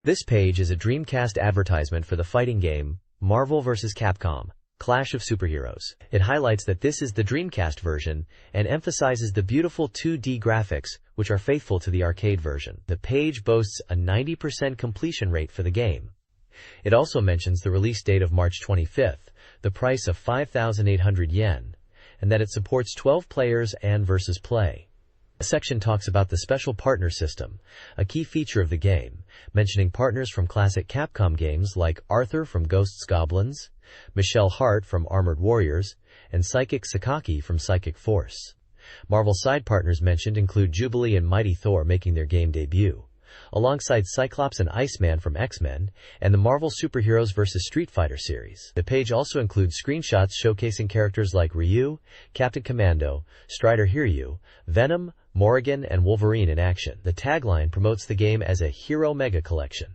[SPEAKER 1] This page is a Dreamcast advertisement for the fighting game Marvel vs. Capcom: Clash of Superheroes. It highlights that this is the Dreamcast version and emphasizes the beautiful 2D graphics, which are faithful to the arcade version. The page boasts a 90% completion rate for the game. It also mentions the release date of March 25th, the price of 5,800 yen, and that it supports 12 players and versus play. A section talks about the special partner system, a key feature of the game, mentioning partners from classic Capcom games like Arthur from Ghosts Goblins, Michelle Hart from Armored Warriors, and Psychic Sakaki from Psychic Force. Marvel side partners mentioned include Jubilee and Mighty Thor making their game debut, alongside Cyclops and Iceman from X-Men, and the Marvel Superheroes vs. Street Fighter series. The page also includes screenshots showcasing characters like Ryu, Captain Commando, Strider Hiryu, Venom, Morrigan, and Wolverine in action. The tagline promotes the game as a Hero Mega Collection.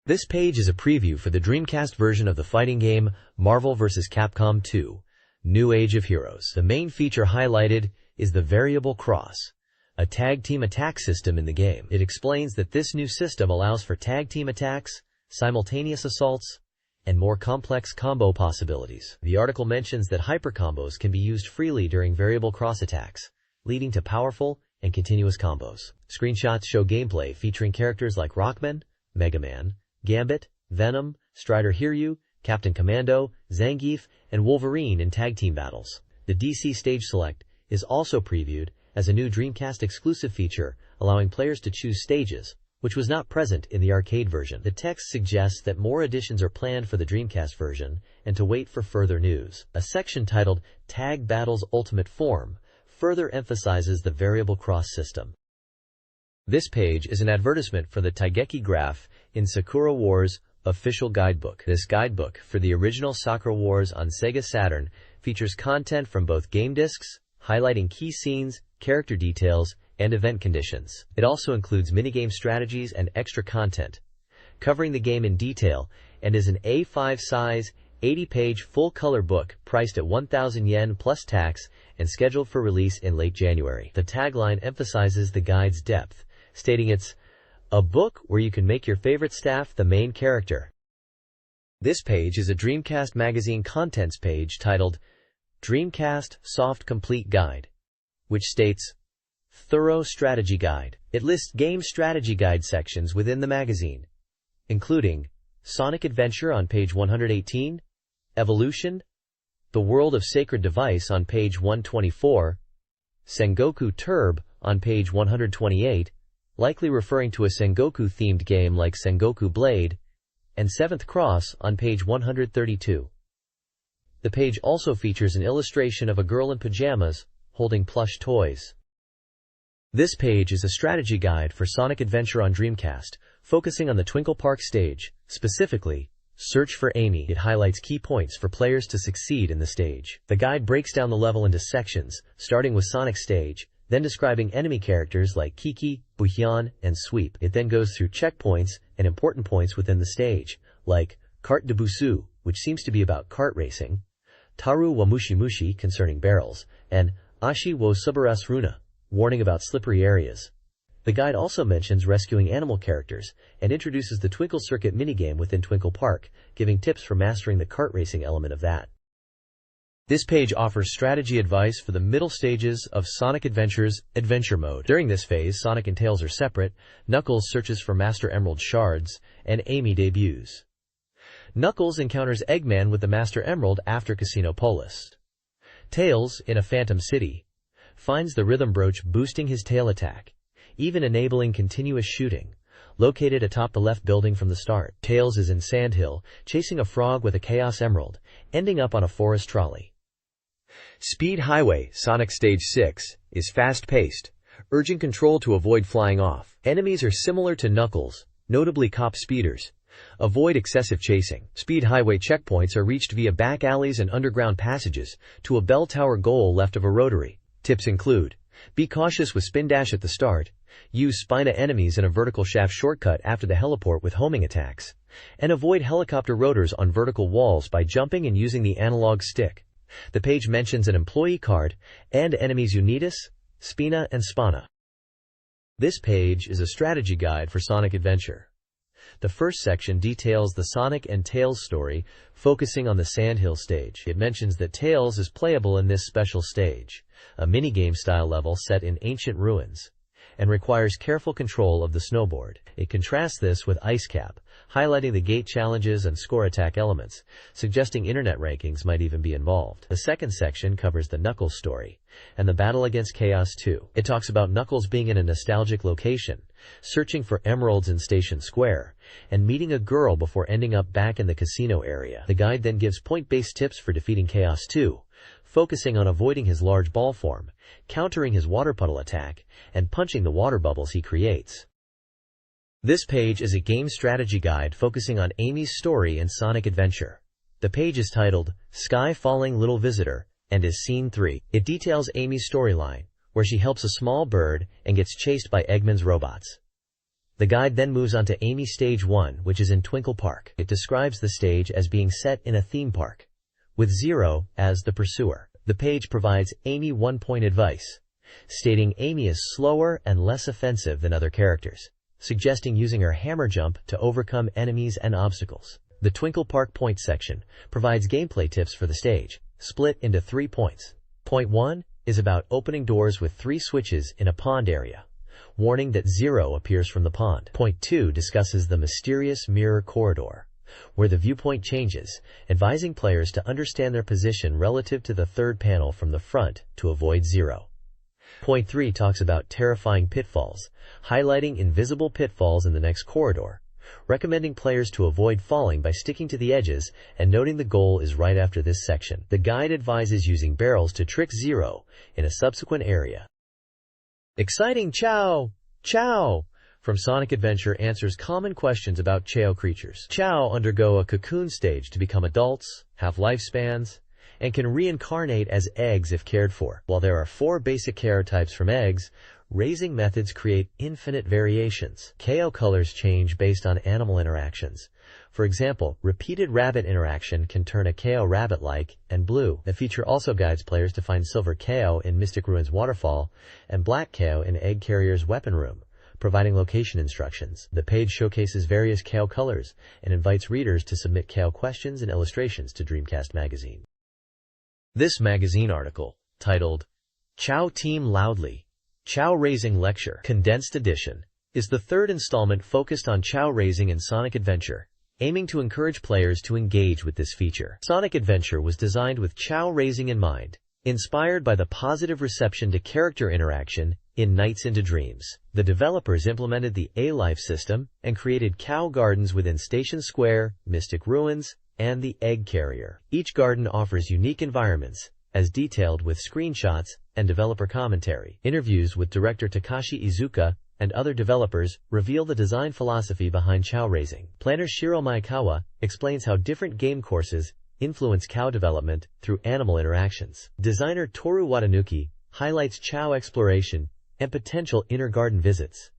[SPEAKER 1] This page is a preview for the Dreamcast version of the fighting game Marvel vs. Capcom 2, New Age of Heroes. The main feature highlighted is the Variable Cross, a tag team attack system in the game. It explains that this new system allows for tag team attacks, simultaneous assaults, and more complex combo possibilities. The article mentions that hyper combos can be used freely during variable cross attacks, leading to powerful and continuous combos. Screenshots show gameplay featuring characters like Rockman, Mega Man, Gambit, Venom, Strider Hiryu, Captain Commando, Zangief, and Wolverine in tag team battles. The DC Stage Select is also previewed as a new Dreamcast exclusive feature, allowing players to choose stages, which was not present in the arcade version. The text suggests that more additions are planned for the Dreamcast version and to wait for further news. A section titled Tag Battles Ultimate Form further emphasizes the variable cross system. This page is an advertisement for the Taigeki Graph in Sakura Wars official guidebook. This guidebook for the original Sakura Wars on Sega Saturn features content from both game discs, highlighting key scenes, character details,
[SPEAKER 2] and event conditions. It also includes minigame strategies and extra content, covering the game in detail, and is an A5 size, 80-page full-color book priced at 1,000 yen plus tax and scheduled for release in late January. The tagline emphasizes the guide's depth, stating it's a book where you can make your favorite staff the main character. This page is a Dreamcast Magazine contents page titled Dreamcast Soft Complete Guide, which states, Thorough Strategy Guide. It lists game strategy guide sections within the magazine, including Sonic Adventure on page 118, Evolution, The World of Sacred Device on page 124, Sengoku Turb on page 128, likely referring to a Sengoku-themed game like Sengoku Blade, and Seventh Cross on page 132. The page also features an illustration of a girl in pajamas holding plush toys. This page is a strategy guide for Sonic Adventure on Dreamcast, focusing on the Twinkle Park stage, specifically, Search for Amy. It highlights key points for players to succeed in the stage. The guide breaks down the level into sections, starting with Sonic's stage, then describing enemy characters like Kiki, Buhyan, and Sweep. It then goes through checkpoints and important points within the stage, like Carte de Busu, which seems to be about kart racing, Taru wa Mushi Mushi concerning barrels, and Ashi wo Subaras Runa, warning about slippery areas. The guide also mentions rescuing animal characters and introduces the Twinkle Circuit minigame within Twinkle Park, giving tips for mastering the kart racing element of that. This page offers strategy advice for the middle stages of Sonic Adventure's Adventure Mode. During this phase, Sonic and Tails are separate, Knuckles searches for Master Emerald shards, and Amy debuts. Knuckles encounters Eggman with the Master Emerald after Casino Polis. Tails, in a Phantom City, finds the Rhythm Brooch boosting his tail attack, even enabling continuous shooting, located atop the left building from the start. Tails is in Sandhill, chasing a frog with a Chaos Emerald, ending up on a forest trolley. Speed Highway, Sonic Stage 6, is fast-paced, urging Control to avoid flying off. Enemies are similar to Knuckles, notably cop speeders. Avoid excessive chasing. Speed Highway checkpoints are reached via back alleys and underground passages to a bell tower goal left of a rotary. Tips include, be cautious with Spin Dash at the start, use Spina enemies in a vertical shaft shortcut after the heliport with homing attacks, and avoid helicopter rotors on vertical walls by jumping and using the analog stick. The page mentions an employee card and enemies Unitas, Spina, and Spana. This page is a strategy guide for Sonic Adventure. The first section details the Sonic and Tails story, focusing on the Sandhill stage. It mentions that Tails is playable in this special stage, a minigame-style level set in ancient ruins, and requires careful control of the snowboard. It contrasts this with Ice Cap, highlighting the gate challenges and score attack elements, suggesting internet rankings might even be involved. The second section covers the Knuckles story and the battle against Chaos 2. It talks about Knuckles being in a nostalgic location, searching for emeralds in Station Square, and meeting a girl before ending up back in the casino area. The guide then gives point-based tips for defeating Chaos 2, focusing on avoiding his large ball form, countering his water puddle attack, and punching the water bubbles he creates. This page is a game strategy guide focusing on Amy's story in Sonic Adventure. The page is titled, Sky Falling Little Visitor, and is Scene 3. It details Amy's storyline, where she helps a small bird and gets chased by Eggman's robots. The guide then moves on to Amy Stage 1, which is in Twinkle Park. It describes the stage as being set in a theme park, with Zero as the pursuer. The page provides Amy 1-point advice, stating Amy is slower and less offensive than other characters, suggesting using her hammer jump to overcome enemies and obstacles. The Twinkle Park point section provides gameplay tips for the stage, split into 3 points. Point 1 is about opening doors with 3 switches in a pond area, warning that Zero appears from the pond. Point 2 discusses the mysterious mirror corridor, where the viewpoint changes, advising players to understand their position relative to the third panel from the front to avoid Zero. Point 3 talks about terrifying pitfalls, highlighting invisible pitfalls in the next corridor, recommending players to avoid falling by sticking to the edges and noting the goal is right after this section. The guide advises using barrels to trick Zero in a subsequent area. Exciting Chow! Chow! From Sonic Adventure answers common questions about Chao creatures. Chao undergo a cocoon stage to become adults, have lifespans, and can reincarnate as eggs if cared for. While there are 4 basic character types from eggs, Raising methods create infinite variations. KO colors change based on animal interactions. For example, repeated rabbit interaction can turn a KO rabbit-like and blue. The feature also guides players to find silver KO in Mystic Ruins Waterfall and black KO in Egg Carrier's Weapon Room, providing location instructions. The page showcases various KO colors and invites readers to submit KO questions and illustrations to Dreamcast Magazine. This magazine article, titled, Chow Team Loudly, Chow Raising Lecture, Condensed Edition, is the third installment focused on Chow raising in Sonic Adventure, aiming to encourage players to engage with this feature. Sonic Adventure was designed with Chow raising in mind, inspired by the positive reception to character interaction in Nights into Dreams. The developers implemented the A-Life system and created Cow Gardens within Station Square, Mystic Ruins, and the Egg Carrier. Each garden offers unique environments, as detailed with screenshots and developer commentary. Interviews with director Takashi Iizuka and other developers reveal the design philosophy behind Chow raising. Planner Shiro Maekawa explains how different game courses influence Cow development through animal interactions. Designer Toru Watanuki highlights Chow exploration and potential inner garden visits,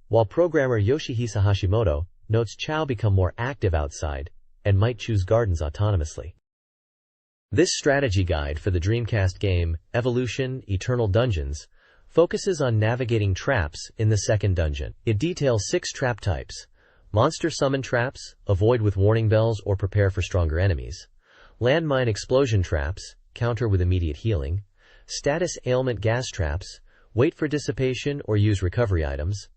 [SPEAKER 2] while programmer Yoshihisa Hashimoto notes Chow become more active outside and might choose gardens autonomously. This strategy guide for the Dreamcast game, Evolution Eternal Dungeons, focuses on navigating traps in the second dungeon. It details 6 trap types: monster summon traps, avoid with warning bells or prepare for stronger enemies; landmine explosion traps, counter with immediate healing; status ailment gas traps, wait for dissipation or use recovery items;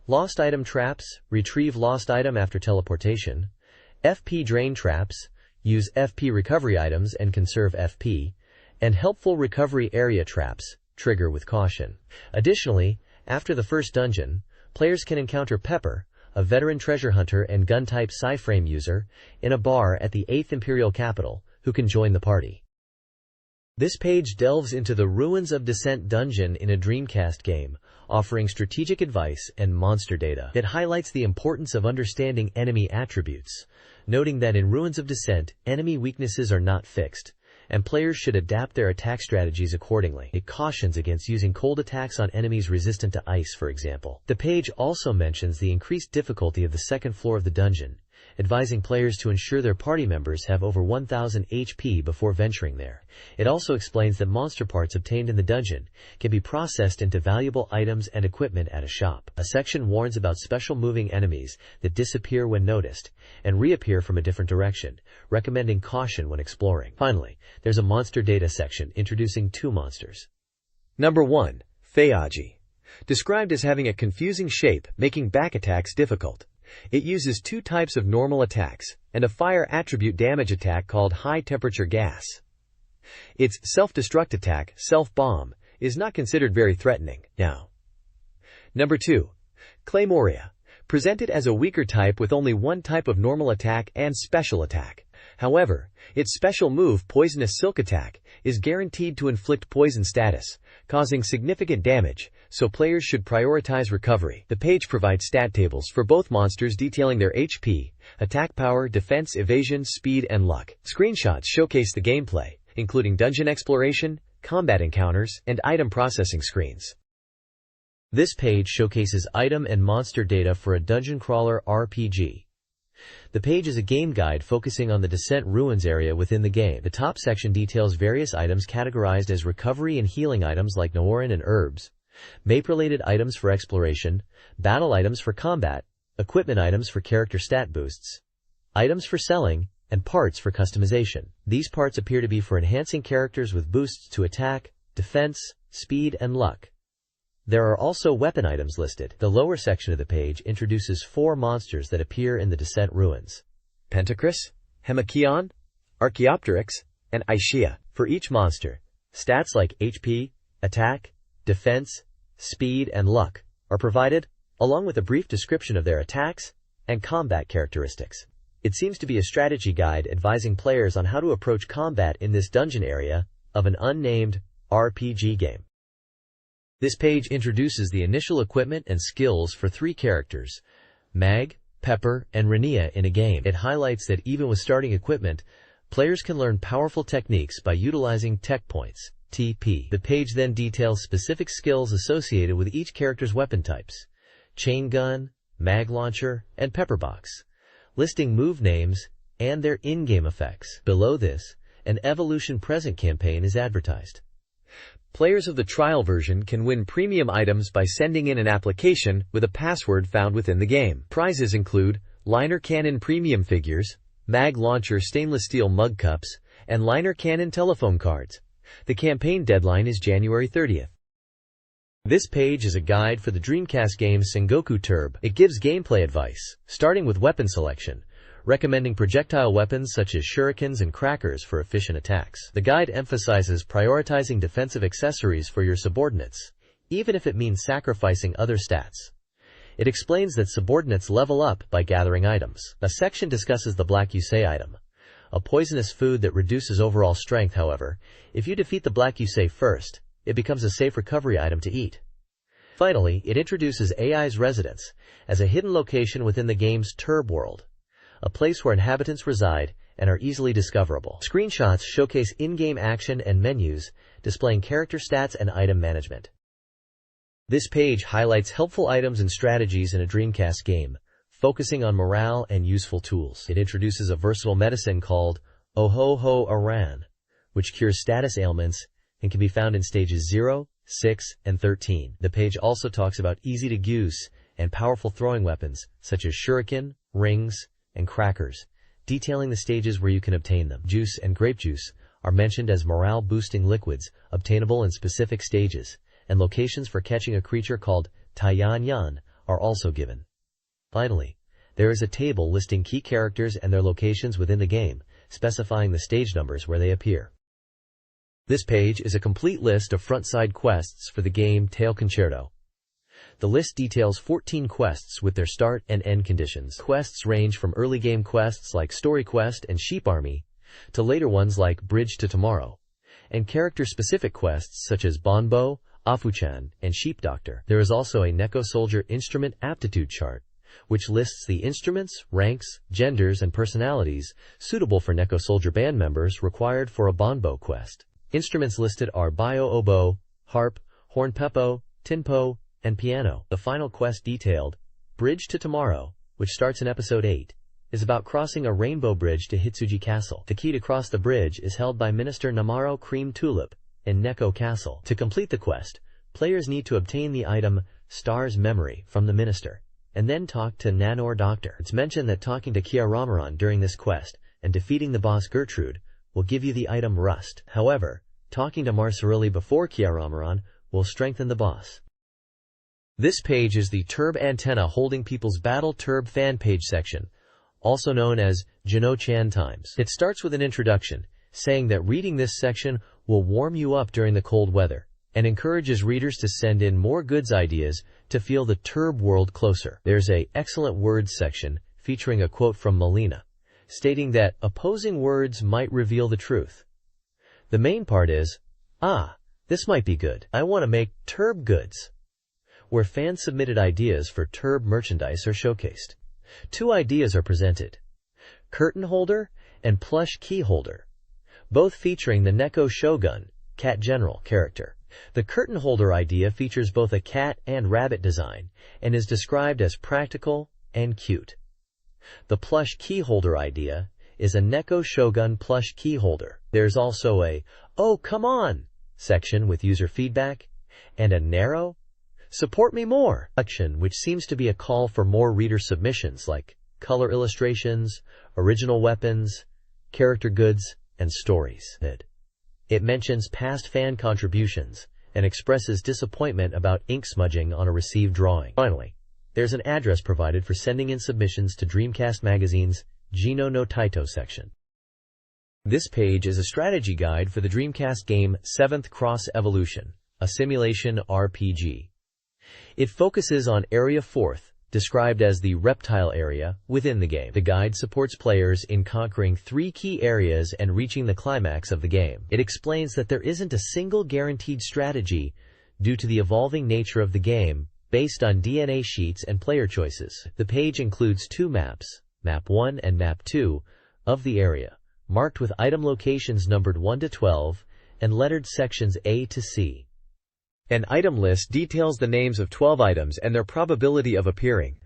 [SPEAKER 2] lost item traps, retrieve lost item after teleportation; FP drain traps, use FP recovery items and conserve FP; and helpful recovery area traps, trigger with caution. Additionally, after the first dungeon, players can encounter Pepper, a veteran treasure hunter and gun-type Psyframe user, in a bar at the 8th Imperial Capital, who can join the party. This page delves into the Ruins of Descent dungeon in a Dreamcast game, offering strategic advice and monster data. It highlights the importance of understanding enemy attributes, noting that in Ruins of Descent, enemy weaknesses are not fixed, and players should adapt their attack strategies accordingly. It cautions against using cold attacks on enemies resistant to ice, for example. The page also mentions the increased difficulty of the second floor of the dungeon, advising players to ensure their party members have over 1000 HP before venturing there. It also explains that monster parts obtained in the dungeon can be processed into valuable items and equipment at a shop. A section warns about special moving enemies that disappear when noticed and reappear from a different direction, recommending caution when exploring. Finally, there's a monster data section introducing 2 monsters. Number 1. Feiaji. Described as having a confusing shape, making back attacks difficult. It uses 2 types of normal attacks and a fire attribute damage attack called High Temperature Gas. Its self-destruct attack, Self-Bomb, is not considered very threatening. Now, Number 2. Claymoria. Presented as a weaker type with only 1 type of normal attack and special attack. However, its special move, Poisonous Silk Attack, is guaranteed to inflict poison status, causing significant damage, so players should prioritize recovery. The page provides stat tables for both monsters detailing their HP, attack power, defense, evasion, speed, and luck. Screenshots showcase the gameplay, including dungeon exploration, combat encounters, and item processing screens. This page showcases item and monster data for a dungeon crawler RPG. The page is a game guide focusing on the Descent Ruins area within the game. The top section details various items categorized as recovery and healing items like Noorin and herbs, map-related items for exploration, battle items for combat, equipment items for character stat boosts, items for selling, and parts for customization. These parts appear to be for enhancing characters with boosts to attack, defense, speed, and luck. There are also weapon items listed. The lower section of the page introduces 4 monsters that appear in the Descent Ruins: Pentacris, Hemachion, Archaeopteryx, and Aishia. For each monster, stats like HP, attack, defense, speed, and luck are provided, along with a brief description of their attacks and combat characteristics. It seems to be a strategy guide advising players on how to approach combat in this dungeon area of an unnamed RPG game. This page introduces the initial equipment and skills for 3 characters, Mag, Pepper, and Renia in a game. It highlights that even with starting equipment, players can learn powerful techniques by utilizing tech points. TP. The page then details specific skills associated with each character's weapon types: chain gun, mag launcher, and pepperbox, listing move names and their in-game effects. Below this, an Evolution Present campaign is advertised. Players of the trial version can win premium items by sending in an application with a password found within the game. Prizes include liner cannon premium figures, mag launcher stainless steel mug cups, and liner cannon telephone cards. The campaign deadline is January 30th. This page is a guide for the Dreamcast game Sengoku Turb. It gives gameplay advice, starting with weapon selection, recommending projectile weapons such as shurikens and crackers for efficient attacks. The guide emphasizes prioritizing defensive accessories for your subordinates, even if it means sacrificing other stats. It explains that subordinates level up by gathering items. A section discusses the Black Yusei item, a poisonous food that reduces overall strength. However, if you defeat the Black Yusei first, it becomes a safe recovery item to eat. Finally, it introduces AI's residence as a hidden location within the game's Turb world, a place where inhabitants reside and are easily discoverable. Screenshots showcase in-game action and menus, displaying character stats and item management. This page highlights helpful items and strategies in a Dreamcast game, focusing on morale and useful tools. It introduces a versatile medicine called Ohoho Aran, which cures status ailments and can be found in stages 0, 6, and 13. The page also talks about easy-to-use and powerful throwing weapons such as shuriken, rings, and crackers, detailing the stages where you can obtain them. Juice and grape juice are mentioned as morale-boosting liquids obtainable in specific stages, and locations for catching a creature called Taiyan Yan are also given. Finally, there is a table listing key characters and their locations within the game, specifying the stage numbers where they appear. This page is a complete list of front-side quests for the game Tail Concerto. The list details 14 quests with their start and end conditions. Quests range from early game quests like Story Quest and Sheep Army, to later ones like Bridge to Tomorrow, and character-specific quests such as Bonbo, Afuchan, and Sheep Doctor. There is also a Neko Soldier instrument aptitude chart, which lists the instruments, ranks, genders, and personalities suitable for Neko Soldier band members required for a Bonbo quest. Instruments listed are bio oboe, harp, hornpepo, tinpo, and piano. The final quest detailed, Bridge to Tomorrow, which starts in Episode 8, is about crossing a rainbow bridge to Hitsuji Castle. The key to cross the bridge is held by Minister Namaro Cream Tulip in Neko Castle. To complete the quest, players need to obtain the item Star's Memory from the Minister, and then talk to Nanor Doctor. It's mentioned that talking to Kiaramaran during this quest and defeating the boss Gertrude will give you the item Rust. However, talking to Marcerilli before Kiaramaran will strengthen the boss. This page is the Turb Antenna Holding People's Battle Turb fan page section, also known as Jino-chan Times. It starts with an introduction, saying that reading this section will warm you up during the cold weather, and encourages readers to send in more goods ideas to feel the Turb world closer. There's a excellent words section featuring a quote from Melina, stating that opposing words might reveal the truth. The main part is, this might be good. I want to make Turb goods, where fan-submitted ideas for Turb merchandise are showcased. Two ideas are presented: curtain holder and plush key holder, both featuring the Neko Shogun, Cat General character. The curtain holder idea features both a cat and rabbit design and is described as practical and cute. The plush key holder idea is a Neko Shogun plush key holder. There's also a "Oh, come on" section with user feedback, and a narrow "Support me more" section, which seems to be a call for more reader submissions like color illustrations, original weapons, character goods, and stories. It mentions past fan contributions and expresses disappointment about ink smudging on a received drawing. Finally, there's an address provided for sending in submissions to Dreamcast Magazine's Jino no Taito section. This page is a strategy guide for the Dreamcast game 7th Cross Evolution, a simulation RPG. It focuses on Area 4th, described as the reptile area, within the game. The guide supports players in conquering 3 key areas and reaching the climax of the game. It explains that there isn't a single guaranteed strategy due to the evolving nature of the game, based on DNA sheets and player choices. The page includes 2 maps, Map 1 and Map 2, of the area, marked with item locations numbered 1 to 12,
[SPEAKER 1] and lettered sections A to C.
[SPEAKER 2] An item list details the names of 12 items and their probability of appearing.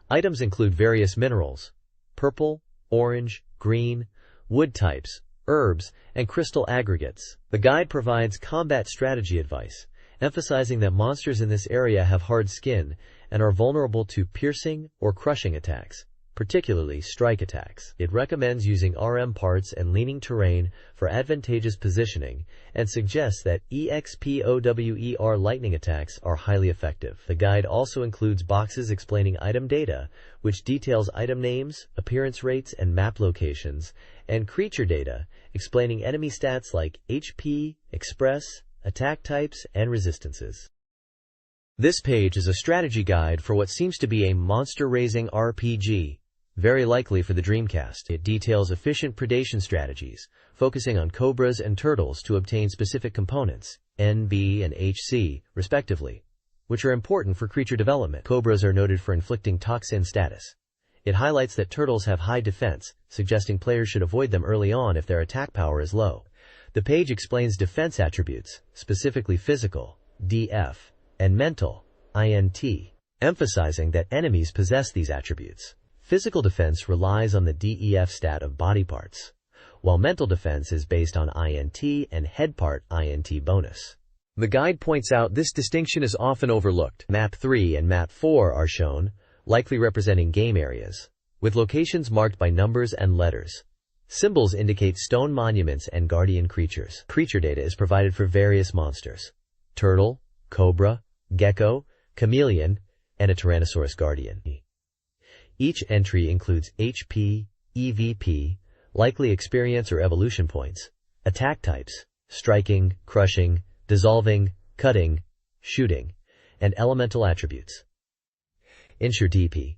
[SPEAKER 1] Items include various minerals, purple, orange, green, wood types, herbs, and crystal aggregates. The guide provides combat strategy advice, emphasizing that monsters in this area have hard skin and are vulnerable to piercing or crushing attacks, particularly strike attacks. It recommends using RM parts and leaning terrain for advantageous positioning and suggests that EXPOWER lightning attacks are highly effective. The guide also includes boxes explaining item data, which details item names, appearance rates, and map locations, and creature data, explaining enemy stats like HP, express, attack types, and resistances. This page is a strategy guide for what seems to be a monster-raising RPG, very likely for the Dreamcast. It details efficient predation strategies, focusing on cobras and turtles to obtain specific components, N, B, and HC, respectively, which are important for creature development. Cobras are noted for inflicting toxin status. It highlights that turtles have high defense, suggesting players should avoid them early on if their attack power is low. The page explains defense attributes, specifically physical, DF, and mental, INT, emphasizing that enemies possess these attributes. Physical defense relies on the DEF stat of body parts, while mental defense is based on INT and head part INT bonus.
[SPEAKER 2] The guide points out this distinction is often overlooked.
[SPEAKER 1] Map 3 and Map 4 are shown, likely representing game areas, with locations marked by numbers and letters. Symbols indicate stone monuments and guardian creatures. Creature data is provided for various monsters: turtle, cobra, gecko, chameleon, and a Tyrannosaurus guardian. Each entry includes HP, EVP, likely experience or evolution points, attack types, striking, crushing, dissolving, cutting, shooting, and elemental attributes. Ensure DP.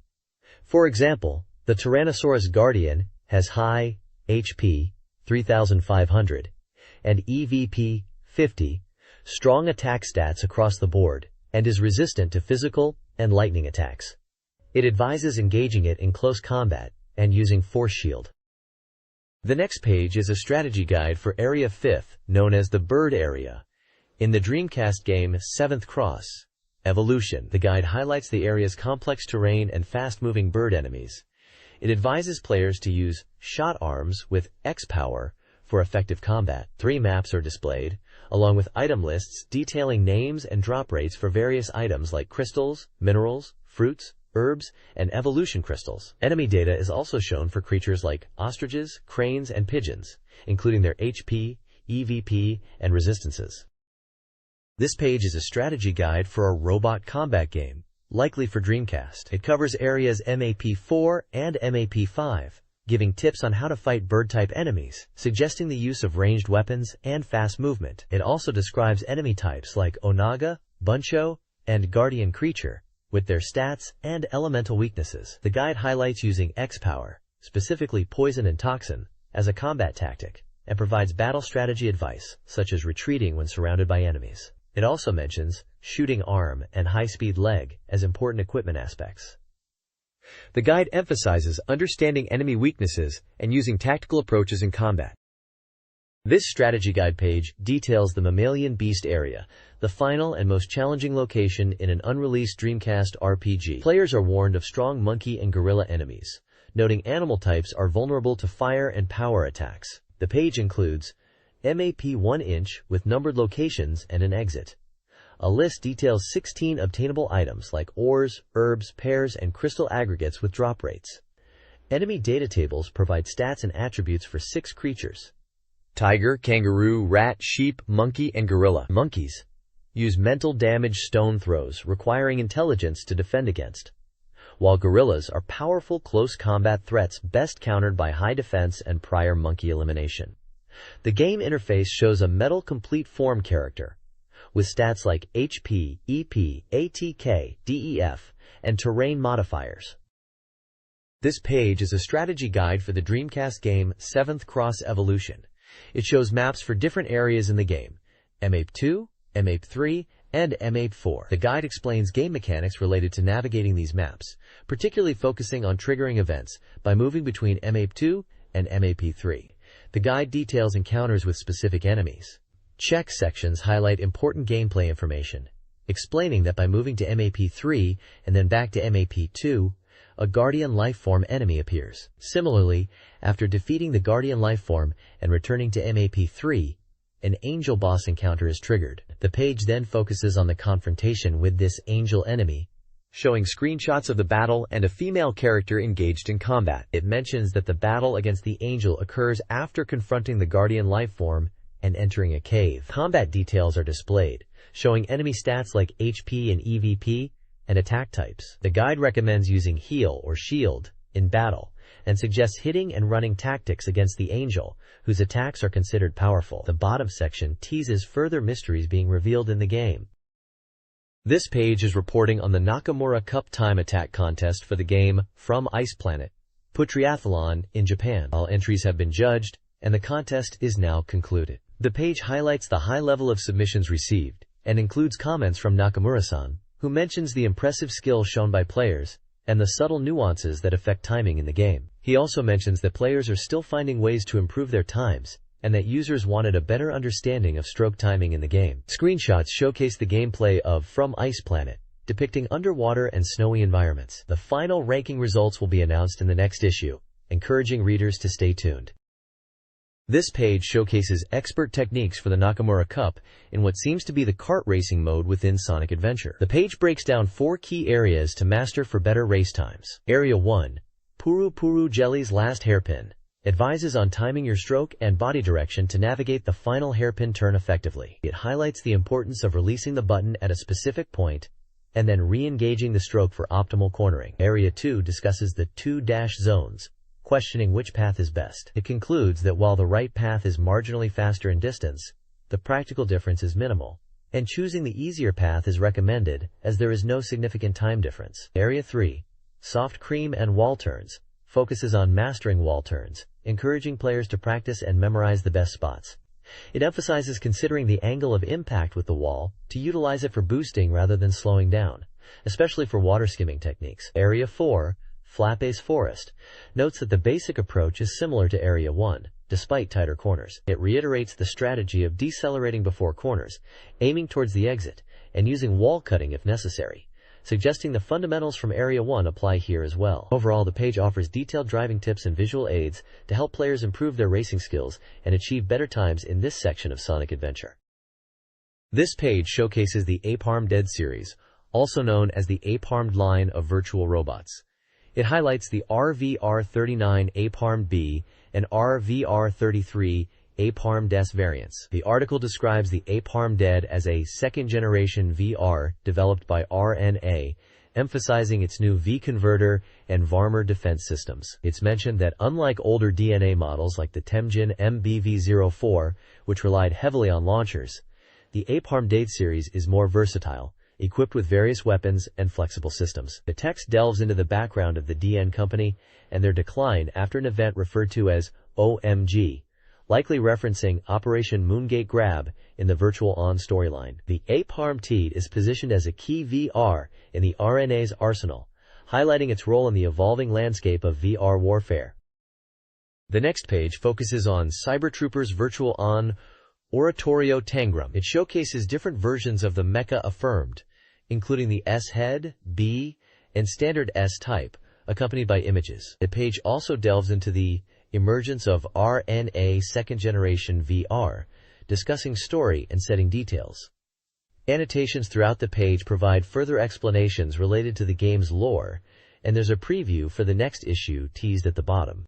[SPEAKER 1] For example, the Tyrannosaurus guardian has high HP 3500 and EVP 50, strong attack stats across the board, and is resistant to physical and lightning attacks. It advises engaging it in close combat and using force shield. The next page is a strategy guide for Area 5th, known as the Bird Area. In the Dreamcast game 7th Cross Evolution, the guide highlights the area's complex terrain and fast-moving bird enemies. It advises players to use shot arms with X power for effective combat. 3 maps are displayed, along with item lists detailing names and drop rates for various items like crystals, minerals, fruits, herbs, and evolution crystals. Enemy data is also shown for creatures like ostriches, cranes, and pigeons, including their HP, EVP, and resistances. This page is a strategy guide for a robot combat game, likely for Dreamcast. It covers areas MAP4 and MAP5, giving tips on how to fight bird-type enemies, suggesting the use of ranged weapons and fast movement. It also describes enemy types like Onaga, Buncho, and Guardian Creature, with their stats and elemental weaknesses. The guide highlights using X power, specifically poison and toxin, as a combat tactic, and provides battle strategy advice, such as retreating when surrounded by enemies. It also mentions shooting arm and high-speed leg as important equipment aspects.
[SPEAKER 2] The guide emphasizes understanding enemy weaknesses and using tactical approaches in combat.
[SPEAKER 1] This strategy guide page details the Mammalian Beast area, the final and most challenging location in an unreleased Dreamcast RPG. Players are warned of strong monkey and gorilla enemies, noting animal types are vulnerable to fire and power attacks. The page includes MAP 1-inch with numbered locations and an exit. A list details 16 obtainable items like ores, herbs, pears, and crystal aggregates with drop rates. Enemy data tables provide stats and attributes for 6 creatures:
[SPEAKER 2] tiger, kangaroo, rat, sheep, monkey, and gorilla.
[SPEAKER 1] Monkeys use mental damage stone throws requiring intelligence to defend against, while gorillas are powerful close combat threats best countered by high defense and prior monkey elimination. The game interface shows a metal complete form character, with stats like HP, EP, ATK, DEF, and terrain modifiers. This page is a strategy guide for the Dreamcast game 7th Cross Evolution. It shows maps for different areas in the game: MAP 2, MAP 3, and MAP 4. The guide explains game mechanics related to navigating these maps, particularly focusing on triggering events by moving between MAP 2 and MAP 3. The guide details encounters with specific enemies,
[SPEAKER 2] Check sections highlight important gameplay information, explaining that by moving to MAP3 and then back to MAP2, a Guardian Lifeform enemy appears. Similarly, after defeating the Guardian Lifeform and returning to MAP3, an Angel boss encounter is triggered. The page then focuses on the confrontation with this Angel enemy, showing screenshots of the battle and a female character engaged in combat. It mentions that the battle against the Angel occurs after confronting the Guardian Lifeform and entering a cave. Combat details are displayed, showing enemy stats like HP and EVP and attack types. The guide recommends using heal or shield in battle and suggests hitting and running tactics against the Angel, whose attacks are considered powerful. The bottom section teases further mysteries being revealed in the game. This page is reporting on the Nakamura Cup time attack contest for the game From Ice Planet, Triathlon in Japan. All entries have been judged, and the contest is now concluded. The page highlights the high level of submissions received, and includes comments from Nakamura-san, who mentions the impressive skill shown by players and the subtle nuances that affect timing in the game. He also mentions that players are still finding ways to improve their times, and that users wanted a better understanding of stroke timing in the game. Screenshots showcase the gameplay of From Ice Planet, depicting underwater and snowy environments. The final ranking results will be announced in the next issue, encouraging readers to stay tuned. This page showcases expert techniques for the Nakamura Cup in what seems to be the kart racing mode within Sonic Adventure. The page breaks down 4 key areas to master for better race times. Area 1, Puru Puru Jelly's Last Hairpin, advises on timing your stroke and body direction to navigate the final hairpin turn effectively. It highlights the importance of releasing the button at a specific point and then re-engaging the stroke for optimal cornering. Area 2 discusses the 2 dash zones, questioning which path is best. It concludes that while the right path is marginally faster in distance, the practical difference is minimal, and choosing the easier path is recommended as there is no significant time difference. Area 3, Soft Cream and Wall Turns, focuses on mastering wall turns, encouraging players to practice and memorize the best spots. It emphasizes considering the angle of impact with the wall to utilize it for boosting rather than slowing down, especially for water skimming techniques. Area 4, Flapé's Forest, notes that the basic approach is similar to Area 1, despite tighter corners. It reiterates the strategy of decelerating before corners, aiming towards the exit, and using wall cutting if necessary, suggesting the fundamentals from Area 1 apply here as well. Overall, the page offers detailed driving tips and visual aids to help players improve their racing skills and achieve better times in this section of Sonic Adventure. This page showcases the Ape-Armed Dead series, also known as the Ape-Armed line of virtual robots. It highlights the RVR39 Ape-Armed B and RVR33 Ape-Armed S variants. The article describes the Ape-Armed Dead as a second-generation VR developed by RNA, emphasizing its new V-converter and Varmer defense systems. It's mentioned that unlike older DNA models like the Temjin MBV04, which relied heavily on launchers, the Ape-Armed Dead series is more versatile, equipped with various weapons and flexible systems. The text delves into the background of the DN company and their decline after an event referred to as OMG, likely referencing Operation Moongate Grab in the Virtual On storyline. The Ape-Armed Dead is positioned as a key VR in the RNA's arsenal, highlighting its role in the evolving landscape of VR warfare. The next page focuses on Cybertroopers Virtual On Oratorio Tangram. It showcases different versions of the mecha affirmed, including the S-Head, B, and standard S-Type, accompanied by images. The page also delves into the emergence of RNA second-generation VR, discussing story and setting details. Annotations throughout the page provide further explanations related to the game's lore, and there's a preview for the next issue teased at the bottom.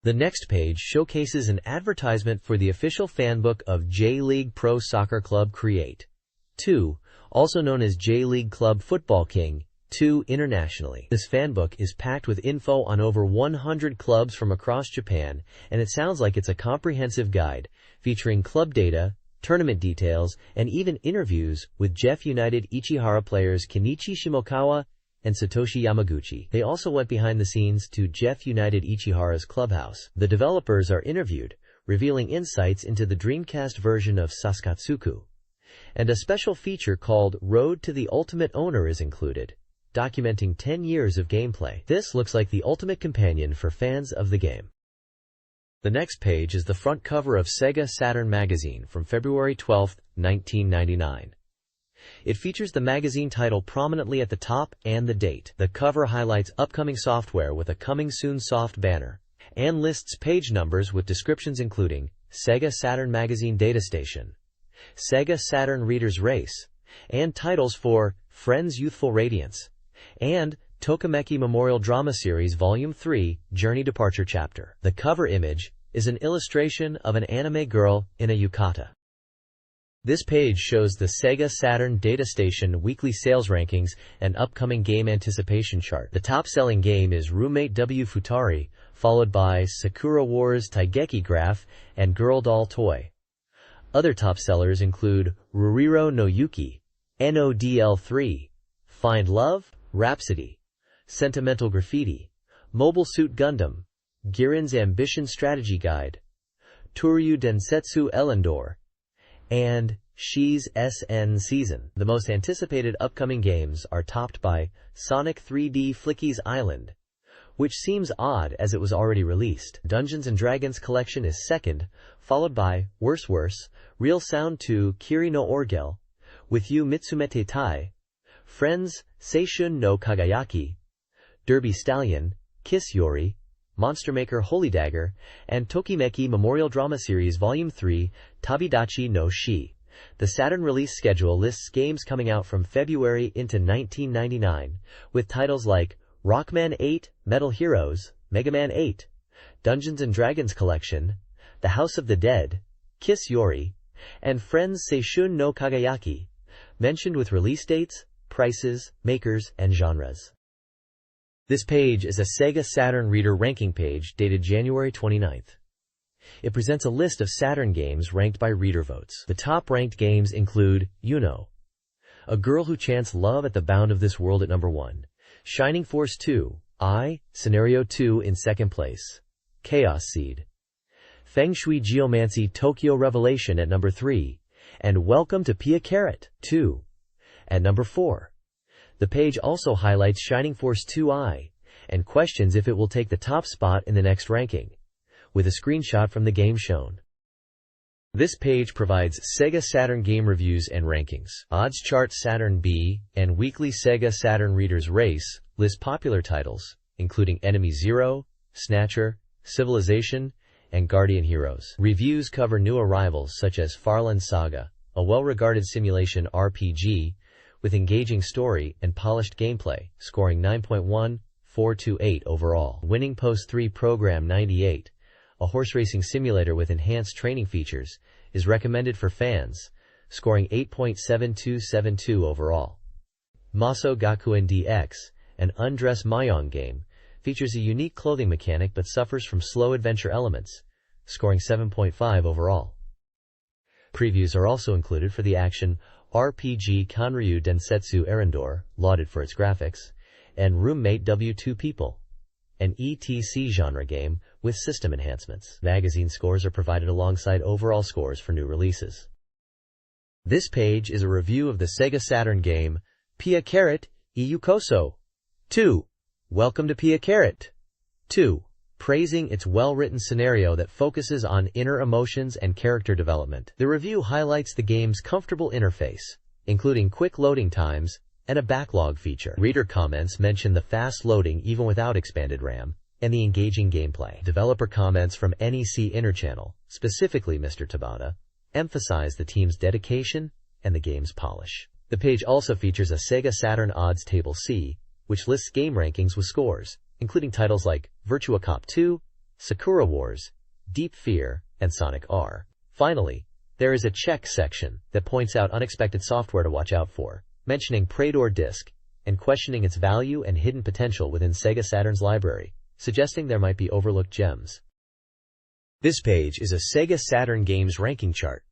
[SPEAKER 2] The next page showcases an advertisement for the official fanbook of J-League Pro Soccer Club Create 2, also known as J-League Club Football King 2 internationally. This fanbook is packed with info on over 100 clubs from across Japan, and it sounds like it's a comprehensive guide featuring club data, tournament details, and even interviews with Jeff United Ichihara players Kenichi Shimokawa and Satoshi Yamaguchi. They also went behind the scenes to Jeff United Ichihara's clubhouse. The developers are interviewed, revealing insights into the Dreamcast version of Saskatsuku. And a special feature called Road to the Ultimate Owner is included, documenting 10 years of gameplay. This looks like the ultimate companion for fans of the game. The next page is the front cover of Sega Saturn magazine from February 12, 1999. It features the magazine title prominently at the top and the date. The cover highlights upcoming software with a "Coming Soon" soft banner and lists page numbers with descriptions including Sega Saturn Magazine Data Station, Sega Saturn Reader's Race, and titles for Friends Youthful Radiance and Tokimeki Memorial Drama Series Volume 3 Journey Departure Chapter. The cover image is an illustration of an anime girl in a yukata. This page shows the Sega Saturn Data Station weekly sales rankings and upcoming game anticipation chart. The top-selling game is Roommate W Futari, followed by Sakura Wars Taigeki Graph and Girl Doll Toy. Other top sellers include Ruriro no Yuki, NODL3, Find Love, Rhapsody, Sentimental Graffiti, Mobile Suit Gundam, Girin's Ambition Strategy Guide, Turyu Densetsu Elendor, and She's SN Season. The most anticipated upcoming games are topped by Sonic 3D Flicky's Island, which seems odd as it was already released. Dungeons & Dragons Collection is second, followed by Worse Worse, Real Sound 2 Kiri no Orgel, With You Mitsumete Tai, Friends Seishun no Kagayaki, Derby Stallion, Kiss Yori, Monster Maker Holy Dagger, and Tokimeki Memorial Drama Series Volume 3 Tabidachi no Shi. The Saturn release schedule lists games coming out from February into 1999, with titles like Rockman 8, Metal Heroes, Mega Man 8, Dungeons & Dragons Collection, The House of the Dead, Kiss Yori, and Friends Seishun no Kagayaki, mentioned with release dates, prices, makers, and genres. This page is a Sega Saturn Reader ranking page dated January 29th. It presents a list of Saturn games ranked by reader votes. The top-ranked games include Yuno, A Girl Who Chants Love at the Bound of This World at number 1, Shining Force 2, Scenario 2 in second place, Chaos Seed, Feng Shui Geomancy Tokyo Revelation at number 3, and Welcome to Pia Carrot 2 at number 4. The page also highlights Shining Force 2i and questions if it will take the top spot in the next ranking, with a screenshot from the game shown. This page provides Sega Saturn game reviews and rankings. Odds Chart Saturn B and Weekly Sega Saturn Reader's Race list popular titles, including Enemy Zero, Snatcher, Civilization, and Guardian Heroes. Reviews cover new arrivals such as Farland Saga, a well-regarded simulation RPG with engaging story and polished gameplay, scoring 9.1428 overall. Winning Post 3 Program 98, a horse racing simulator with enhanced training features, is recommended for fans, scoring 8.7272 overall. Maso Gakuen DX, an Undress Mahjong game, features a unique clothing mechanic but suffers from slow adventure elements, scoring 7.5 overall. Previews are also included for the action RPG Kanryu Densetsu Erendor, lauded for its graphics, and Roommate W2 People, an ETC genre game with system enhancements. Magazine scores are provided alongside overall scores for new releases. This page is a review of the Sega Saturn game Pia Carrot Iyukoso 2. Welcome to Pia Carrot 2, praising its well-written scenario that focuses on inner emotions and character development. The review highlights the game's comfortable interface, including quick loading times and a backlog feature. Reader comments mention the fast loading even without expanded RAM, and the engaging gameplay. Developer comments from NEC Interchannel, specifically Mr. Tabata, emphasize the team's dedication and the game's polish. The page also features a Sega Saturn Odds Table C, which lists game rankings with scores, including titles like Virtua Cop 2, Sakura Wars, Deep Fear, and Sonic R. Finally, there is a check section that points out unexpected software to watch out for, mentioning Prador Disc, and questioning its value and hidden potential within Sega Saturn's library, suggesting there might be overlooked gems. This page is a Sega Saturn games ranking chart,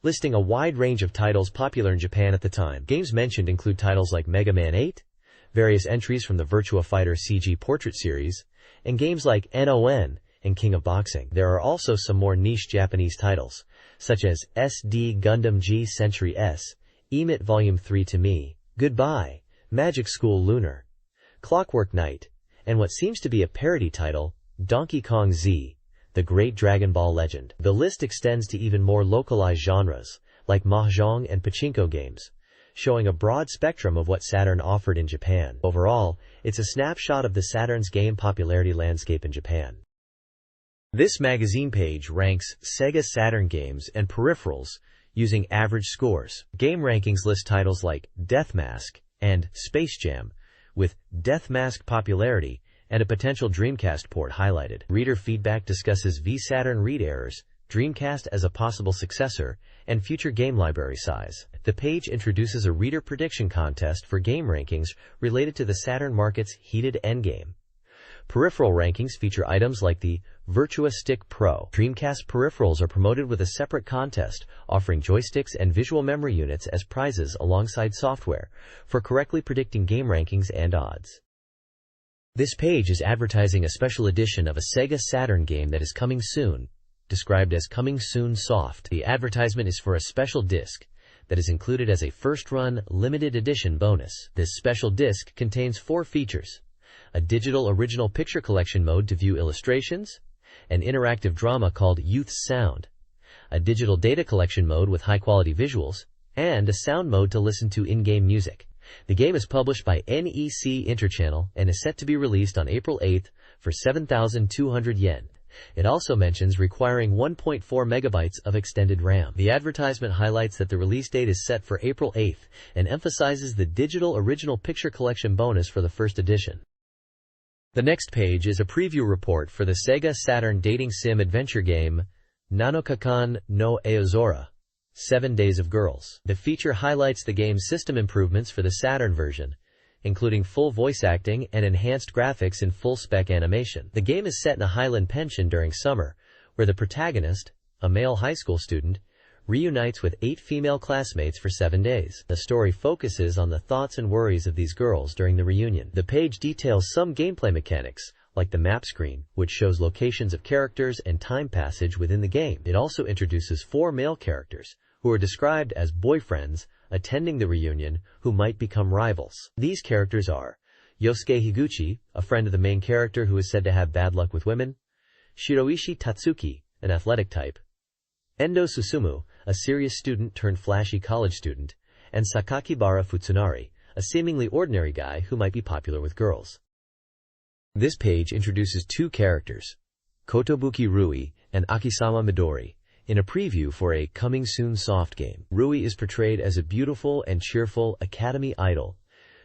[SPEAKER 2] listing a wide range of titles popular in Japan at the time. Games mentioned include titles like Mega Man 8, various entries from the Virtua Fighter CG Portrait series, and games like NON and King of Boxing. There are also some more niche Japanese titles, such as SD Gundam G Century S, EMIT Volume 3 To Me, Goodbye, Magic School Lunar, Clockwork Knight, and what seems to be a parody title, Donkey Kong Z, the Great Dragon Ball Legend. The list extends to even more localized genres, like mahjong and pachinko games, showing a broad spectrum of what Saturn offered in Japan. Overall, it's a snapshot of the Saturn's game popularity landscape in Japan. This magazine page ranks Sega Saturn games and peripherals using average scores. Game rankings list titles like Death Mask and Space Jam, with Death Mask popularity and a potential Dreamcast port highlighted. Reader feedback discusses Saturn read errors, Dreamcast as a possible successor, and future game library size. The page introduces a reader prediction contest for game rankings related to the Saturn market's heated endgame. Peripheral rankings feature items like the Virtua Stick Pro. Dreamcast peripherals are promoted with a separate contest, offering joysticks and visual memory units as prizes alongside software for correctly predicting game rankings and odds. This page is advertising a special edition of a Sega Saturn game that is coming soon, described as Coming Soon Soft. The advertisement is for a special disc that is included as a first-run limited edition bonus. This special disc contains 4 features: a digital original picture collection mode to view illustrations, an interactive drama called Youth Sound, a digital data collection mode with high-quality visuals, and a sound mode to listen to in-game music. The game is published by NEC Interchannel and is set to be released on April 8th for 7,200 yen. It also mentions requiring 1.4 megabytes of extended RAM. The advertisement highlights that the release date is set for April 8th and emphasizes the digital original picture collection bonus for the first edition. The next page is a preview report for the Sega Saturn dating sim adventure game Nanokakan no Aozora, 7 Days of Girls. The feature highlights the game's system improvements for the Saturn version, including full voice acting and enhanced graphics in full-spec animation. The game is set in a Highland pension during summer, where the protagonist, a male high school student, reunites with 8 female classmates for 7 days. The story focuses on the thoughts and worries of these girls during the reunion. The page details some gameplay mechanics, like the map screen, which shows locations of characters and time passage within the game. It also introduces 4 male characters, who are described as boyfriends attending the reunion who might become rivals. These characters are Yosuke Higuchi, a friend of the main character who is said to have bad luck with women, Shiroishi Tatsuki, an athletic type, Endo Susumu, a serious student turned flashy college student, and Sakakibara Futsunari, a seemingly ordinary guy who might be popular with girls. This page introduces 2 characters, Kotobuki Rui and Akisama Midori, in a preview for a Coming Soon Soft game. Rui is portrayed as a beautiful and cheerful academy idol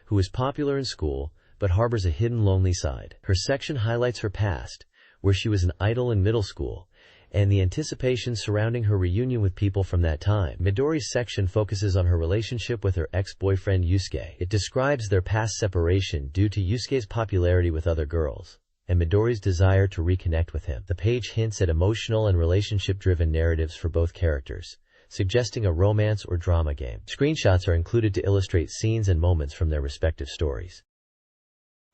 [SPEAKER 2] who is popular in school but harbors a hidden lonely side. Her section highlights her past, where she was an idol in middle school, and the anticipation surrounding her reunion with people from that time. Midori's section focuses on her relationship with her ex-boyfriend Yusuke. It describes their past separation due to Yusuke's popularity with other girls, and Midori's desire to reconnect with him. The page hints at emotional and relationship-driven narratives for both characters, suggesting a romance or drama game. Screenshots are included to illustrate scenes and moments from their respective stories.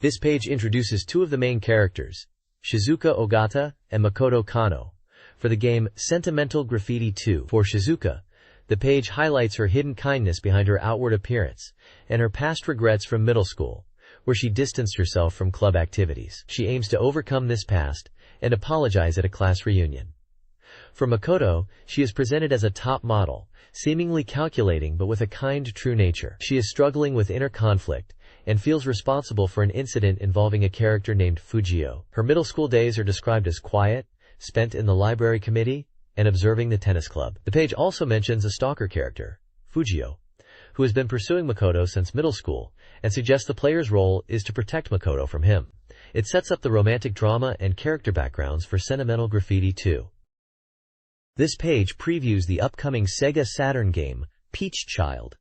[SPEAKER 2] This page introduces 2 of the main characters, Shizuka Ogata and Makoto Kano, for the game Sentimental Graffiti 2. For Shizuka, the page highlights her hidden kindness behind her outward appearance and her past regrets from middle school, where she distanced herself from club activities. She aims to overcome this past and apologize at a class reunion. For Makoto, she is presented as a top model, seemingly calculating but with a kind, true nature. She is struggling with inner conflict and feels responsible for an incident involving a character named Fujio. Her middle school days are described as quiet, spent in the library committee, and observing the tennis club. The page also mentions a stalker character, Fujio, who has been pursuing Makoto since middle school, and suggests the player's role is to protect Makoto from him. It sets up the romantic drama and character backgrounds for Sentimental Graffiti 2. This page previews the upcoming Sega Saturn game, Peach Child.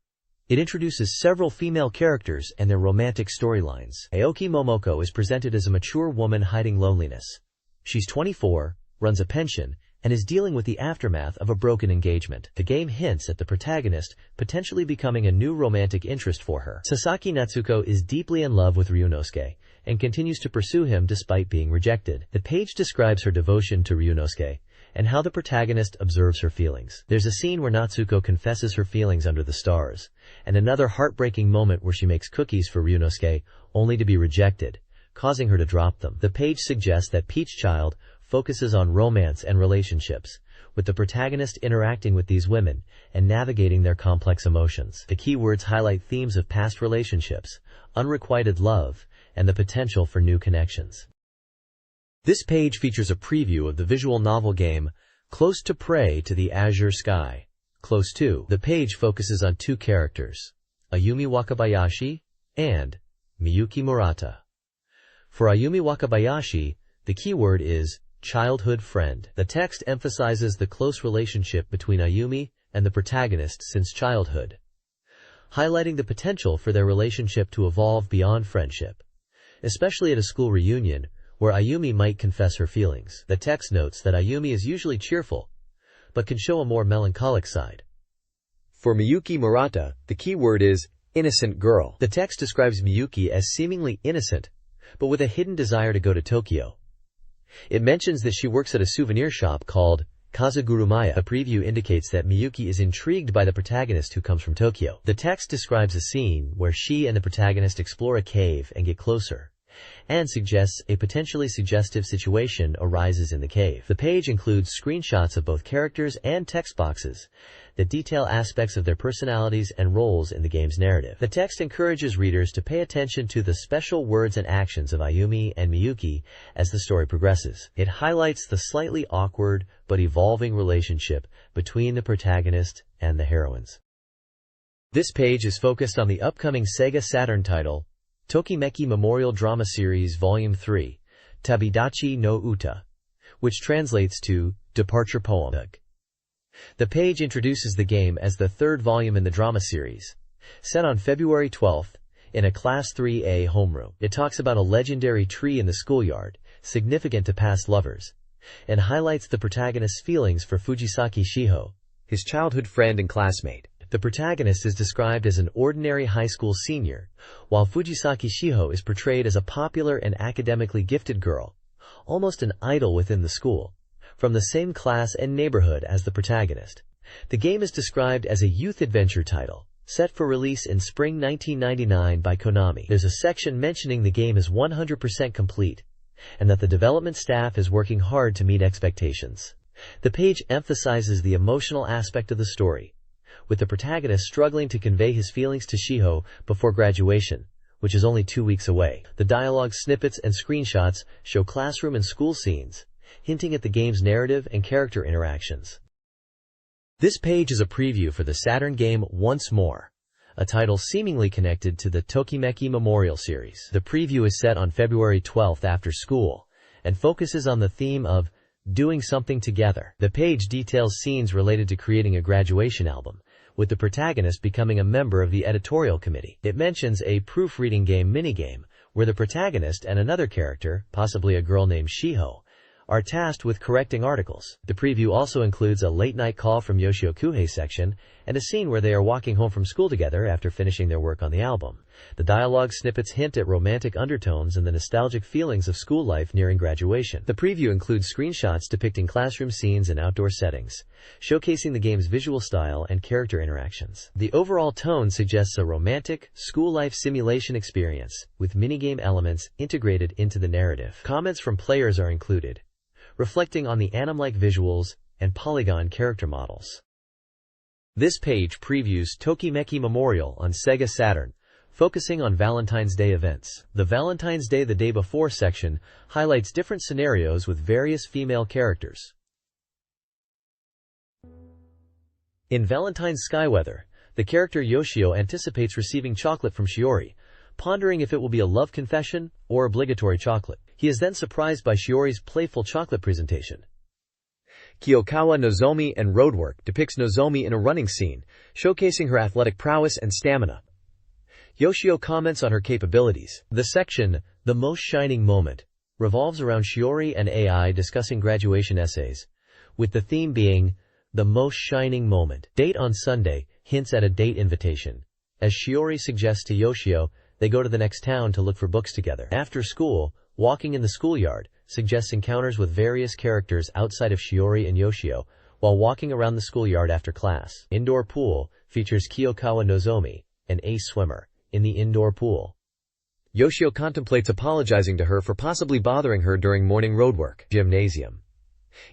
[SPEAKER 2] It introduces several female characters and their romantic storylines. Aoki Momoko is presented as a mature woman hiding loneliness. She's 24, runs a pension, and is dealing with the aftermath of a broken engagement. The game hints at the protagonist potentially becoming a new romantic interest for her. Sasaki Natsuko is deeply in love with Ryunosuke and continues to pursue him despite being rejected. The page describes her devotion to Ryunosuke and how the protagonist observes her feelings. There's a scene where Natsuko confesses her feelings under the stars, and another heartbreaking moment where she makes cookies for Ryunosuke only to be rejected, causing her to drop them. The page suggests that Peach Child focuses on romance and relationships, with the protagonist interacting with these women and navigating their complex emotions. The keywords highlight themes of past relationships, unrequited love, and the potential for new connections. This page features a preview of the visual novel game Close to Prey to the Azure Sky. Close to. The page focuses on two characters, Ayumi Wakabayashi and Miyuki Murata. For Ayumi Wakabayashi, the keyword is childhood friend. The text emphasizes the close relationship between Ayumi and the protagonist since childhood, highlighting the potential for their relationship to evolve beyond friendship, especially at a school reunion where Ayumi might confess her feelings. The text notes that Ayumi is usually cheerful, but can show a more melancholic side. For Miyuki Murata, the keyword is innocent girl. The text describes Miyuki as seemingly innocent, but with a hidden desire to go to Tokyo. It mentions that she works at a souvenir shop called Kazugurumaya. A preview indicates that Miyuki is intrigued by the protagonist who comes from Tokyo. The text describes a scene where she and the protagonist explore a cave and get closer, and suggests a potentially suggestive situation arises in the cave. The page includes screenshots of both characters and text boxes that detail aspects of their personalities and roles in the game's narrative. The text encourages readers to pay attention to the special words and actions of Ayumi and Miyuki as the story progresses. It highlights the slightly awkward but evolving relationship between the protagonist and the heroines. This page is focused on the upcoming Sega Saturn title, Tokimeki Memorial Drama Series Volume 3, Tabidachi no Uta, which translates to Departure Poem. The page introduces the game as the third volume in the drama series, set on February 12th in a Class 3A homeroom. It talks about a legendary tree in the schoolyard, significant to past lovers, and highlights the protagonist's feelings for Fujisaki Shiho, his childhood friend and classmate. The protagonist is described as an ordinary high school senior, while Fujisaki Shiho is portrayed as a popular and academically gifted girl, almost an idol within the school, from the same class and neighborhood as the protagonist. The game is described as a youth adventure title, set for release in spring 1999 by Konami. There's a section mentioning the game is 100% complete, and that the development staff is working hard to meet expectations. The page emphasizes the emotional aspect of the story, with the protagonist struggling to convey his feelings to Shiho before graduation, which is only 2 weeks away. The dialogue snippets and screenshots show classroom and school scenes, hinting at the game's narrative and character interactions. This page is a preview for the Saturn game Once More, a title seemingly connected to the Tokimeki Memorial series. The preview is set on February 12th after school, and focuses on the theme of doing something together. The page details scenes related to creating a graduation album, with the protagonist becoming a member of the editorial committee. It mentions a proofreading game minigame, where the protagonist and another character, possibly a girl named Shiho, are tasked with correcting articles. The preview also includes a late-night call from Yoshio Kuhei's section, and a scene where they are walking home from school together after finishing their work on the album. The dialogue snippets hint at romantic undertones and the nostalgic feelings of school life nearing graduation. The preview includes screenshots depicting classroom scenes and outdoor settings, showcasing the game's visual style and character interactions. The overall tone suggests a romantic, school life simulation experience, with minigame elements integrated into the narrative. Comments from players are included, reflecting on the anime-like visuals and polygon character models. This page previews Tokimeki Memorial on Sega Saturn, focusing on Valentine's Day events. The Valentine's Day the Day Before section highlights different scenarios with various female characters. In Valentine's Skyweather, the character Yoshio anticipates receiving chocolate from Shiori, pondering if it will be a love confession or obligatory chocolate. He is then surprised by Shiori's playful chocolate presentation. Kiyokawa Nozomi and Roadwork depicts Nozomi in a running scene, showcasing her athletic prowess and stamina. Yoshio comments on her capabilities. The section, The Most Shining Moment, revolves around Shiori and AI discussing graduation essays, with the theme being The Most Shining Moment. Date on Sunday hints at a date invitation, as Shiori suggests to Yoshio they go to the next town to look for books together. After school, walking in the schoolyard suggests encounters with various characters outside of Shiori and Yoshio while walking around the schoolyard after class. Indoor pool features Kiyokawa Nozomi, an ace swimmer, in the indoor pool. Yoshio contemplates apologizing to her for possibly bothering her during morning roadwork. Gymnasium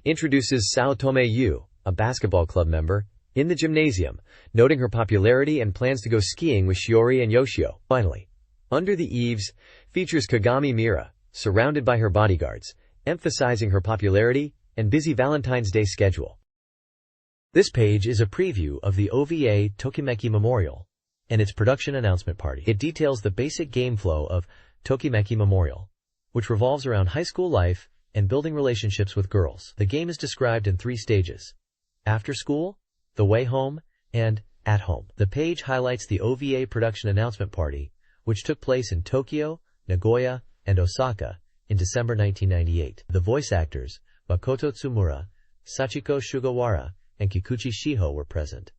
[SPEAKER 2] introduces Sao Tome Yu, a basketball club member, in the gymnasium, noting her popularity and plans to go skiing with Shiori and Yoshio. Finally, Under the Eaves features Kagami Mira, surrounded by her bodyguards, emphasizing her popularity and busy Valentine's Day schedule. This page is a preview of the OVA Tokimeki Memorial and its production announcement party. It details the basic game flow of Tokimeki Memorial, which revolves around high school life and building relationships with girls. The game is described in 3 stages: after school, the way home, and at home. The page highlights the OVA production announcement party, which took place in Tokyo, Nagoya, and Osaka in December 1998. The voice actors, Makoto Tsumura, Sachiko Sugawara, and Kikuchi Shiho were present.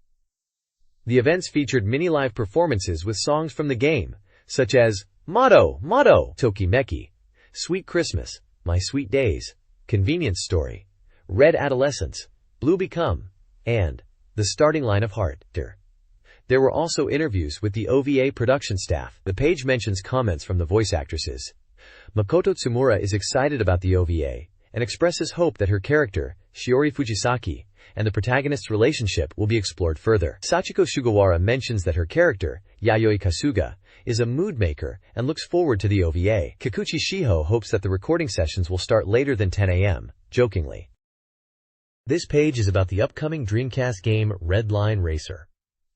[SPEAKER 2] The events featured mini-live performances with songs from the game, such as Motto, Motto, Tokimeki, Sweet Christmas, My Sweet Days, Convenience Story, Red Adolescence, Blue Become, and The Starting Line of Heart. There were also interviews with the OVA production staff. The page mentions comments from the voice actresses. Makoto Tsumura is excited about the OVA and expresses hope that her character, Shiori Fujisaki, and the protagonist's relationship will be explored further. Sachiko Sugawara mentions that her character, Yayoi Kasuga, is a mood maker and looks forward to the OVA. Kikuchi Shiho hopes that the recording sessions will start later than 10 a.m., jokingly. This page is about the upcoming Dreamcast game Red Line Racer.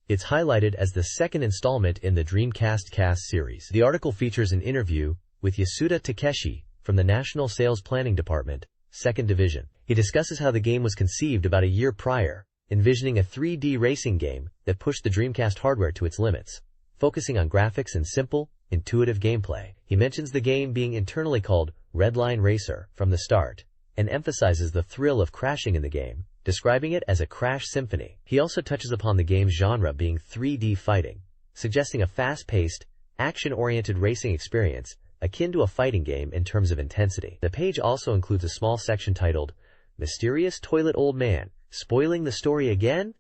[SPEAKER 2] It's highlighted as the second installment in the Dreamcast Cast series. The article features an interview with Yasuda Takeshi from the National Sales Planning Department, 2nd Division. He discusses how the game was conceived about a year prior, envisioning a 3D racing game that pushed the Dreamcast hardware to its limits, focusing on graphics and simple, intuitive gameplay. He mentions the game being internally called Red Line Racer from the start, and emphasizes the thrill of crashing in the game, describing it as a crash symphony. He also touches upon the game's genre being 3D fighting, suggesting a fast-paced, action-oriented racing experience akin to a fighting game in terms of intensity. The page also includes a small section titled, Mysterious Toilet Old Man, Spoiling the Story Again?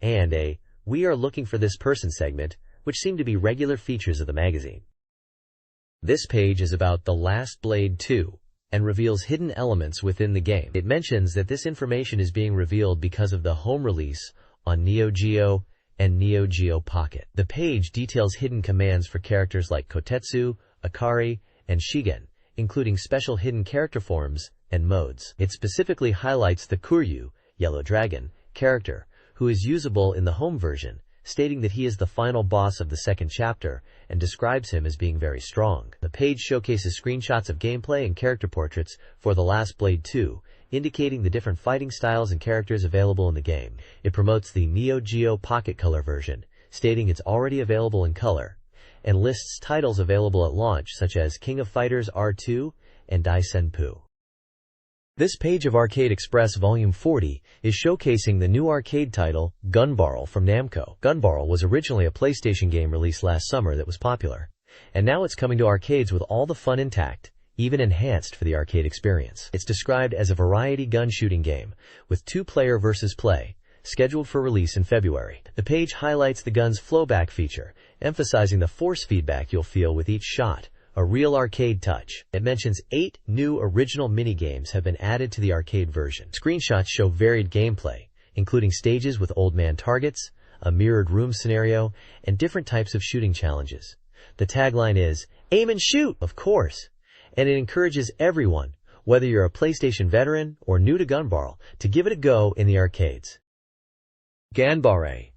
[SPEAKER 2] And a We Are Looking for This Person segment, which seem to be regular features of the magazine. This page is about The Last Blade 2, and reveals hidden elements within the game. It mentions that this information is being revealed because of the home release on Neo Geo and Neo Geo Pocket. The page details hidden commands for characters like Kotetsu, Akari, and Shigen, including special hidden character forms and modes. It specifically highlights the Kuryu, Yellow Dragon, character, who is usable in the home version, stating that he is the final boss of the second chapter and describes him as being very strong. The page showcases screenshots of gameplay and character portraits for The Last Blade 2, indicating the different fighting styles and characters available in the game. It promotes the Neo Geo Pocket Color version, stating it's already available in color, and lists titles available at launch such as King of Fighters R2 and Dai Senpu. This page of Arcade Express Volume 40 is showcasing the new arcade title, Gunbarrel from Namco. Gunbarrel was originally a PlayStation game released last summer that was popular, and now it's coming to arcades with all the fun intact, even enhanced for the arcade experience. It's described as a variety gun shooting game, with 2-player versus play, scheduled for release in February. The page highlights the gun's flowback feature, emphasizing the force feedback you'll feel with each shot, a real arcade touch. It mentions 8 new original minigames have been added to the arcade version. Screenshots show varied gameplay, including stages with old man targets, a mirrored room scenario, and different types of shooting challenges. The tagline is, "Aim and shoot," of course, and it encourages everyone, whether you're a PlayStation veteran or new to Gunbarrel, to give it a go in the arcades. Ganbare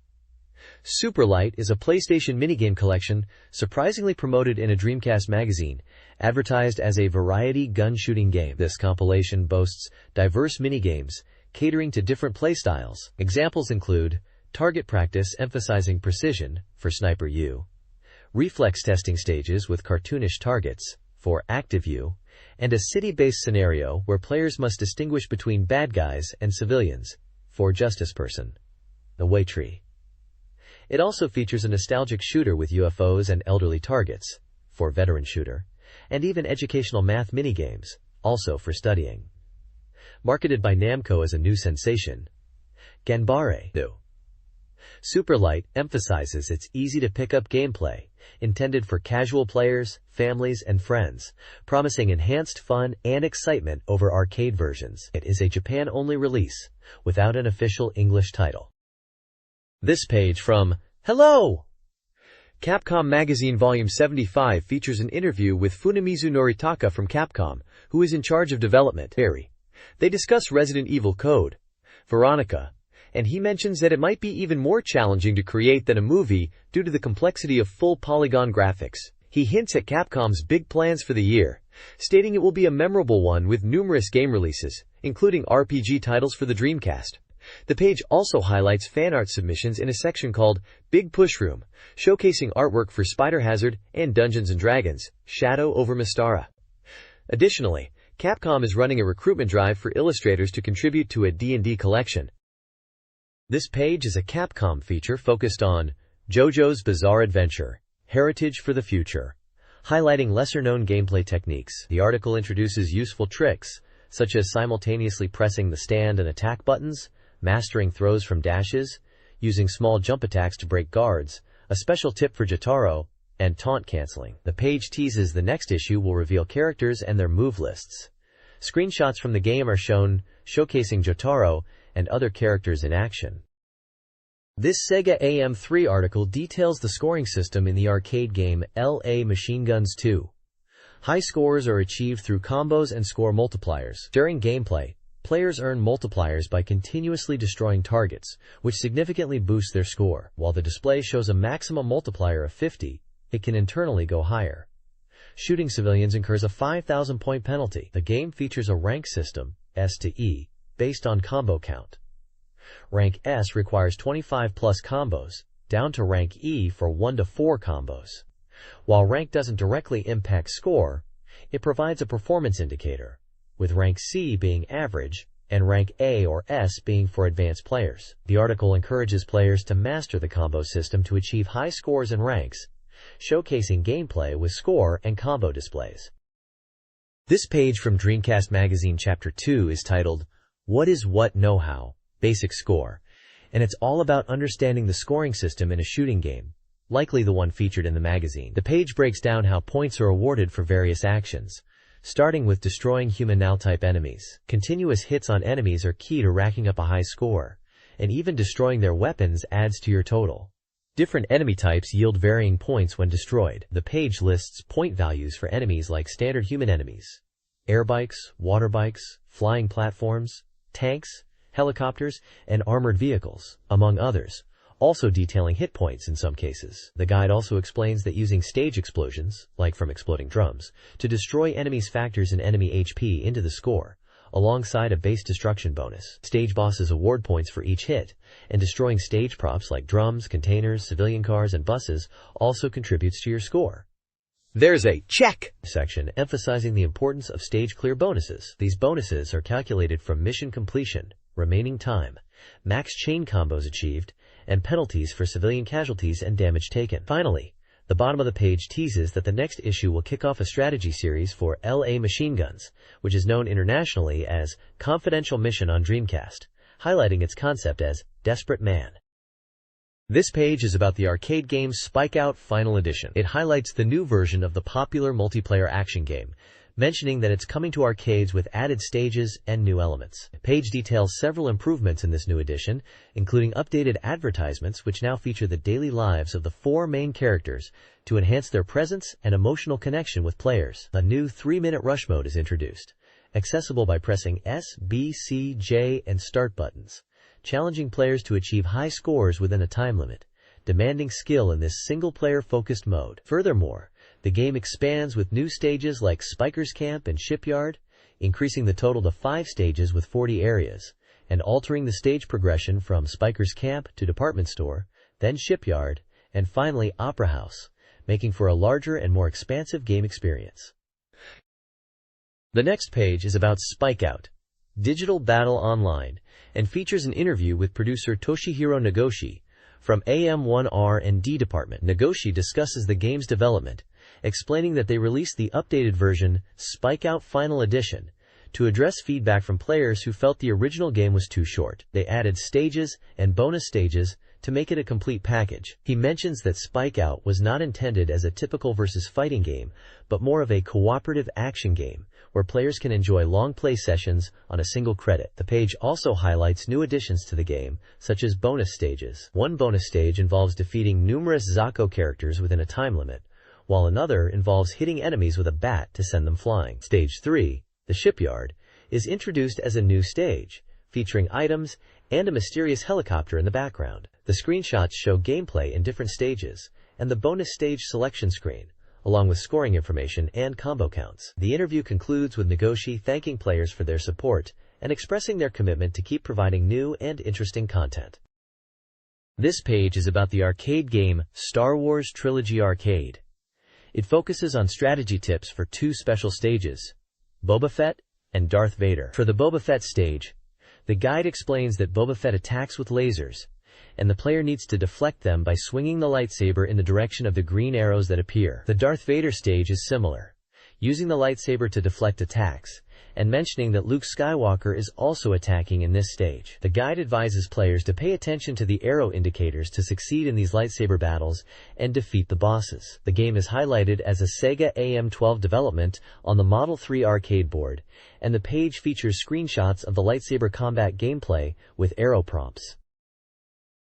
[SPEAKER 2] Superlight is a PlayStation minigame collection surprisingly promoted in a Dreamcast magazine, advertised as a variety gun shooting game. This compilation boasts diverse minigames catering to different playstyles. Examples include target practice emphasizing precision for Sniper U, reflex testing stages with cartoonish targets for Active U, and a city-based scenario where players must distinguish between bad guys and civilians for Justice Person, the Way Tree. It also features a nostalgic shooter with UFOs and elderly targets, for Veteran Shooter, and even educational math minigames, also for studying. Marketed by Namco as a new sensation, Ganbare 2 Superlight emphasizes its easy-to-pick-up gameplay, intended for casual players, families, and friends, promising enhanced fun and excitement over arcade versions. It is a Japan-only release, without an official English title. This page from Hello! Capcom Magazine Volume 75 features an interview with Funemizu Noritaka from Capcom, who is in charge of development. They discuss Resident Evil Code Veronica, and he mentions that it might be even more challenging to create than a movie due to the complexity of full polygon graphics. He hints at Capcom's big plans for the year, stating it will be a memorable one with numerous game releases, including RPG titles for the Dreamcast. The page also highlights fan art submissions in a section called Big Push Room, showcasing artwork for Spider Hazard and Dungeons & Dragons: Shadow over Mystara. Additionally, Capcom is running a recruitment drive for illustrators to contribute to a D&D collection. This page is a Capcom feature focused on JoJo's Bizarre Adventure: Heritage for the Future, highlighting lesser-known gameplay techniques. The article introduces useful tricks, such as simultaneously pressing the stand and attack buttons, mastering throws from dashes, using small jump attacks to break guards, a special tip for Jotaro, and taunt canceling. The page teases the next issue will reveal characters and their move lists. Screenshots from the game are shown, showcasing Jotaro and other characters in action. This Sega AM3 article details the scoring system in the arcade game LA Machine Guns 2. High scores are achieved through combos and score multipliers. During gameplay, players earn multipliers by continuously destroying targets, which significantly boosts their score. While the display shows a maximum multiplier of 50, it can internally go higher. Shooting civilians incurs a 5,000-point penalty. The game features a rank system, S to E, based on combo count. Rank S requires 25-plus combos, down to rank E for 1 to 4 combos. While rank doesn't directly impact score, it provides a performance indicator, with rank C being average and rank A or S being for advanced players. The article encourages players to master the combo system to achieve high scores and ranks, showcasing gameplay with score and combo displays. This page from Dreamcast Magazine Chapter 2 is titled, What is What Know-How? Basic Score, and it's all about understanding the scoring system in a shooting game, likely the one featured in the magazine. The page breaks down how points are awarded for various actions, starting with destroying human null-type enemies. Continuous hits on enemies are key to racking up a high score, and even destroying their weapons adds to your total. Different enemy types yield varying points when destroyed. The page lists point values for enemies like standard human enemies, air bikes, water bikes, flying platforms, tanks, helicopters, and armored vehicles, among others, also detailing hit points in some cases. The guide also explains that using stage explosions, like from exploding drums, to destroy enemies factors in enemy HP into the score, alongside a base destruction bonus. Stage bosses award points for each hit, and destroying stage props like drums, containers, civilian cars, and buses also contributes to your score. There's a check section emphasizing the importance of stage clear bonuses. These bonuses are calculated from mission completion, remaining time, max chain combos achieved, and penalties for civilian casualties and damage taken. Finally, the bottom of the page teases that the next issue will kick off a strategy series for LA Machine Guns, which is known internationally as Confidential Mission on Dreamcast, highlighting its concept as Desperate Man. This page is about the arcade game Spike Out Final Edition. It highlights the new version of the popular multiplayer action game, mentioning that it's coming to arcades with added stages and new elements. The page details several improvements in this new edition, including updated advertisements which now feature the daily lives of the 4 main characters to enhance their presence and emotional connection with players. A new 3-minute rush mode is introduced, accessible by pressing S, B, C, J, and Start buttons, challenging players to achieve high scores within a time limit, demanding skill in this single-player focused mode. Furthermore, the game expands with new stages like Spiker's Camp and Shipyard, increasing the total to 5 stages with 40 areas, and altering the stage progression from Spiker's Camp to Department Store, then Shipyard, and finally Opera House, making for a larger and more expansive game experience. The next page is about Spike Out, Digital Battle Online, and features an interview with producer Toshihiro Nagoshi from AM1R&D Department. Nagoshi discusses the game's development, explaining that they released the updated version, Spike Out Final Edition, to address feedback from players who felt the original game was too short. They added stages and bonus stages to make it a complete package. He mentions that Spike Out was not intended as a typical versus fighting game, but more of a cooperative action game, where players can enjoy long play sessions on a single credit. The page also highlights new additions to the game, such as bonus stages. One bonus stage involves defeating numerous Zako characters within a time limit, while another involves hitting enemies with a bat to send them flying. Stage 3, the shipyard, is introduced as a new stage, featuring items and a mysterious helicopter in the background. The screenshots show gameplay in different stages, and the bonus stage selection screen, along with scoring information and combo counts. The interview concludes with Nagoshi thanking players for their support and expressing their commitment to keep providing new and interesting content. This page is about the arcade game Star Wars Trilogy Arcade. It focuses on strategy tips for two special stages, Boba Fett and Darth Vader. For the Boba Fett stage, the guide explains that Boba Fett attacks with lasers, and the player needs to deflect them by swinging the lightsaber in the direction of the green arrows that appear. The Darth Vader stage is similar, using the lightsaber to deflect attacks, and mentioning that Luke Skywalker is also attacking in this stage. The guide advises players to pay attention to the arrow indicators to succeed in these lightsaber battles and defeat the bosses. The game is highlighted as a Sega AM12 development on the Model 3 arcade board, and the page features screenshots of the lightsaber combat gameplay with arrow prompts.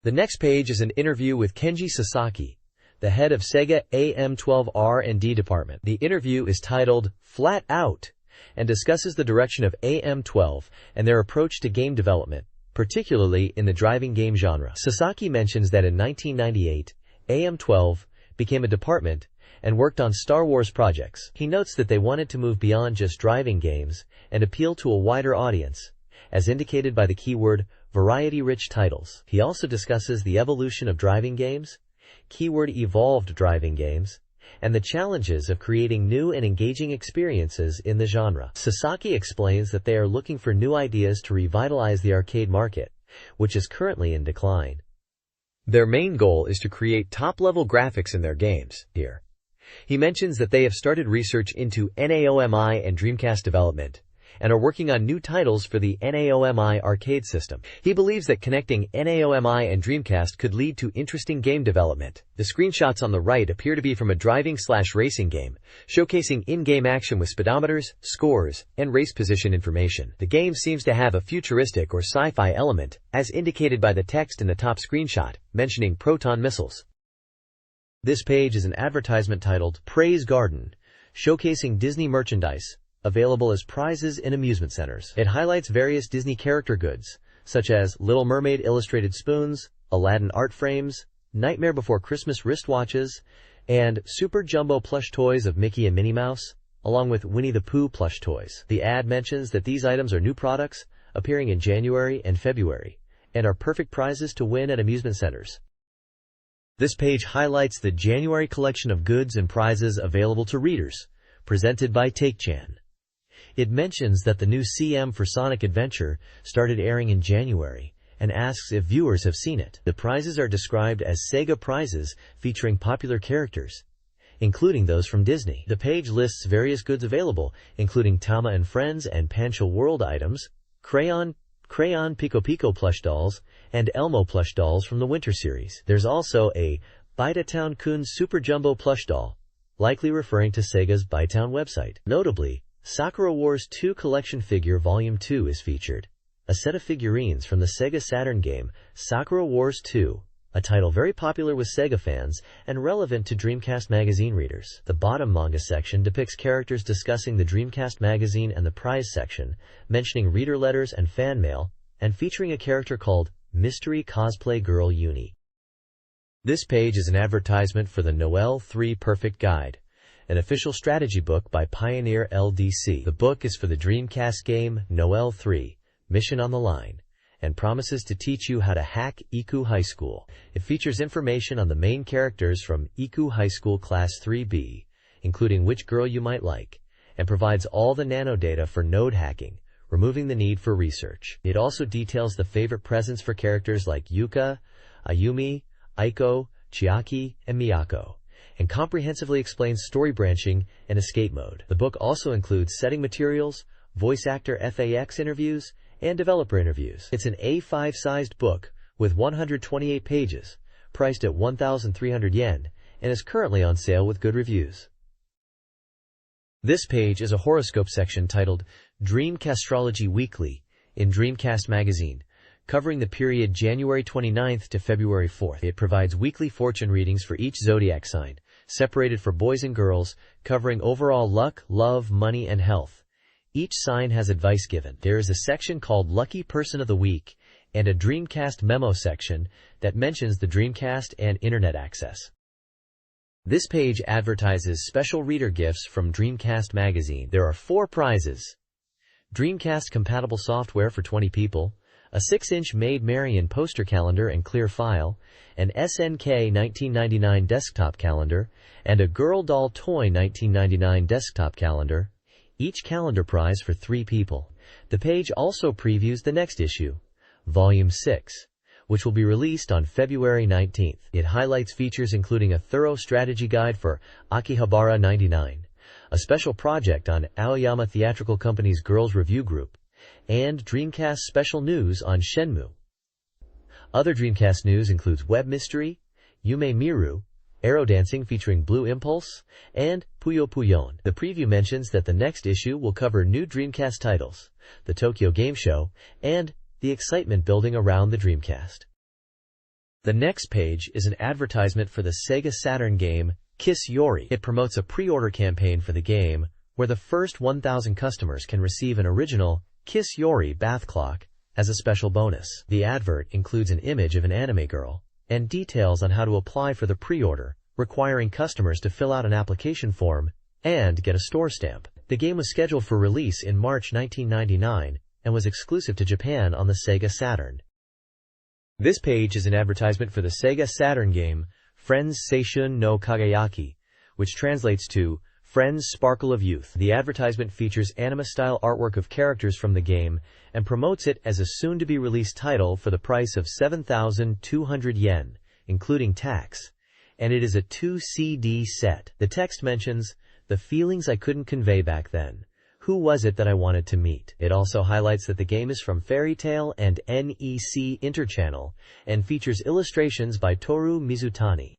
[SPEAKER 2] The next page is an interview with Kenji Sasaki, the head of Sega AM12 R&D department. The interview is titled Flat Out and discusses the direction of AM12 and their approach to game development, particularly in the driving game genre. Sasaki mentions that in 1998, AM12 became a department and worked on Star Wars projects. He notes that they wanted to move beyond just driving games and appeal to a wider audience, as indicated by the keyword variety-rich titles. He also discusses the evolution of driving games, keyword evolved driving games, and the challenges of creating new and engaging experiences in the genre. Sasaki explains that they are looking for new ideas to revitalize the arcade market, which is currently in decline. Their main goal is to create top-level graphics in their games. Here, he mentions that they have started research into NAOMI and Dreamcast development, and are working on new titles for the NAOMI arcade system. He believes that connecting NAOMI and Dreamcast could lead to interesting game development. The screenshots on the right appear to be from a driving/racing game, showcasing in-game action with speedometers, scores, and race position information. The game seems to have a futuristic or sci-fi element, as indicated by the text in the top screenshot, mentioning proton missiles. This page is an advertisement titled Praise Garden, showcasing Disney merchandise, available as prizes in amusement centers. It highlights various Disney character goods, such as Little Mermaid illustrated spoons, Aladdin art frames, Nightmare Before Christmas wristwatches, and Super Jumbo plush toys of Mickey and Minnie Mouse, along with Winnie the Pooh plush toys. The ad mentions that these items are new products, appearing in January and February, and are perfect prizes to win at amusement centers. This page highlights the January collection of goods and prizes available to readers, presented by Take-Chan. It mentions that the new CM for Sonic Adventure started airing in January, and asks if viewers have seen it. The prizes are described as Sega prizes featuring popular characters, including those from Disney. The page lists various goods available, including Tama and Friends and Pancho World items, Crayon Pico Pico plush dolls, and Elmo plush dolls from the Winter series. There's also a Baitown Kun Super Jumbo plush doll, likely referring to Sega's Baitown website. Notably, Sakura Wars 2 Collection Figure Volume 2 is featured, a set of figurines from the Sega Saturn game Sakura Wars 2, a title very popular with Sega fans and relevant to Dreamcast Magazine readers. The bottom manga section depicts characters discussing the Dreamcast Magazine, and the prize section, mentioning reader letters and fan mail, and featuring a character called Mystery Cosplay Girl Uni. This page is an advertisement for the Noel 3 Perfect Guide, an official strategy book by Pioneer LDC. The book is for the Dreamcast game Noel 3, Mission on the Line, and promises to teach you how to hack Iku High School. It features information on the main characters from Iku High School Class 3B, including which girl you might like, and provides all the nanodata for node hacking, removing the need for research. It also details the favorite presents for characters like Yuka, Ayumi, Aiko, Chiaki, and Miyako, and comprehensively explains story branching and escape mode. The book also includes setting materials, voice actor FAX interviews, and developer interviews. It's an A5-sized book with 128 pages, priced at 1,300 yen, and is currently on sale with good reviews. This page is a horoscope section titled Dreamcastrology Weekly in Dreamcast Magazine, covering the period January 29th to February 4th. It provides weekly fortune readings for each zodiac sign, separated for boys and girls, covering overall luck, love, money, and health. Each sign has advice given. There is a section called Lucky Person of the Week and a Dreamcast Memo section that mentions the Dreamcast and Internet access. This page advertises special reader gifts from Dreamcast Magazine. There are 4 prizes: Dreamcast-compatible software for 20 people, a 6-inch Maid Marian poster calendar and clear file, an SNK 1999 desktop calendar, and a Girl Doll Toy 1999 desktop calendar, each calendar prize for 3 people. The page also previews the next issue, Volume 6, which will be released on February 19th. It highlights features including a thorough strategy guide for Akihabara 99, a special project on Aoyama Theatrical Company's Girls Review Group, and Dreamcast special news on Shenmue. Other Dreamcast news includes Web Mystery, Yume Miru, Aero Dancing featuring Blue Impulse, and Puyo Puyon. The preview mentions that the next issue will cover new Dreamcast titles, the Tokyo Game Show, and the excitement building around the Dreamcast. The next page is an advertisement for the Sega Saturn game Kiss Yori. It promotes a pre-order campaign for the game where the first 1,000 customers can receive an original Kiss Yori bath clock as a special bonus. The advert includes an image of an anime girl and details on how to apply for the pre-order, requiring customers to fill out an application form and get a store stamp. The game was scheduled for release in March 1999 and was exclusive to Japan on the Sega Saturn. This page is an advertisement for the Sega Saturn game Friends Seishun no Kagayaki, which translates to Friends Sparkle of Youth. The advertisement features anime-style artwork of characters from the game and promotes it as a soon-to-be-released title for the price of 7,200 yen, including tax, and it is a 2-CD set. The text mentions, "The feelings I couldn't convey back then. Who was it that I wanted to meet?" It also highlights that the game is from Fairy Tail and NEC Interchannel and features illustrations by Toru Mizutani.